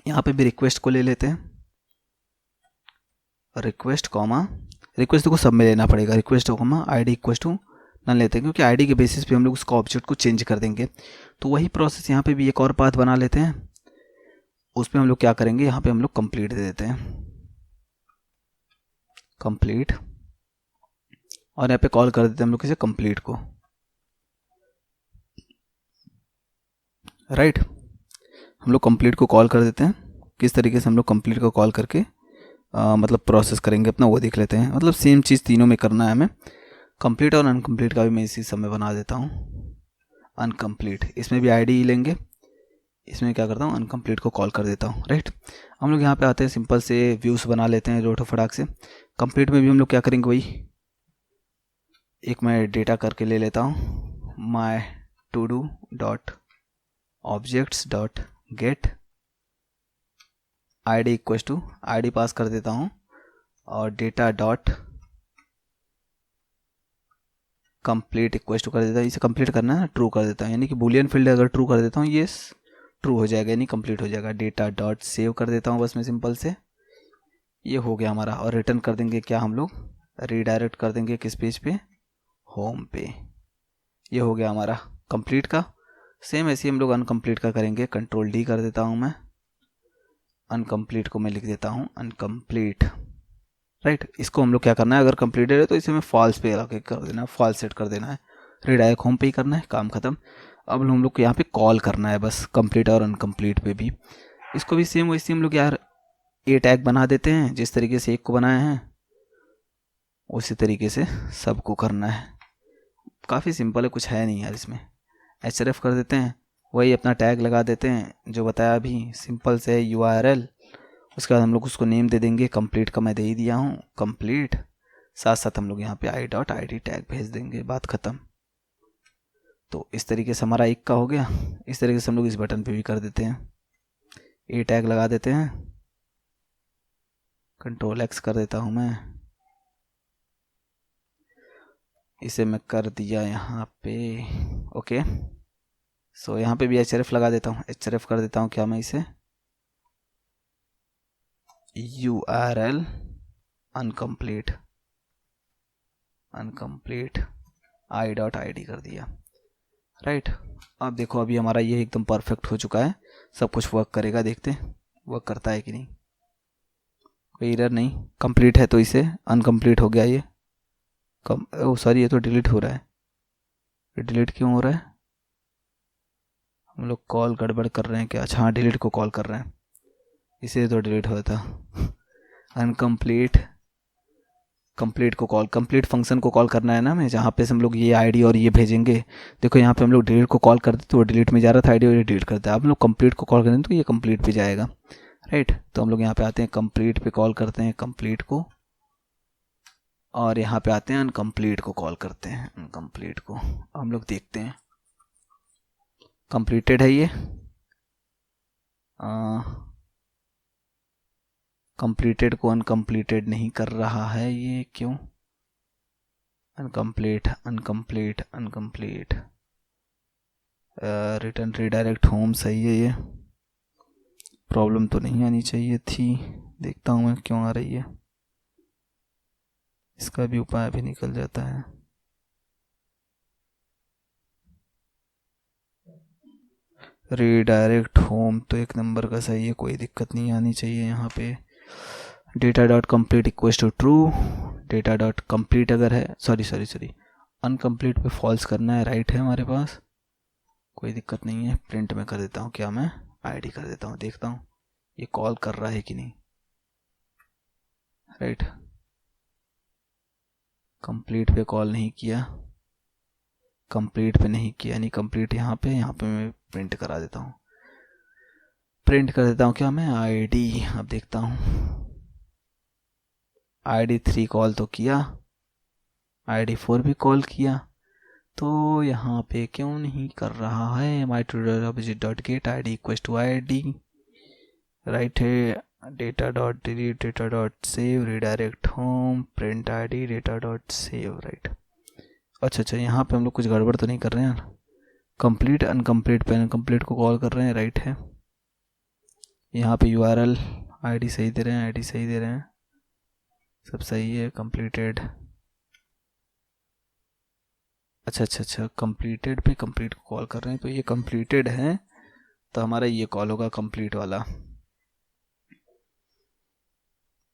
[SPEAKER 1] यहाँ पे भी रिक्वेस्ट को ले लेते हैं, रिक्वेस्ट कॉमा, रिक्वेस्ट को सब में लेना पड़ेगा, request comma id equal to none लेते हैं, क्योंकि id के बेसिस पे हम लोग उसका ऑब्जेक्ट को चेंज कर देंगे। तो वही प्रोसेस यहाँ पे भी एक और पाथ बना लेते हैं, उसमें हम लोग क्या करेंगे, यहाँ पे हम लोग कंप्लीट दे देते हैं, कंप्लीट, और यहाँ पे कॉल कर देते हैं हम लोग किसे, कंप्लीट को, राइट। हम लोग कंप्लीट को कॉल कर देते हैं। किस तरीके से हम लोग कंप्लीट को कॉल करके मतलब प्रोसेस करेंगे अपना वो देख लेते हैं। मतलब सेम चीज़ तीनों में करना है हमें, कंप्लीट और अनकम्प्लीट का भी मैं इसी समय बना देता हूँ अनकम्प्लीट। इसमें भी आईडी लेंगे, इसमें क्या करता हूँ अनकम्प्लीट को कॉल कर देता हूँ, राइट। हम लोग यहाँ पे आते हैं, सिंपल से व्यूज़ बना लेते हैं रोटो फटाक से। कंप्लीट में भी हम लोग क्या करेंगे, वही एक मैं डेटा करके ले लेता हूँ, my to do dot objects dot get id equal to id pass कर देता हूँ, और data dot complete equal to कर देता हूँ। इसे कंप्लीट करना है, ट्रू कर देता हूँ, यानी कि बुलियन फील्ड अगर ट्रू कर देता हूँ ये ट्रू हो जाएगा, यानी कंप्लीट हो जाएगा। डेटा डॉट सेव कर देता हूँ बस मैं सिंपल से, ये हो गया हमारा। और रिटर्न कर देंगे क्या, हम लोग रीडायरेक्ट कर देंगे किस पेज पे, होम पे। ये हो गया हमारा कंप्लीट का। सेम ऐसे ही हम लोग अनकम्प्लीट का करेंगे, कंट्रोल डी कर देता हूँ मैं, अनकम्प्लीट को मैं लिख देता हूँ अनकम्प्लीट, राइट। इसको हम लोग क्या करना है, अगर कंप्लीटेड है तो इसे हमें फॉल्स पे लगा कर देना है, फॉल्स सेट कर देना है, रीडायरेक्ट होम पे ही करना है, काम खत्म। अब हम लोग को यहाँ पे कॉल करना है बस, कंप्लीट और अनकम्प्लीट पे भी। इसको भी सेम वैसे हम लोग यार ए टैग बना देते हैं, जिस तरीके से एक को बनाए हैं उसी तरीके से सबको करना है। काफ़ी सिंपल है, कुछ है नहीं यार इसमें। href कर देते हैं, वही अपना टैग लगा देते हैं जो बताया अभी, सिंपल से URL, उसके बाद हम लोग उसको नेम दे देंगे, कंप्लीट का मैं दे ही दिया हूँ कंप्लीट, साथ साथ हम लोग यहाँ पे i.id टैग भेज देंगे, बात ख़त्म। तो इस तरीके से हमारा एक का हो गया। इस तरीके से हम लोग इस बटन पे भी कर देते हैं, ए टैग लगा देते हैं, Ctrl+X कर देता हूँ मैं, इसे मैं कर दिया यहाँ पे ओके। सो यहाँ पे भी href लगा देता हूँ, href कर देता हूँ क्या मैं इसे URL अनकम्प्लीट i.id कर दिया, राइट। अब देखो अभी हमारा ये एकदम परफेक्ट हो चुका है, सब कुछ वर्क करेगा, देखते हैं वर्क करता है कि नहीं। कोई एरर नहीं, कंप्लीट है तो इसे अनकम्प्लीट हो गया ये ओ सॉरी, ये तो डिलीट हो रहा है, ये डिलीट क्यों हो रहा है? हम लोग कॉल गड़बड़ कर रहे हैं क्या? अच्छा हाँ, डिलीट को कॉल कर रहे हैं, इसे तो डिलीट हुआ था। अनकम्प्लीट, कंप्लीट को कॉल, कंप्लीट फंक्शन को कॉल करना है ना हमें, जहाँ पे से हम लोग ये आईडी और ये भेजेंगे। देखो यहाँ पे हम लोग डिलीट को कॉल करते तो वो डिलीट में जा रहा था आईडी, और ये डिलीट करता है। अब हम लोग कंप्लीट को कॉल करें तो ये कंप्लीट पे जाएगा, राइट। तो हम लोग यहाँ पे आते हैं, कंप्लीट पे कॉल करते हैं कंप्लीट को, और यहाँ पे आते हैं अनकम्प्लीट को कॉल करते हैं, अनकम्प्लीट को। हम लोग देखते हैं कंप्लीटेड है ये, कंप्लीटेड को अनकम्प्लीटेड नहीं कर रहा है ये, क्यों? Incomplete incomplete incomplete, return redirect home सही है, ये प्रॉब्लम तो नहीं आनी चाहिए थी, देखता हूँ मैं क्यों आ रही है, इसका भी उपाय भी निकल जाता है। रीडायरेक्ट होम तो एक नंबर का सही है, कोई दिक्कत नहीं आनी चाहिए यहाँ पे। Data dot complete equals to true, data dot complete अगर है, सॉरी अनकम्प्लीट पे फॉल्स करना है, राइट है हमारे पास, कोई दिक्कत नहीं है। प्रिंट में कर देता हूँ क्या मैं, आईडी कर देता हूँ, देखता हूँ ये कॉल कर रहा है कि नहीं, राइट। कंप्लीट पे कॉल नहीं किया, कंप्लीट पे नहीं किया, यानी कंप्लीट यहाँ पे मैं प्रिंट करा देता हूँ, प्रिंट कर देता हूँ क्या मैं आईडी। अब देखता हूँ आईडी 3 कॉल तो किया, आईडी 4 भी कॉल किया, तो यहाँ पे क्यों नहीं कर रहा है। my_object.get id equals to id, right है। Data dot delete, data dot save, redirect home, print id, data dot save, right. अच्छा यहाँ पे हम लोग कुछ गड़बड़ तो नहीं कर रहे हैं, कंप्लीट अनकम्प्लीट पे अनकम्प्लीट को कॉल कर रहे हैं, राइट है। यहाँ पे URL id सही दे रहे हैं, id सही दे रहे हैं, सब सही है। कंप्लीटेड, अच्छा कंप्लीटेड पे कंप्लीट को कॉल कर रहे हैं, तो ये कंप्लीटेड है, तो हमारा ये कॉल होगा कंप्लीट वाला।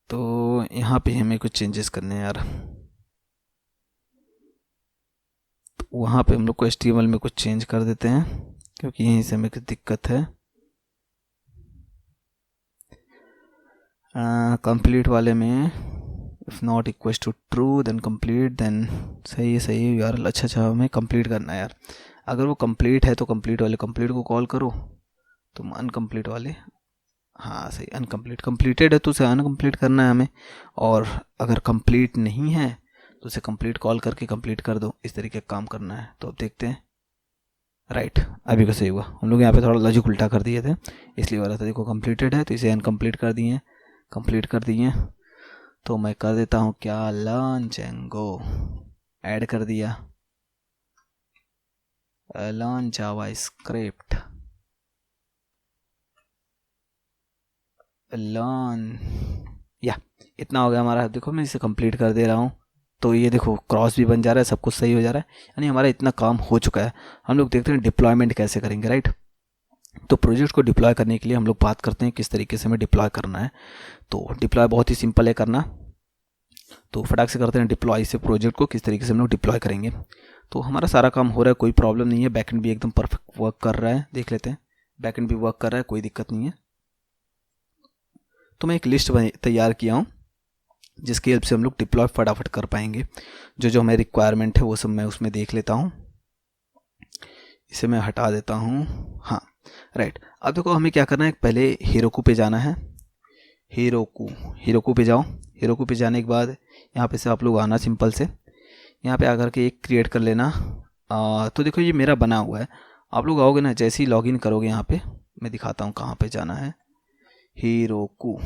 [SPEAKER 1] तो यहाँ पे हमें कुछ चेंजेस करने हैं यार, तो वहाँ पे हम लोग को HTML में कुछ चेंज कर देते हैं, क्योंकि यहीं से हमें कुछ दिक्कत है। कंप्लीट वाले में if not equals to true then complete, then सही है यार। अच्छा हमें कंप्लीट करना है यार, अगर वो कंप्लीट है तो कंप्लीट वाले कंप्लीट को कॉल करो, तुम अनकम्प्लीट वाले, हाँ सही, अनकम्प्लीट, कंप्लीटेड है तो उसे अनकम्प्लीट करना है हमें, और अगर कंप्लीट नहीं है तो उसे कंप्लीट कॉल करके कंप्लीट कर दो, इस तरीके का काम करना है। तो अब देखते हैं, राइट अभी का सही हुआ। हम लोग यहाँ पे थोड़ा लॉजिक उल्टा कर दिए थे, इसलिए वाला था। देखो कंप्लीटेड है तो इसे अनकम्प्लीट कर दिए, कंप्लीट कर दिए, तो मैं कर देता हूँ क्या, लर्न जेंगो ऐड कर दिया, लर्न जावास्क्रिप्ट, लर्न, या इतना हो गया हमारा। देखो मैं इसे कंप्लीट कर दे रहा हूँ, तो ये देखो क्रॉस भी बन जा रहा है, सब कुछ सही हो जा रहा है, यानी हमारा इतना काम हो चुका है। हम लोग देखते हैं डिप्लॉयमेंट कैसे करेंगे, राइट। तो प्रोजेक्ट को डिप्लॉय करने के लिए हम लोग बात करते हैं किस तरीके से हमें डिप्लॉय करना है। तो डिप्लॉय बहुत ही सिंपल है करना, तो फटाक से करते हैं डिप्लॉय से प्रोजेक्ट को किस तरीके से हम लोग डिप्लॉय करेंगे। तो हमारा सारा काम हो रहा है, कोई प्रॉब्लम नहीं है, बैकएंड भी एकदम परफेक्ट वर्क कर रहा है, देख लेते हैं बैकएंड भी वर्क कर रहा है, कोई दिक्कत नहीं है। तो मैं एक लिस्ट तैयार किया हूँ जिसकी हेल्प से हम लोग डिप्लॉय फटाफट कर पाएंगे। जो हमें रिक्वायरमेंट है वो सब मैं उसमें देख लेता हूँ, इसे मैं हटा देता हूँ, हाँ राइट। अब देखो हमें क्या करना है, पहले हेरोकू पे जाना है, हीरोकू पे जाओ। हीरोकू पे जाने के बाद यहाँ पे से आप लोग आना, सिंपल से यहाँ पे आकर के एक क्रिएट कर लेना। तो देखो ये मेरा बना हुआ है। आप लोग आओगे ना, जैसे ही लॉगिन करोगे यहाँ पे, मैं दिखाता हूँ कहाँ पे जाना है। हीरोकू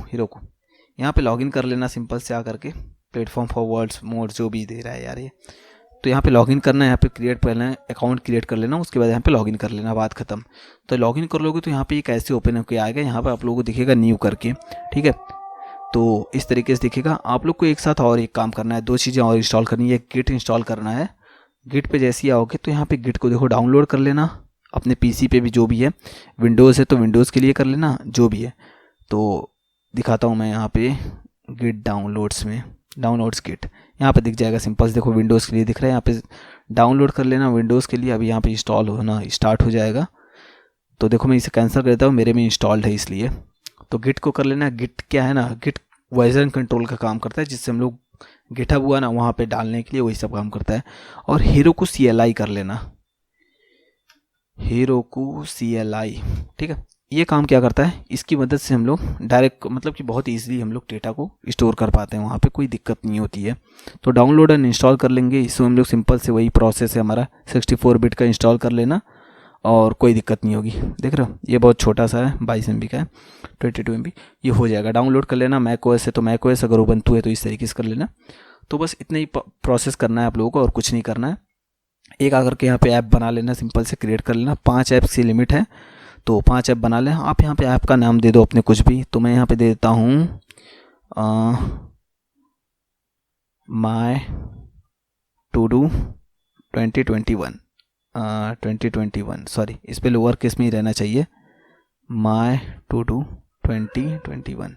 [SPEAKER 1] यहाँ पे लॉगिन कर लेना सिंपल से आकर के। प्लेटफॉर्म फॉर वर्ड्स मोड जो भी दे रहा है यार ये, तो यहाँ पे लॉगिन करना है। यहाँ पे क्रिएट पहले अकाउंट क्रिएट कर लेना, उसके बाद यहाँ पे लॉगिन कर लेना, बात खत्म। तो लॉगिन कर लोगे तो यहाँ पे एक ऐसे ओपन होकर आएगा, यहाँ पे आप लोगों को दिखेगा न्यू करके, ठीक है। तो इस तरीके से दिखेगा। आप लोग को एक साथ और एक काम करना है, 2 चीज़ें और इंस्टॉल करनी है। गिट इंस्टॉल करना है। गिट पे जैसे ही आओगे तो यहाँ पे गिट को देखो डाउनलोड कर लेना अपने पीसी पे भी, जो भी है। विंडोज़ है तो विंडोज़ के लिए कर लेना, जो भी है। तो दिखाता हूँ मैं यहाँ पे गिट डाउनलोड्स में, डाउनलोड्स गिट यहाँ पे दिख जाएगा सिंपल से। देखो विंडोज़ के लिए दिख रहा है, यहाँ पे डाउनलोड कर लेना विंडोज़ के लिए। अभी यहाँ पे इंस्टॉल होना स्टार्ट हो जाएगा। तो देखो मैं इसे कैंसिल कर देता हूँ, मेरे में इंस्टॉल्ड है इसलिए। तो गिट को कर लेना। गिट क्या है ना, गिट वर्जन कंट्रोल का काम करता है, जिससे हम लोग गिटहब हुआ ना वहाँ पे डालने के लिए वही सब काम करता है। और हीरोकू CLI कर लेना, हीरोकू CLI, ठीक है। ये काम क्या करता है, इसकी मदद से हम लोग डायरेक्ट मतलब कि बहुत ईजिली हम लोग डेटा को स्टोर कर पाते हैं, वहाँ पे कोई दिक्कत नहीं होती है। तो डाउनलोड एंड इंस्टॉल कर लेंगे इसमें हम लोग, सिंपल से वही प्रोसेस है हमारा। 64 बिट का इंस्टॉल कर लेना और कोई दिक्कत नहीं होगी। देख रहे हो ये बहुत छोटा सा है, 22 MB का है, 22 MB, ये हो जाएगा। डाउनलोड कर लेना। मैकओएस है तो मैकओएस, अगर उबंटू है तो इस तरीके से कर लेना। तो बस इतना ही प्रोसेस करना है आप लोगों को, और कुछ नहीं करना है। एक आकर के यहाँ पे ऐप बना लेना, सिंपल से क्रिएट कर लेना। 5 ऐप्स की लिमिट है, तो 5 ऐप बना लें आप। यहाँ पे ऐप का नाम दे दो अपने कुछ भी, तो मैं यहाँ पे दे देता हूँ माय टू डू 2021, सॉरी इस पर लोअर केस में ही रहना चाहिए, माय टू डू 2021,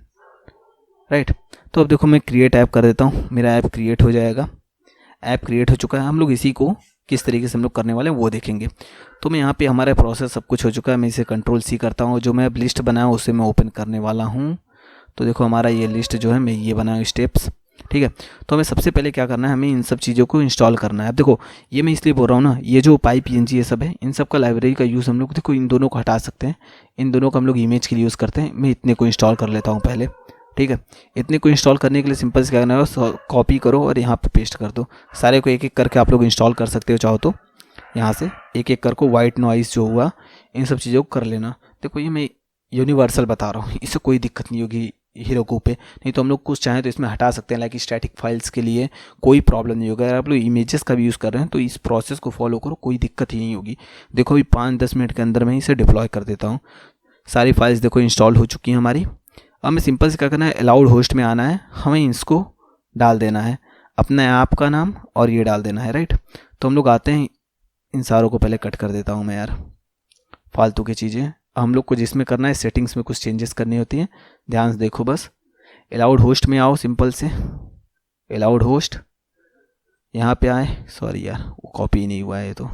[SPEAKER 1] राइट। तो अब देखो मैं क्रिएट ऐप कर देता हूँ, मेरा ऐप क्रिएट हो जाएगा। ऐप क्रिएट हो चुका है। हम लोग इसी को किस तरीके से हम लोग करने वाले हैं वो देखेंगे। तो मैं यहाँ पे हमारा प्रोसेस सब कुछ हो चुका है। मैं इसे Ctrl+C करता हूँ, जो मैं अब लिस्ट बनाया उसे मैं ओपन करने वाला हूँ। तो देखो हमारा ये लिस्ट जो है, मैं ये बनाया स्टेप्स, ठीक है। तो हमें सबसे पहले क्या करना है, हमें इन सब चीज़ों को इंस्टॉल करना है। अब देखो ये मैं इसलिए बोल रहा हूँ ना, ये जो PyPNG ये सब है, इन सब का लाइब्रेरी का यूज़ हम लोग देखो इन दोनों को हटा सकते हैं। इन दोनों को हम लोग इमेज के लिए यूज़ करते हैं। मैं इतने को इंस्टॉल कर लेता हूँ पहले, ठीक है। इतने को इंस्टॉल करने के लिए सिंपल से क्या करना है, कॉपी करो और यहाँ पे पेस्ट कर दो। सारे को एक एक करके आप लोग इंस्टॉल कर सकते हो, चाहो तो यहाँ से एक एक करके वाइट नॉइस जो हुआ इन सब चीज़ों को कर लेना। देखो ये मैं यूनिवर्सल बता रहा हूँ, इससे कोई दिक्कत नहीं होगी हीरोकू पे। नहीं तो हम लोग कुछ चाहें तो इसमें हटा सकते हैं, लाइक स्टैटिक फाइल्स के लिए कोई प्रॉब्लम नहीं होगा। अगर आप लोग इमेजेस का भी यूज़ कर रहे हैं तो इस प्रोसेस को फॉलो करो, कोई दिक्कत ही नहीं होगी। देखो अभी 5-10 मिनट के अंदर मैं इसे डिप्लॉय कर देता हूँ। सारी फाइल्स देखो इंस्टॉल हो चुकी हैं हमारी। अब हमें सिंपल से क्या करना है, अलाउड होस्ट में आना है, हमें इसको डाल देना है, अपने ऐप का नाम और ये डाल देना है, राइट। तो हम लोग आते हैं, इन सारों को पहले कट कर देता हूँ मैं यार, फालतू की चीज़ें। हम लोग को जिसमें करना है सेटिंग्स में कुछ चेंजेस करनी होती हैं, ध्यान से देखो बस। अलाउड होस्ट में आओ, सिंपल से अलाउड होस्ट, यहाँ पे आए। सॉरी यार वो कॉपी नहीं हुआ है, तो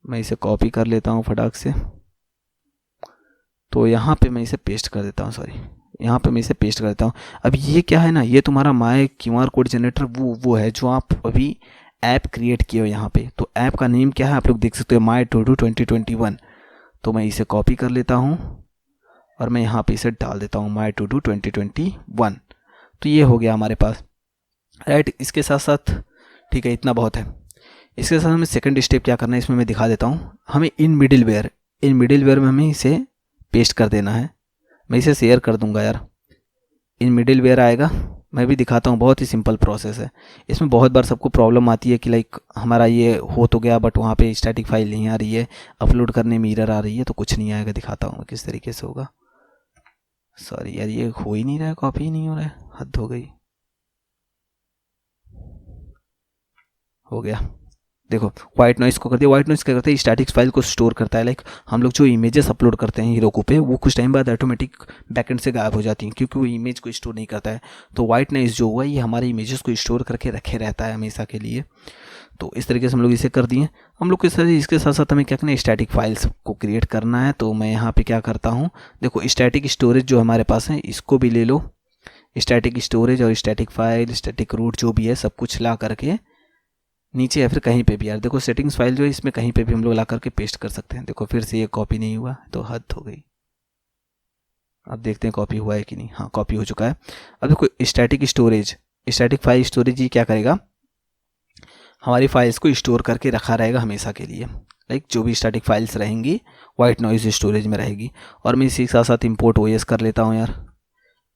[SPEAKER 1] मैं इसे कॉपी कर लेता हूँ फटाक से। तो यहाँ पे मैं इसे पेस्ट कर देता हूँ, सॉरी यहाँ पे मैं इसे पेस्ट कर देता हूँ। अब ये क्या है ना, ये तुम्हारा माय QR कोड जनरेटर वो है जो आप अभी ऐप क्रिएट किए हो यहाँ पे। तो ऐप का नेम क्या है आप लोग देख सकते हो, माय टू डू 2021। तो मैं इसे कॉपी कर लेता हूँ और मैं यहाँ पे इसे डाल देता हूँ, माय टू डू 2021। तो ये हो गया हमारे पास, राइट। इसके साथ साथ ठीक है, इतना बहुत है। इसके साथ हमें सेकंड स्टेप क्या करना है, इसमें मैं दिखा देता हूँ। हमें इन मिडिलवेयर में हमें इसे पेस्ट कर देना है। मैं इसे शेयर कर दूंगा यार, इन मिडिलवेयर आएगा, मैं भी दिखाता हूँ। बहुत ही सिंपल प्रोसेस है। इसमें बहुत बार सबको प्रॉब्लम आती है कि लाइक हमारा ये हो तो गया बट वहाँ पे स्टैटिक फाइल नहीं आ रही है, अपलोड करने में एरर आ रही है। तो कुछ नहीं आएगा, दिखाता हूँ किस तरीके से होगा। सॉरी यार ये हो ही नहीं रहा है, कॉपी ही नहीं हो रहा है, हद हो गई। हो गया, देखो व्हाइट नॉइस को कर दिया। व्हाइट नॉइस क्या करता है, स्टैटिक्स फाइल को स्टोर करता है। लाइक हम लोग जो इमेजेस अपलोड करते हैं हीरोकू पे, वो कुछ टाइम बाद ऑटोमेटिक बैकएंड से गायब हो जाती हैं, क्योंकि वो इमेज को स्टोर नहीं करता है। तो व्हाइट नॉइस जो हुआ ये हमारे इमेजेस को स्टोर करके रखे रहता है हमेशा के लिए। तो इस तरीके से हम लोग इसे कर दिए। हम लोग इसके साथ साथ हमें क्या करना है, स्टैटिक फाइल्स को क्रिएट करना है। तो मैं यहाँ पे क्या करता हूँ, देखो स्टैटिक स्टोरेज जो हमारे पास है इसको भी ले लो। स्टैटिक स्टोरेज और स्टैटिक फाइल, स्टैटिक रूट जो भी है सब कुछ ला करके नीचे या फिर कहीं पे भी यार, देखो सेटिंग्स फाइल जो है इसमें कहीं पे भी हम लोग ला करके पेस्ट कर सकते हैं। देखो फिर से ये कॉपी नहीं हुआ, तो हद हो गई। अब देखते हैं कॉपी हुआ है कि नहीं। हाँ, कॉपी हो चुका है। अब देखो static storage, static file storage ये क्या करेगा, हमारी फाइल्स को स्टोर करके रखा रहेगा हमेशा के लिए। लाइक जो भी स्टैटिक फाइल्स रहेंगी वाइट नॉइज स्टोरेज में रहेगी। और मैं इसी के साथ साथ इंपोर्ट ओएस कर लेता हूँ यार,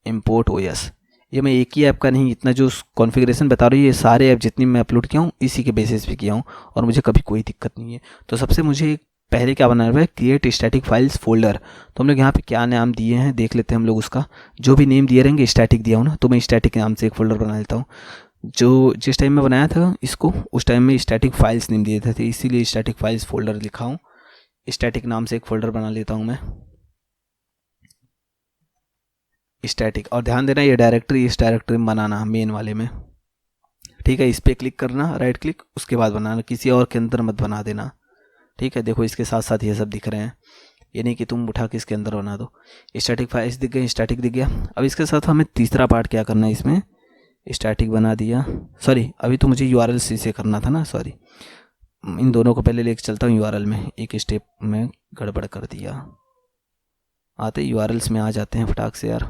[SPEAKER 1] इंपोर्ट ओएस। ये मैं एक ही ऐप का नहीं, इतना जो कॉन्फ़िगरेशन बता रही हूँ ये सारे ऐप जितनी मैं अपलोड किया हूँ इसी के बेसिस पे किया हूँ और मुझे कभी कोई दिक्कत नहीं है। तो सबसे मुझे पहले क्या बनाना है, क्रिएट स्टैटिक फाइल्स फोल्डर। तो हम लोग यहाँ पे क्या नाम दिए हैं देख लेते हैं हम लोग। उसका जो भी नेम दिए रहेंगे, स्टैटिक दिया हूँ ना, तो मैं स्टैटिक नाम से एक फ़ोल्डर बना लेता हूँ। जो जिस टाइम में बनाया था इसको उस टाइम में स्टैटिक फाइल्स नेम दिए थे, इसीलिए स्टैटिक फाइल्स फोल्डर लिखा हूँ। स्टैटिक नाम से एक फ़ोल्डर बना लेता हूँ मैं, स्टैटिक। और ध्यान देना ये डायरेक्टरी इस डायरेक्टरी में बनाना मेन वाले में, ठीक है। इस पर क्लिक करना, राइट क्लिक, उसके बाद बनाना, किसी और के अंदर मत बना देना, ठीक है। देखो इसके साथ साथ ये सब दिख रहे हैं, ये नहीं कि तुम उठा के इसके अंदर बना दो। स्टैटिक फाइल्स दिख गए, स्टैटिक दिख गया। अब इसके साथ हमें तीसरा पार्ट क्या करना है, इसमें स्टैटिक बना दिया। सॉरी, अभी तो मुझे URL से करना था ना, सॉरी। इन दोनों को पहले लेके चलता हूँ URL में, एक स्टेप में गड़बड़ कर दिया। आते URLs में आ जाते हैं फटाक से यार,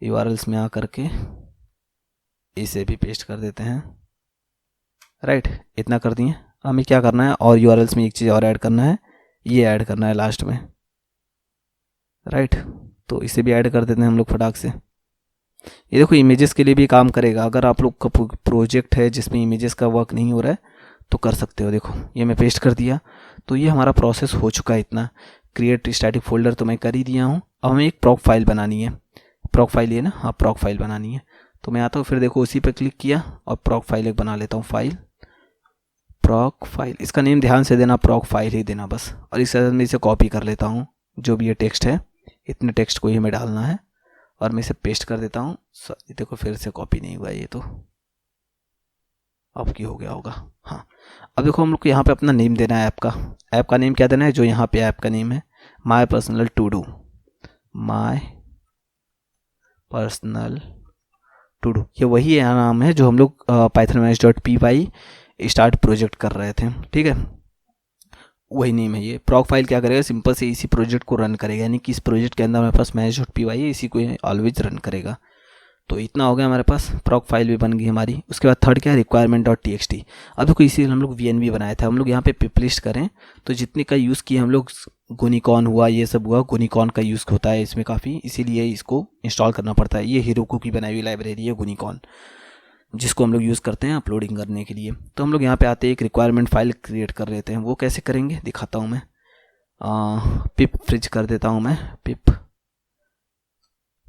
[SPEAKER 1] URLs में आ करके इसे भी पेस्ट कर देते हैं, राइट। इतना कर दिए। हमें क्या करना है, और URLs में एक चीज़ और ऐड करना है, ये ऐड करना है लास्ट में, राइट। तो इसे भी ऐड कर देते हैं हम लोग फटाक से। ये देखो इमेजेस के लिए भी काम करेगा। अगर आप लोग का प्रोजेक्ट है जिसमें इमेजेस का वर्क नहीं हो रहा है तो कर सकते हो। देखो ये मैं पेस्ट कर दिया। तो ये हमारा प्रोसेस हो चुका है इतना। क्रिएट स्टैटिक फोल्डर तो मैं कर ही दिया हूँ। अब हमें एक प्रॉक फाइल बनानी है। प्रॉक फाइल ये ना, हाँ प्रॉक फाइल बनानी है। तो मैं आता हूँ, फिर देखो उसी पे क्लिक किया और प्रॉक फाइल एक बना लेता हूँ। फाइल, प्रॉक फाइल, इसका नेम ध्यान से देना, प्रॉक फाइल ही देना बस। और इस तरह मैं इसे कॉपी कर लेता हूँ, जो भी ये टेक्स्ट है इतने टेक्स्ट को ही हमें डालना है और मैं इसे पेस्ट कर देता हूँ। देखो फिर से कॉपी नहीं हुआ ये, तो अब क्या हो गया होगा। हाँ, अब देखो हम लोग को यहाँ पे अपना नेम देना है ऐप का। ऐप का नेम क्या देना है, जो यहाँ पे ऐप का नेम है my personal to do, my personal to do. ये वही नाम है जो हम लोग pythonmash.py स्टार्ट प्रोजेक्ट कर रहे थे, ठीक है। वही नेम है ये। प्रॉक फाइल क्या करेगा, सिंपल से इसी प्रोजेक्ट को रन करेगा, यानी कि इस प्रोजेक्ट के अंदर हमारे पास mash.py है, इसी को ऑलवेज रन करेगा। तो इतना हो गया हमारे पास, प्रॉक फाइल भी बन गई हमारी। उसके बाद थर्ड क्या है, requirement.txt। अब देखो इसी हम लोग VNV बनाया था। हम लोग यहाँ पे पिप लिस्ट करें तो जितने का यूज़ किए हम लोग, गुनिकॉन हुआ, ये सब हुआ, गुनिकॉन का यूज़ होता है इसमें काफ़ी, इसीलिए इसको इंस्टॉल करना पड़ता है। ये हेरोकू की बनाई हुई लाइब्रेरी है गुनिकॉन, जिसको हम लोग यूज़ करते हैं अपलोडिंग करने के लिए। तो हम लोग यहाँ पे आते हैं, एक रिक्वायरमेंट फाइल क्रिएट कर लेते हैं। वो कैसे करेंगे दिखाता हूँ मैं। पिप फ्रिज कर देता हूँ मैं, पिप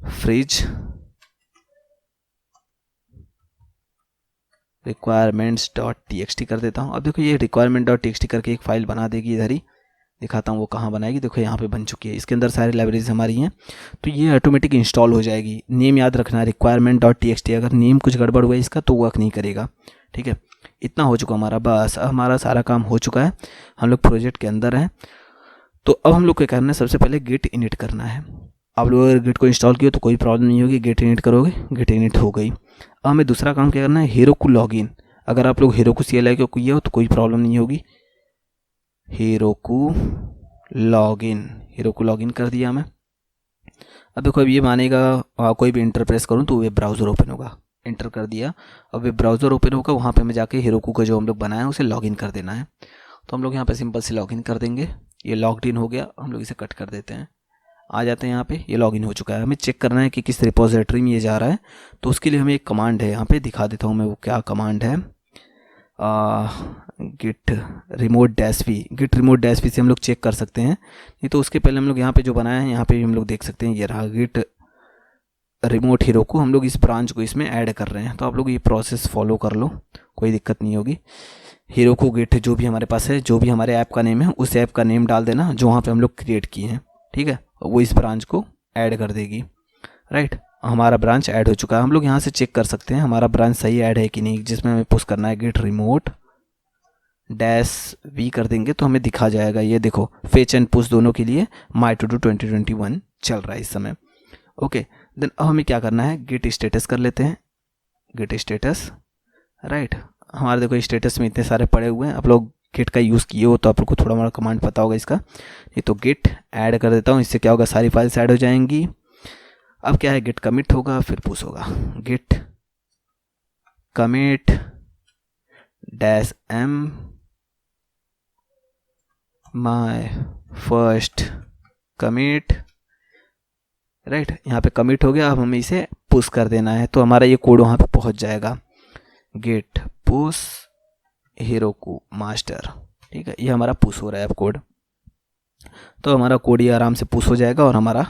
[SPEAKER 1] फ्रिज requirements.txt कर देता हूँ। अब देखो ये requirement.txt करके एक फाइल बना देगी, इधर ही दिखाता हूँ वो कहाँ बनाएगी। देखो यहाँ पे बन चुकी है, इसके अंदर सारी लाइब्रेरीज हमारी हैं, तो ये ऑटोमेटिक इंस्टॉल हो जाएगी। नेम याद रखना है requirement.txt, अगर नेम कुछ गड़बड़ हुआ है इसका तो वर्क नहीं करेगा, ठीक है। इतना हो चुका हमारा, बस हमारा सारा काम हो चुका है। हम लोग प्रोजेक्ट के अंदर हैं। तो अब हम लोग क्या करना है, सबसे पहले गिट इनिट करना है। आप लोग अगर गिट को इंस्टॉल किए तो कोई प्रॉब्लम नहीं होगी, गिट इनिट करोगे, गिट इनिट हो गई। अब हमें दूसरा काम क्या करना है, हेरोकू लॉगिन। अगर आप लोग हेरोकू CLI को किए हो तो कोई प्रॉब्लम नहीं होगी। हेरोकू लॉगिन कर दिया मैं। अब देखो अब ये मानेगा कोई भी इंटर प्रेस करूँ तो वेब ब्राउज़र ओपन होगा। इंटर कर दिया, अब वेब ब्राउज़र ओपन होगा, वहाँ पे मैं जाके हेरोकू का जो हम लोग बनाया है उसे लॉगिन कर देना है। तो हम लोग यहाँ पे सिंपल से लॉगिन कर देंगे। ये लॉग्ड इन हो गया, हम लोग इसे कट कर देते हैं। आ जाते हैं यहाँ पे, ये लॉगिन हो चुका है। हमें चेक करना है कि किस रिपोजिटरी में ये जा रहा है, तो उसके लिए हमें एक कमांड है, यहाँ पे दिखा देता हूँ मैं वो क्या कमांड है। git remote -v, git remote -v से हम लोग चेक कर सकते हैं। नहीं तो उसके पहले हम लोग यहाँ पे जो बनाया है यहाँ पे हम लोग देख सकते हैं, ये रहा git remote हेरोकू। हम लोग इस ब्रांच को इसमें ऐड कर रहे हैं, तो आप लोग ये प्रोसेस फॉलो कर लो, कोई दिक्कत नहीं होगी। हेरोकू गिट जो भी हमारे पास है, जो भी हमारे ऐप का नेम है, उस ऐप का नेम डाल देना जो वहाँ पे हम लोग क्रिएट किए हैं, ठीक है। वो इस ब्रांच को ऐड कर देगी, राइट। हमारा ब्रांच ऐड हो चुका है। हम लोग यहाँ से चेक कर सकते हैं हमारा ब्रांच सही ऐड है कि नहीं, जिसमें हमें पुश करना है गिट रिमोट -v कर देंगे तो हमें दिखा जाएगा। ये देखो फेच एंड पुश दोनों के लिए my2do 2021 चल रहा है इस समय, ओके। देन अब हमें क्या करना है, गिट स्टेटस कर लेते हैं, गिट स्टेटस, राइट। हमारे देखो स्टेटस में इतने सारे पड़े हुए हैं, आप लोग गिट का यूज़ किए हो तो आप लोग को थोड़ा मोड़ा कमांड पता होगा इसका। ये तो गिट ऐड कर देता हूँ, इससे क्या होगा, सारी फाइल्स ऐड हो जाएंगी। अब क्या है, गिट कमिट होगा फिर पुश होगा, git commit -m my first commit, right. यहाँ पे कमिट हो गया, अब हमें इसे पुश कर देना है, तो हमारा ये कोड वहाँ पे पहुँच जाएगा, गिट पुश हेरोकू मास्टर, ठीक है। ये हमारा पुश हो रहा है अब कोड, तो हमारा कोड ये आराम से पुश हो जाएगा और हमारा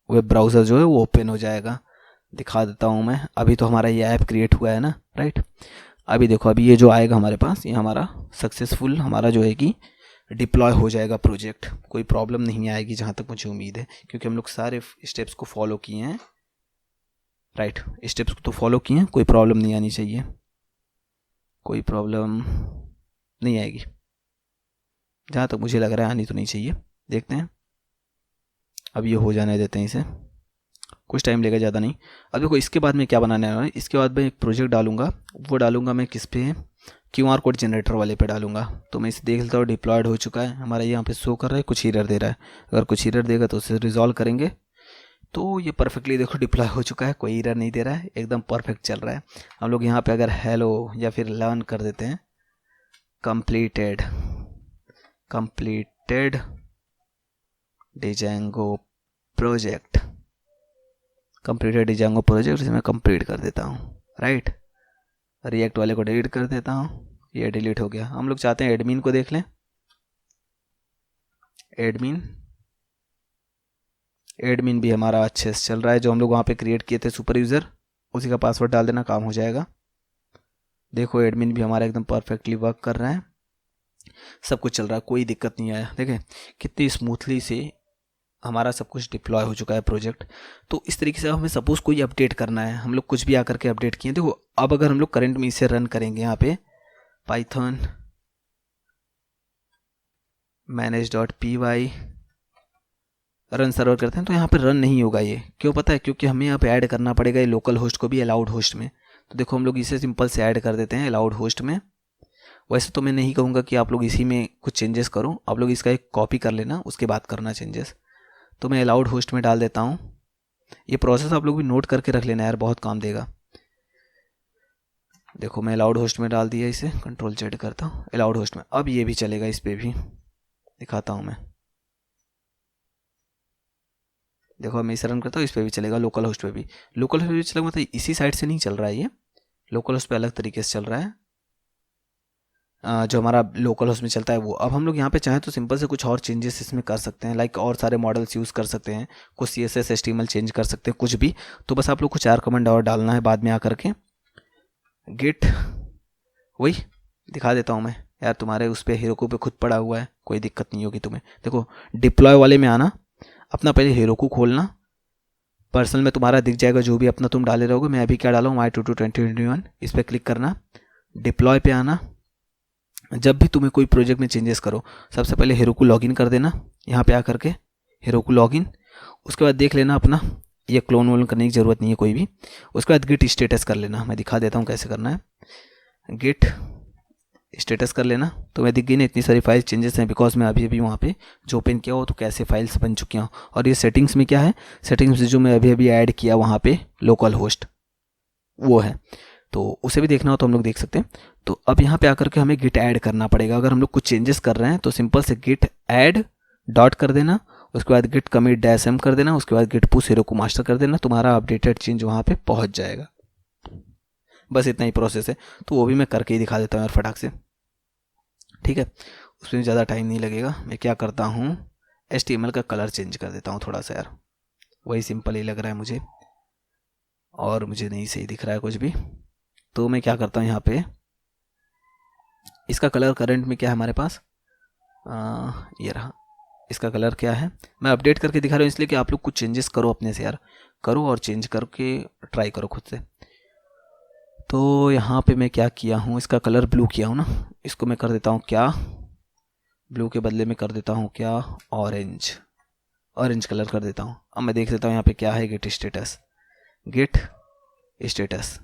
[SPEAKER 1] वेब ब्राउज़र जो है वो ओपन हो जाएगा। दिखा देता हूँ मैं, अभी तो हमारा ये ऐप क्रिएट हुआ है ना, राइट। अभी देखो, अभी ये जो आएगा हमारे पास, ये हमारा सक्सेसफुल हमारा जो है कि डिप्लॉय हो जाएगा प्रोजेक्ट, कोई प्रॉब्लम नहीं आएगी जहाँ तक मुझे उम्मीद है, क्योंकि हम लोग सारे स्टेप्स को फॉलो किए हैं, राइट। स्टेप्स को तो फॉलो किए हैं, कोई प्रॉब्लम नहीं आनी चाहिए, कोई प्रॉब्लम नहीं आएगी जहाँ तक मुझे लग रहा है, आनी तो नहीं चाहिए। देखते हैं, अब ये हो जाने देते हैं इसे, कुछ टाइम लेगा, ज़्यादा नहीं। अब देखो इसके बाद में क्या बनाने वाला है, इसके बाद मैं एक प्रोजेक्ट डालूंगा, वो डालूंगा मैं किस पे, QR कोड जनरेटर वाले पे डालूंगा। तो मैं इसे देख लेता हूँ, डिप्लॉयड हो चुका है हमारा, यहाँ पे शो कर रहा है, कुछ एरर दे रहा है। अगर कुछ एरर देगा तो उसे रिजॉल्व करेंगे। तो ये परफेक्टली देखो डिप्लॉय हो चुका है, कोई एरर नहीं दे रहा है, एकदम परफेक्ट चल रहा है। हम लोग यहाँ पे अगर हेलो या फिर लर्न कर देते हैं, completed Django project, completed Django project, इसे मैं कंप्लीट कर देता हूँ, राइट। रिएक्ट वाले को डिलीट कर देता हूँ, ये डिलीट हो गया। हम लोग चाहते हैं एडमिन को देख लें, एडमिन भी हमारा अच्छे से चल रहा है, जो हम लोग वहाँ पे क्रिएट किए थे सुपर यूज़र, उसी का पासवर्ड डाल देना, काम हो जाएगा। देखो एडमिन भी हमारा एकदम परफेक्टली वर्क कर रहा है, सब कुछ चल रहा है, कोई दिक्कत नहीं आया। देखें कितनी स्मूथली से हमारा सब कुछ डिप्लॉय हो चुका है प्रोजेक्ट। तो इस तरीके से हमें सपोज कोई अपडेट करना है, हम लोग कुछ भी आकर के अपडेट किए, देखो अब अगर हम लोग करंट में इसे रन करेंगे, यहाँ पे पाइथन manage.py रन सर्वर करते हैं, तो यहाँ पे रन नहीं होगा ये, क्यों पता है, क्योंकि हमें यहाँ पे ऐड करना पड़ेगा ये लोकल होस्ट को भी अलाउड होस्ट में। तो देखो हम लोग इसे सिंपल से ऐड कर देते हैं अलाउड होस्ट में। वैसे तो मैं नहीं कहूँगा कि आप लोग इसी में कुछ चेंजेस करो, आप लोग इसका एक कॉपी कर लेना, उसके बाद करना चेंजेस। तो मैं अलाउड होस्ट में डाल देता हूँ। ये प्रोसेस आप लोग भी नोट करके रख लेना यार, बहुत काम देगा। देखो मैं अलाउड होस्ट में डाल दिया इसे, Ctrl+Z करता हूँ अलाउड होस्ट में। अब ये भी चलेगा, इस पर भी दिखाता हूँ मैं। देखो मैं इसे रन करता हूँ, इस पर भी चलेगा, लोकल होस्ट पे भी। लोकल होस्ट पे भी चलेगा, मतलब इसी साइड से नहीं चल रहा है ये, लोकल होस्ट पे अलग तरीके से चल रहा है, जो हमारा लोकल होस्ट में चलता है वो। अब हम लोग यहाँ पे चाहें तो सिंपल से कुछ और चेंजेस इसमें कर सकते हैं, लाइक और सारे मॉडल्स यूज़ कर सकते हैं, कुछ CSS HTML चेंज कर सकते हैं, कुछ भी। तो बस आप लोग को 4 कमेंट और डालना है बाद में आकर के। गिट वही दिखा देता हूँ मैं यार, तुम्हारे उस पर हेरोकू पे खुद पड़ा हुआ है, कोई दिक्कत नहीं होगी तुम्हें। देखो डिप्लॉय वाले में आना, अपना पहले हेरोकू खोलना, पर्सनल में तुम्हारा दिख जाएगा जो भी अपना तुम डाले रहोगे। मैं अभी क्या डाला हूँ, my222021, इस पर क्लिक करना, डिप्लॉय पे आना। जब भी तुम्हें कोई प्रोजेक्ट में चेंजेस करो, सबसे पहले हेरोकू लॉगिन कर देना, यहाँ पे आकर के हेरोकू लॉगिन। उसके बाद देख लेना अपना, ये क्लोन वोन करने की ज़रूरत नहीं है कोई भी। उसके बाद गिट स्टेटस कर लेना, मैं दिखा देता हूँ कैसे करना है। गिट स्टेटस कर लेना, तो मैं दिख गई ना इतनी सारी फाइल चेंजेस हैं, बिकॉज मैं अभी अभी वहाँ पे जो ओपन किया हो तो कैसे फाइल्स बन चुकी हैं। और ये सेटिंग्स में क्या है, सेटिंग्स में जो मैं अभी अभी ऐड किया वहाँ पे लोकल होस्ट वो है, तो उसे भी देखना हो तो हम लोग देख सकते हैं। तो अब यहाँ पे आकर के हमें गिट ऐड करना पड़ेगा। अगर हम लोग कुछ चेंजेस कर रहे हैं तो सिंपल से गिट ऐड डॉट कर देना, उसके बाद गिट कमिट -m कर देना, उसके बाद गिट पुश हेरोकू मास्टर कर देना, तुम्हारा अपडेटेड चेंज वहाँ पे पहुँच जाएगा। बस इतना ही प्रोसेस है, तो वो भी मैं करके ही दिखा देता हूँ यार फटाक से, ठीक है। उसमें ज़्यादा टाइम नहीं लगेगा। मैं क्या करता हूँ, HTML का कलर चेंज कर देता हूँ थोड़ा सा यार, वही सिंपल ही लग रहा है मुझे, और मुझे नहीं सही दिख रहा है कुछ भी। तो मैं क्या करता हूँ, यहाँ पे इसका कलर करंट में क्या है हमारे पास, ये रहा, इसका कलर क्या है। मैं अपडेट करके दिखा रहा हूँ इसलिए कि आप लोग कुछ चेंजेस करो अपने से यार, करो और चेंज करके ट्राई करो खुद से। तो यहाँ पे मैं क्या किया हूँ, इसका कलर ब्लू किया हूँ ना, इसको मैं कर देता हूँ क्या, ब्लू के बदले में कर देता हूँ क्या, ऑरेंज कलर कर देता हूँ। अब मैं देख लेता हूँ यहाँ पे क्या है, गिट स्टेटस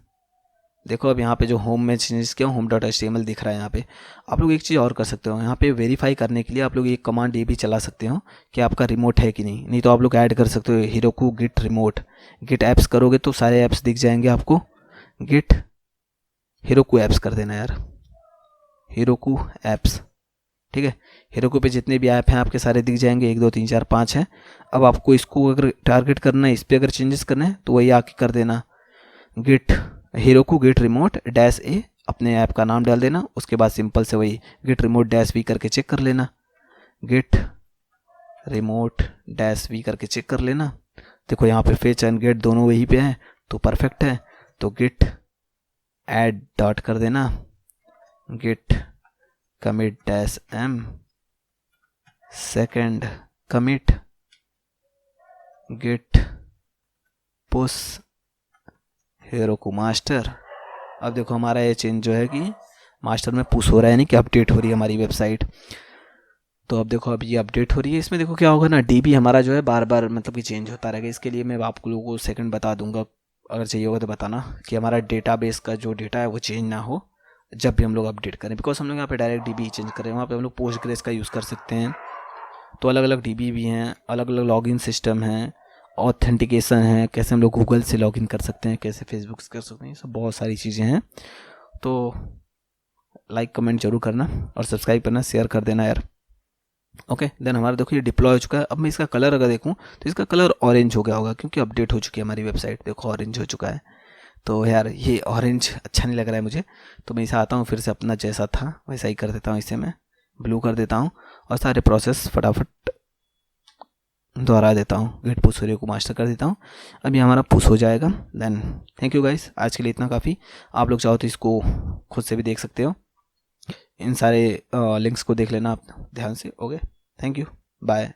[SPEAKER 1] देखो अब यहाँ पे जो होम में चेंजेस किया होम डॉट HTML दिख रहा है यहाँ पे। आप लोग एक चीज़ और कर सकते हो, यहाँ पे वेरीफाई करने के लिए आप लोग एक कमांड ये भी चला सकते हो कि आपका रिमोट है कि नहीं तो आप लोग ऐड कर सकते हो Heroku git remote. Git apps करोगे तो सारे ऐप्स दिख जाएंगे आपको। गिट Heroku ऐप्स कर देना यार, Heroku ऐप्स, ठीक है। Heroku पे जितने भी ऐप हैं आपके सारे दिख जाएंगे, 1 2 3 4 5 हैं। अब आपको इसको अगर टारगेट करना है, इस पर अगर चेंजेस करना है तो वही आके कर देना, git Heroku git remote dash a, अपने ऐप का नाम डाल देना, उसके बाद सिंपल से वही गिट रिमोट डैश वी करके चेक कर लेना, गिट रिमोट डैश वी करके चेक कर लेना। देखो यहाँ पे फेच एंड गेट दोनों वहीं पे हैं तो परफेक्ट है। तो गिट ऐड डॉट कर देना, git commit dash M, second commit, git push Heroku master. अब देखो हमारा ये चेंज जो है कि मास्टर में पुश हो रहा है, नहीं कि अपडेट हो रही है हमारी वेबसाइट। तो अब देखो अब ये अपडेट हो रही है। इसमें देखो क्या होगा ना, DB हमारा जो है बार बार मतलब कि चेंज होता रहेगा। इसके लिए मैं आप लोगों को सेकंड बता दूंगा, अगर चाहिए होगा तो बताना, कि हमारा डेटाबेस का जो डेटा है वो चेंज ना हो जब भी हम लोग अपडेट करें। बिकॉज हम लोग यहाँ पे डायरेक्ट DB चेंज करें, वहाँ पे हम लोग पोस्टग्रेस का यूज़ कर सकते हैं। तो अलग अलग DB भी हैं, अलग अलग लॉगिन सिस्टम हैं, ऑथेंटिकेशन है, कैसे हम लोग गूगल से लॉगिन कर सकते हैं, कैसे फेसबुक से कर सकते हैं, ये सब बहुत सारी चीज़ें हैं। तो लाइक कमेंट जरूर करना और सब्सक्राइब करना, शेयर कर देना यार। ओके देन हमारा देखो ये डिप्लॉय हो चुका है। अब मैं इसका कलर अगर देखूँ तो इसका कलर ऑरेंज हो गया होगा, क्योंकि अपडेट हो चुकी है हमारी वेबसाइट। देखो ऑरेंज हो चुका है। तो यार ये ऑरेंज अच्छा नहीं लग रहा है मुझे, तो मैं इसे आता हूँ फिर से अपना जैसा था वैसा ही कर देता हूँ, इसे मैं ब्लू कर देता हूँ और सारे प्रोसेस फटाफट दोहरा देता हूँ, गिट पुश Heroku मास्टर कर देता हूँ। अभी हमारा पुश हो जाएगा। देन थैंक यू गाइस, आज के लिए इतना काफ़ी। आप लोग चाहो तो इसको खुद से भी देख सकते हो, इन सारे लिंक्स को देख लेना आप ध्यान से। Okay thank you, bye.